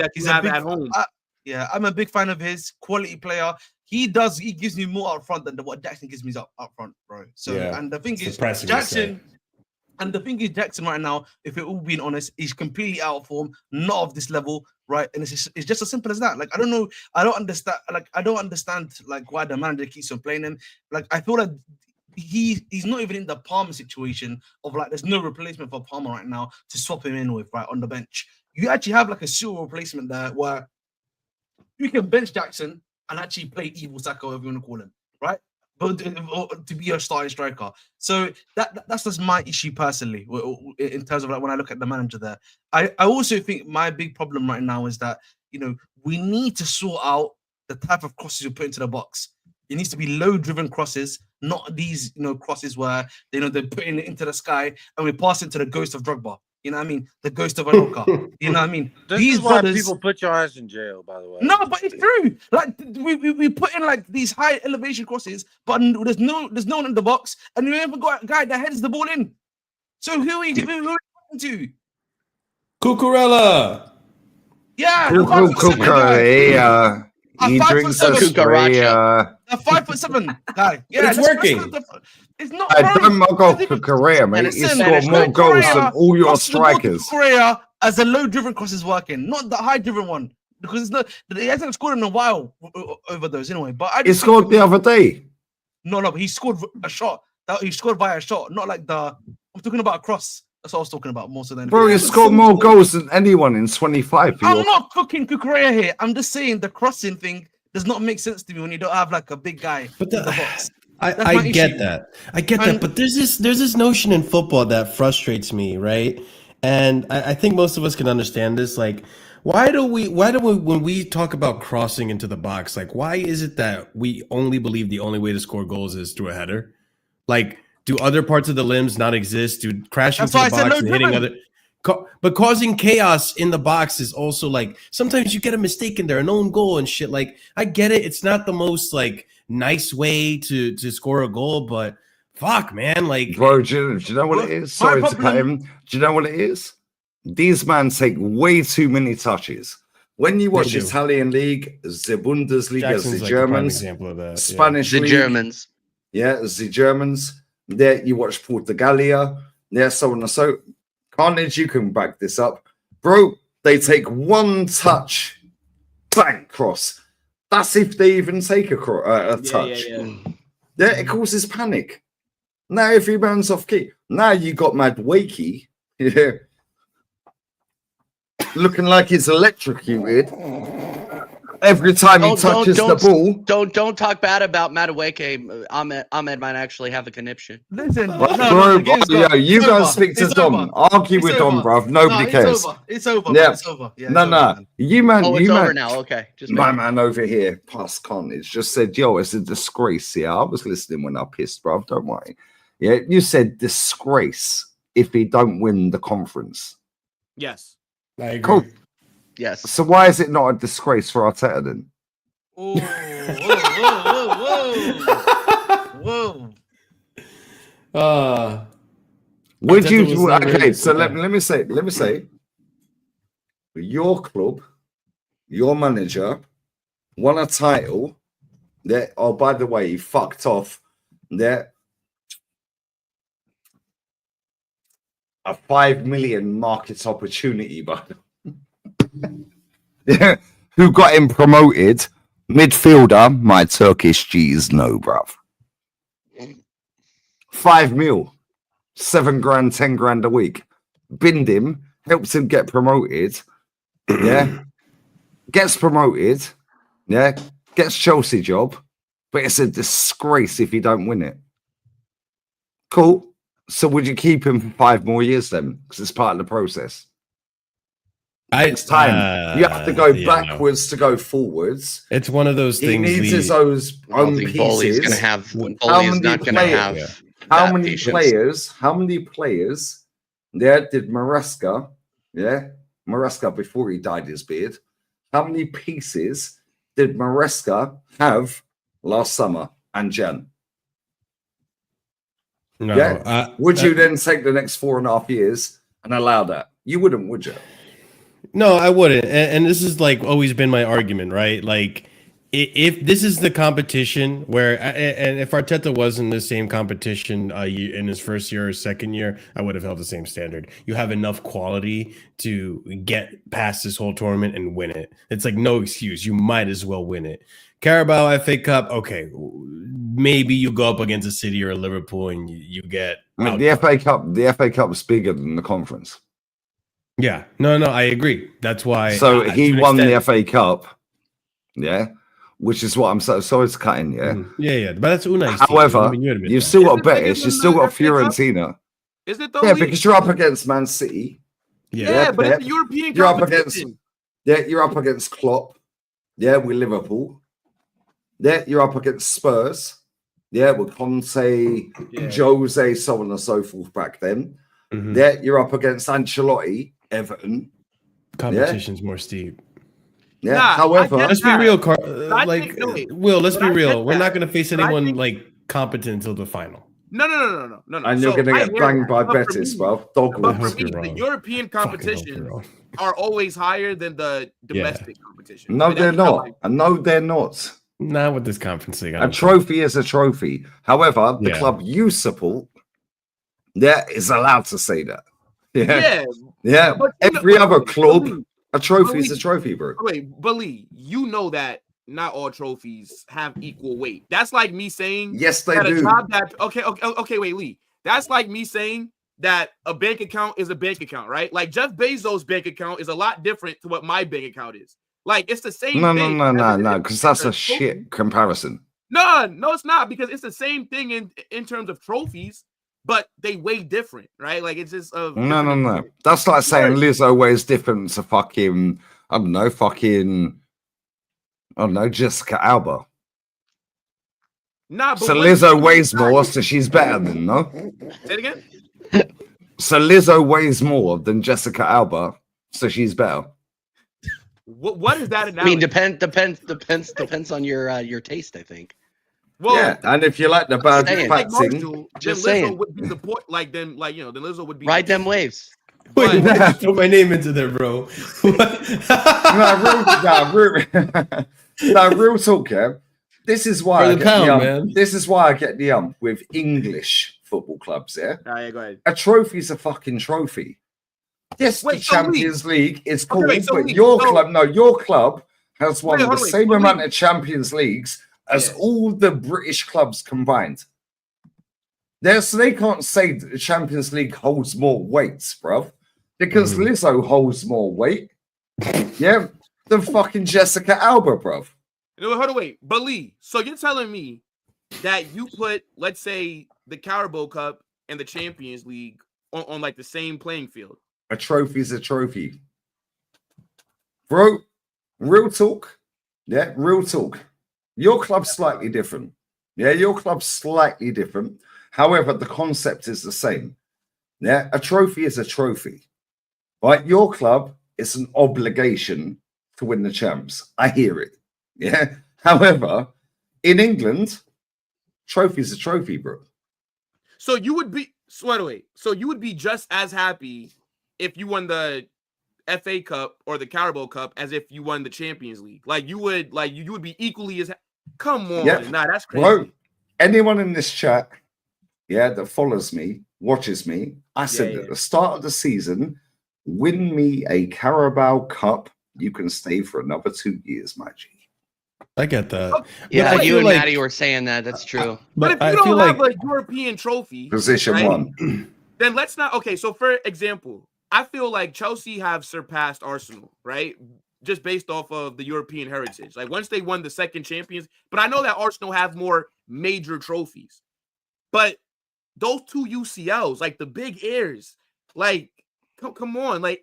a big fan of his. Quality player. He gives me more up front than what Jackson gives me up front, bro. So and the thing is, Jackson. And the thing is, Jackson right now, if we're all being honest, he's completely out of form, not of this level, right? And it's just as simple as that. Like, I don't know, I don't understand like why the manager keeps on playing him. Like, I feel like he's not even in the Palmer situation of like there's no replacement for Palmer right now to swap him in with, right, on the bench. You actually have like a pseudo replacement there where you can bench Jackson and actually play evil Saka, whatever you want to call him, right? But to be a starting striker. So that's just my issue personally in terms of like when I look at the manager there. I also think my big problem right now is that, we need to sort out the type of crosses you put into the box. It needs to be low-driven crosses, not these, crosses where, they're putting it into the sky and we pass it to the ghost of Drogba. You know what I mean? The ghost of Anoka. You know what I mean? These is why people put your ass in jail, by the way. No, but it's true. Like we put in like these high elevation crosses, but there's no one in the box, and you haven't got a guy that heads the ball in. So who are you talking to? Cucurella. Yeah, Cucurella. He drinks a spree. A 5'7" guy. Yeah, it's working. It's not. I don't mug off Cucurella, mate. He scored more goals than all your strikers. Cucurella as a low-driven cross is working, not the high-driven one, because it's not. He hasn't scored in a while over those anyway. But he scored the other day. No, but he scored a shot. He scored by a shot, not like I'm talking about a cross. That's what I was talking about more so than. Bro, he scored more goals than anyone in 25. I'm not cooking Cucurella here. I'm just saying the crossing thing does not make sense to me when you don't have like a big guy in the box. I get that. But there's this notion in football that frustrates me, right? And I think most of us can understand this. Like, why do we when we talk about crossing into the box, like why is it that we only believe the only way to score goals is through a header? Like, do other parts of the limbs not exist? Do crashing to the box and hitting other but causing chaos in the box is also like sometimes you get a mistake in there, an own goal and shit. Like, I get it. It's not the most like nice way to score a goal, but fuck, man. Like, bro, do you know what it is? Sorry to cut him. Do you know what it is? These men take way too many touches. When you watch Italian league, the Bundesliga, Jackson's the Germans, example of that. Spanish the league, Germans. Yeah, the Germans. There you watch Portugalia. Yeah, so on and so. Carnage, you can back this up. Bro, they take one touch, bang, cross. That's if they even take a touch. Yeah, it causes panic. Now, if he bounces off key, now you got mad wakey. Yeah. looking like he's electrocuted every time he touches the ball. Don't talk bad about Madueke. Ahmed might actually have a conniption. Listen, You guys speak to Dom. Argue with Dom, bruv. Nobody cares. It's over. Yeah. It's over. Yeah, No. You man. Oh, it's you over man. now. Okay. Just My man over here, past Carnage, just said, yo, it's a disgrace. Yeah, I was listening when I pissed, bruv. Don't worry. Yeah, you said disgrace if he don't win the conference. Yes. I agree. Cool. Yes. So why is it not a disgrace for Arteta then? Whoa. Would Arteta you? was never- Okay, so let me say, your club, your manager, won a title. That, oh, by the way, he fucked off. That a 5 million market opportunity, but who got him promoted? Midfielder, my Turkish G's, no, bruv. 5 mil, 7 grand, 10 grand a week. Binned him, helps him get promoted. Yeah, gets promoted. Yeah, gets Chelsea job, but it's a disgrace if you don't win it. Cool. So would you keep him for 5 more years then? Because it's part of the process. It's time. You have to go backwards to go forwards. It's one of those He things. needs his I own don't think Bowley's pieces. gonna have. How Bowley's not gonna have. How that many patience. players? How many players? There did Maresca. Yeah, Maresca before he dyed his beard. How many pieces did Maresca have last summer and Jan? No, Yeah. Would you then take the next 4.5 years and allow that? You wouldn't, would you? No, I wouldn't. And this is like always been my argument, right? Like, if this is the competition where, and if Arteta was in the same competition in his first year or second year, I would have held the same standard. You have enough quality to get past this whole tournament and win it. It's like no excuse. You might as well win it. Carabao, FA Cup, okay, maybe you go up against a City or a Liverpool and you get. I mean, the FA Cup is bigger than the conference. Yeah, no, I agree. That's why. So he to an won the extent- FA Cup, yeah, which is what I'm so sorry to cut in, yeah. Yeah, but that's Unai's However, team. you've still got Betis, you've still got Fiorentina. Is it though? Yeah, because you're up against Man City. Yeah, but Pep. it's a European You're up competition. against you're up against Klopp. Yeah, with Liverpool. Yeah, you're up against Spurs. Yeah, with Conte, Jose, so on and so forth back then. Yeah, you're up against Ancelotti, Everton. Competition's more steep. Yeah. Nah, However, Let's be real, think- no, wait. Will. Let's be But I real. get We're that. not going to face But I anyone think- like competent until the final. No. and you're So gonna I get hear banged that. by But for Betis, me- bro. Dog But walkers. for me, you're the wrong. European Fucking hope you're competitions wrong. are always higher than the domestic competition. No, I mean, they're that's how not. And no, they're not. Not with this conference league. I A don't think. trophy is a trophy. However, the Yeah. club you support, is allowed to say that. Yeah, Yeah. but you know- Every other club, Lee, a trophy is a Lee, trophy, bro. wait, but Lee, you know that not all trophies have equal weight. That's like me saying Yes, they that a do. job that okay, wait, Lee. That's like me saying that a bank account is a bank account, right? Like Jeff Bezos' bank account is a lot different to what my bank account is. Like it's the same No, thing. no, because that's a shit comparison. No, it's not because it's the same thing in terms of trophies, but they weigh different, right? Like it's just No. That's like saying Lizzo weighs different to fucking, I don't know, Jessica Alba. Nah, but So what- Lizzo weighs more, so she's better than, no? Say it again. So Lizzo weighs more than Jessica Alba, so she's better. What is that I analogy? mean, depends on your taste. I think. Well, Yeah, and if you like the bad saying. like facting, Marshall, Just then Lizzo saying. would be the point. Like then Lizzo would be Ride them waves. Wait, But- put my name into there, bro. real talk, yeah. This is why For I the get pound, the ump. man. This is why I get the ump with English football clubs, yeah. All right, go ahead. A trophy's a fucking trophy. Yes, Wait, the so Champions League is cool, wait, so but Lee, your so- club has won Wait, the hold on, wait, same so amount Lee- of Champions Leagues as Yeah. all the British clubs combined. So they can't say that the Champions League holds more weights, bruv, because Lizzo holds more weight. Yeah, than fucking Jessica Alba, bruv. Hold on, wait. But Lee, so you're telling me that you put, let's say, the Carabao Cup and the Champions League on like the same playing field? A trophy's a trophy. Bro, real talk. Yeah, real talk. Your club's slightly different. Yeah, your club's slightly different. However, the concept is the same. Yeah, a trophy is a trophy. Right? Your club is an obligation to win the champs. I hear it. Yeah. However, in England, trophy's a trophy, bro. So you would be So you would be just as happy if you won the FA Cup or the Carabao Cup as if you won the Champions League. Like you would be equally as come on. Yeah. Nah, that's crazy. Bro, anyone in this chat, yeah, that follows me, watches me, I said at the start of the season, win me a Carabao Cup, you can stay for another 2 years, my G. I get that. Yeah, But I you feel and like- Maddie were saying that. That's true. But if I you feel don't have like a European trophy, Position right, one. then let's not. Okay, so for example, I feel like Chelsea have surpassed Arsenal, right? Just based off of the European heritage. Like once they won the second Champions, but I know that Arsenal have more major trophies. But those two UCLs, like the big airs, like come on, like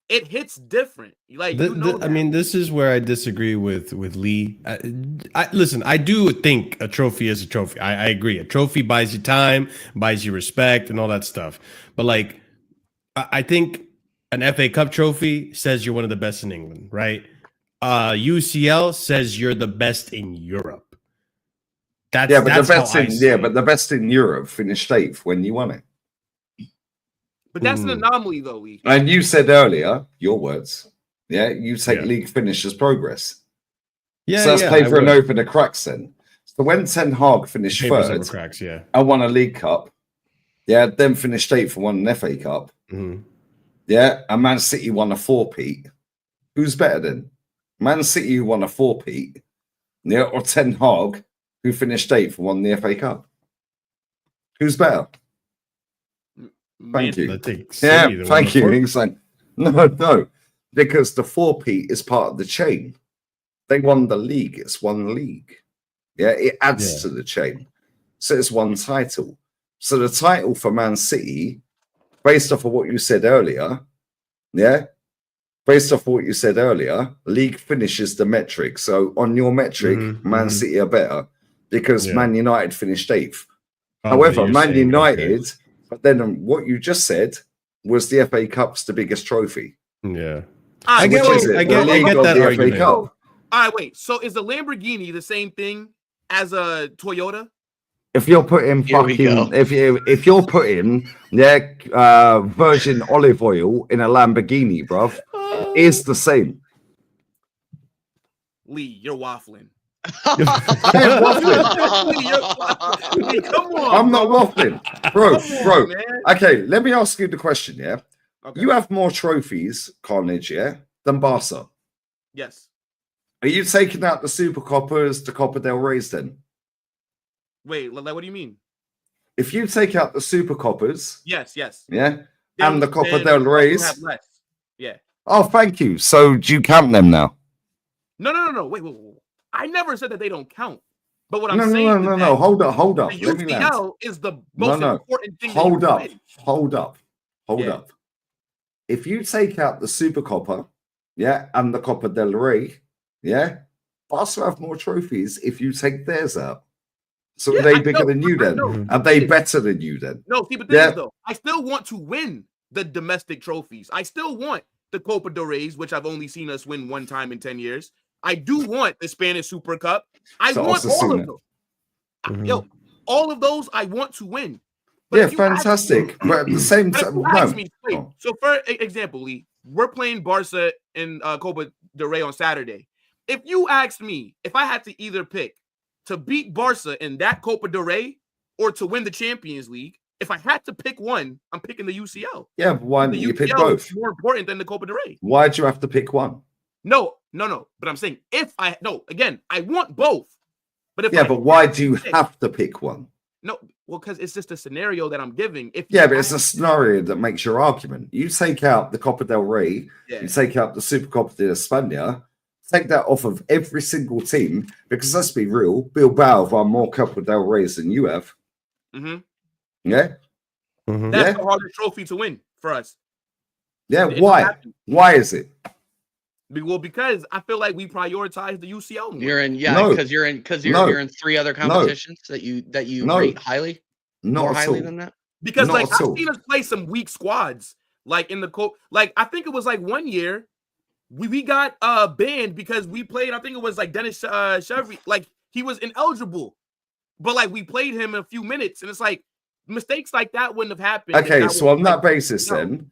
it hits different. Like I mean, this is where I disagree with Lee. Listen, I do think a trophy is a trophy. I agree. A trophy buys you time, buys you respect, and all that stuff. But like, I think an FA Cup trophy says you're one of the best in England, right? UCL says you're the best in Europe. That's but the best in Europe finished 8th when you won it. But that's an anomaly, though. Lee. And you said earlier, your words, yeah, you take league finish as progress. Yeah, so let's play for an open the cracks then. So when Ten Hag finished third, cracks, yeah, and won a League Cup, yeah, then finished 8th and won an FA Cup, yeah, and Man City won a 4-peat. Who's better then? Man City who won a 4-peat, yeah, or Ten Hag who finished 8th and won the FA Cup? Who's better? Thank you. Yeah, thank you. He's like, no, because the 4-peat is part of the chain. They won the league. It's one league. Yeah, it adds to the chain. So it's one title. So the title for Man City, based off of what you said earlier, league finishes the metric. So on your metric, Man City are better because Man United finished 8th. However, Man United, but then what you just said was the FA Cup's the biggest trophy. Yeah. I get that argument. All right, wait. So is the Lamborghini the same thing as a Toyota? If you're putting if you're putting virgin olive oil in a Lamborghini, bruv, it's the same. Lee, you're waffling. I'm not waffling, bro. Okay, let me ask you the question. Yeah, you have more trophies, Carnage, than Barca. Yes. Are you taking out the Super Coppers, the Copa del Rey's then? Wait, like what do you mean? If you take out the Super Coppers, yes, and the Copa del Rey's, yeah. Oh, thank you. So do you count them now? No. Wait. I never said that they don't count. But what I'm saying no. Hold up. The UCL is the most important thing. Hold up. If you take out the Super Copa, and the Copa del Rey, Barca have more trophies if you take theirs out. So are they bigger than you then? Are they better than you then? No, see, but this is though, I still want to win the domestic trophies. I still want the Copa del Rey's, which I've only seen us win one time in 10 years. I do want the Spanish Super Cup. I want all of them. Yo, all of those I want to win. But fantastic. But at the same time, so for example, Lee, we're playing Barca in Copa del Rey on Saturday. If you asked me if I had to either pick to beat Barca in that Copa del Rey or to win the Champions League, if I had to pick one, I'm picking the UCL. Yeah, but why don't you pick both? More important than the Copa del Rey. Why do you have to pick one? No. But I'm saying I want both. But if but why do you have to pick one? No, well, because it's just a scenario that I'm giving. If Yeah, but it's a scenario that makes your argument. You take out the Copa del Rey, you take out the Supercopa de España, take that off of every single team, because let's be real, Bilbao have won more Copa del Reys than you have. Mm-hmm. Yeah? Mhm. That's the hardest trophy to win for us. Yeah, why? Why is it? Well, because I feel like we prioritize the UCL more. You're in, No. because you're in No. you're in 3 other competitions that you No. rate highly, Not more at highly all. than that. Because Not like at I've all. seen us play some weak squads, like in the like I think it was like one year we got banned because we played. I think it was like Dennis Chevry, like he was ineligible, but like we played him in a few minutes, and it's like mistakes like that wouldn't have happened. Okay, so on that basis, then,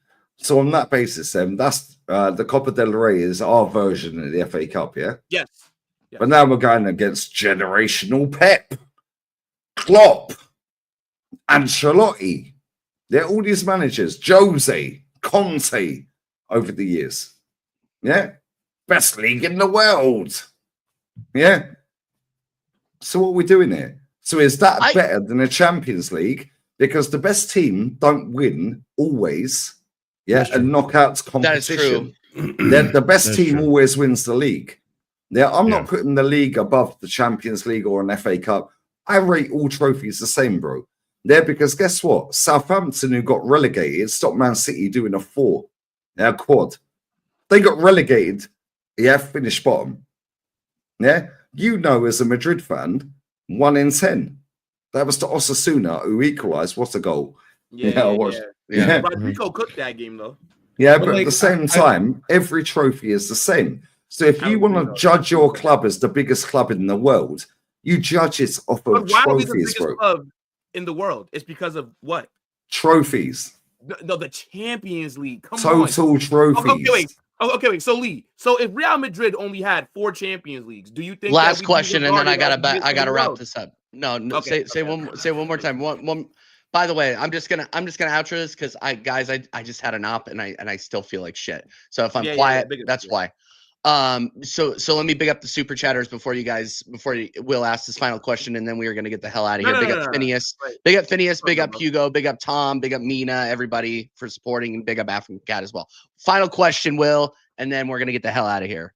that's the Copa del Rey is our version of the FA Cup, yeah? Yes. But now we're going against generational Pep, Klopp, Ancelotti. They're all these managers, Jose, Conte, over the years. Yeah? Best league in the world. Yeah? So what are we doing here? So is that better than a Champions League? Because the best team don't win always. Yeah, and knockouts competition. Then the best team always wins the league. Yeah, I'm not putting the league above the Champions League or an FA Cup. I rate all trophies the same, bro. There, because guess what? Southampton, who got relegated, stopped Man City doing a quad. They got relegated. Yeah, finished bottom. Yeah, you know, as a Madrid fan, 1 in 10. That was to Osasuna, who equalised. What a goal! Yeah. Rodrigo cooked that game though. Yeah, but at the same time, every trophy is the same. So if you want to judge your club as the biggest club in the world, you judge it off of why are we the trophies, biggest bro. club in the world? It's because of what? Trophies. No, the Champions League. Come Total on. trophies. Okay, wait. So Lee, so if Real Madrid only had 4 Champions Leagues, do you think? Last question, and then I gotta regarded as wrap world? this up. No, say one more time. One. By the way, I'm just gonna outro this because I just had an op and I still feel like shit. So if I'm quiet, that's why. So let me big up the super chatters before Will ask this final question, and then we are gonna get the hell out of here. Big up Phineas, big up Hugo, big up Tom, big up Mina, everybody for supporting, and big up African Cat as well. Final question, Will, and then we're gonna get the hell out of here.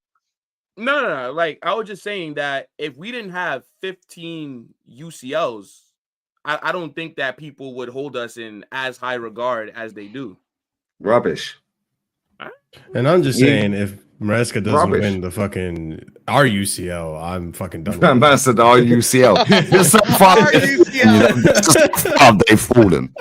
No. Like I was just saying that if we didn't have 15 UCLs, I don't think that people would hold us in as high regard as they do. Rubbish. And I'm just saying, if Maresca doesn't win the fucking our UCL, I'm fucking done. Ambassador our UCL. This is fun. They've fallen.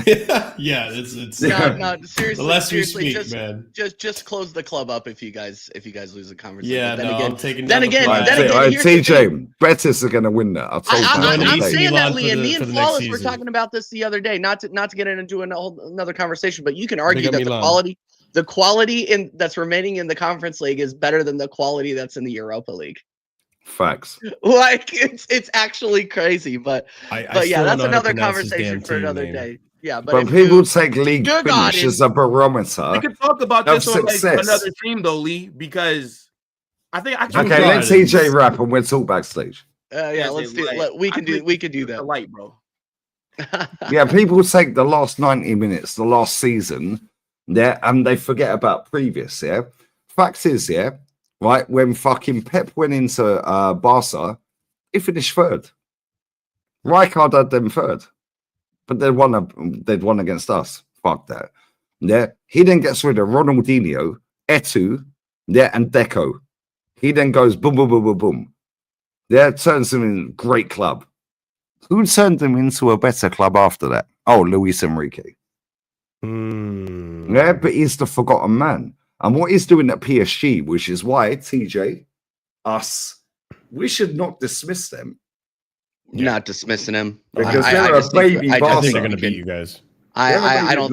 Yeah, it's no, seriously. The less we seriously, speak, man. Just close the club up if you guys lose the conversation. Yeah, then no, again, I'm taking. Then again, TJ, Betis are going to win that. I'm saying that, Lee, and me and for the Flawless next were season. talking about this the other day. Not to get into another conversation, but you can argue that the quality that's remaining in the Conference League is better than the quality that's in the Europa League. Facts. Like it's actually crazy, but yeah, that's another conversation for another day. Yeah, but people take league finish as a barometer. We could talk about this on another stream though, Lee, because I think okay, let TJ rap and we'll talk backstage. Let's do it. We can do that. Light, bro. Yeah, people take the last 90 minutes, the last season, and they forget about previous. Yeah, fact is, right, when fucking Pep went into Barca, he finished third. Rijkaard had them third. But they'd won against us. Fuck that. Yeah. He then gets rid of Ronaldinho, Eto'o, and Deco. He then goes boom, boom, boom, boom, boom. Yeah, turns them in a great club. Who turned them into a better club after that? Oh, Luis Enrique. Yeah, but he's the forgotten man. And what he's doing at PSG, which is why TJ, we should not dismiss them. Not dismissing him because they're a baby. I think they're going to beat you guys. I don't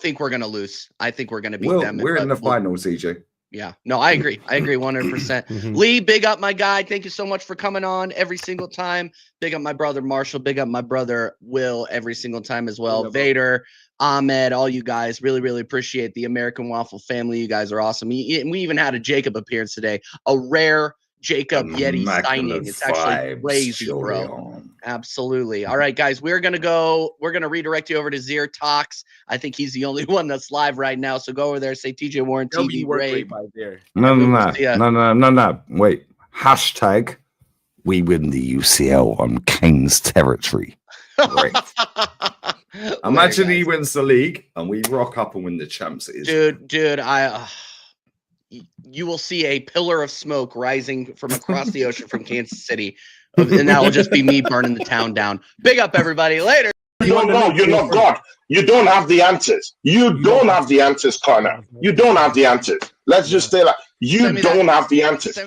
think we're going to lose. I think we're going to beat them. We're in the finals, EJ. Yeah, no, I agree 100%. Lee, big up my guy. Thank you so much for coming on every single time. Big up my brother Marshall. Big up my brother Will every single time as well. Vader, Ahmed, all you guys. Really, really appreciate the American Waffle family. You guys are awesome. We even had a Jacob appearance today. A rare Jacob Yeti signing. It's actually crazy, bro. Absolutely. All right, guys, we're gonna redirect you over to Zier Talks. I think he's the only one that's live right now. So go over there, say TJ Warren TV rave. No. Wait. Hashtag we win the UCL on Kane's territory. Great. Imagine he wins the league and we rock up and win the champs. Dude, you will see a pillar of smoke rising from across the ocean from Kansas City, and that will just be me burning the town down. Big up, everybody. Later. You're not God. You don't have the answers. You don't have the answers, Connor. You don't have the answers. Let's just say that you don't have the answers.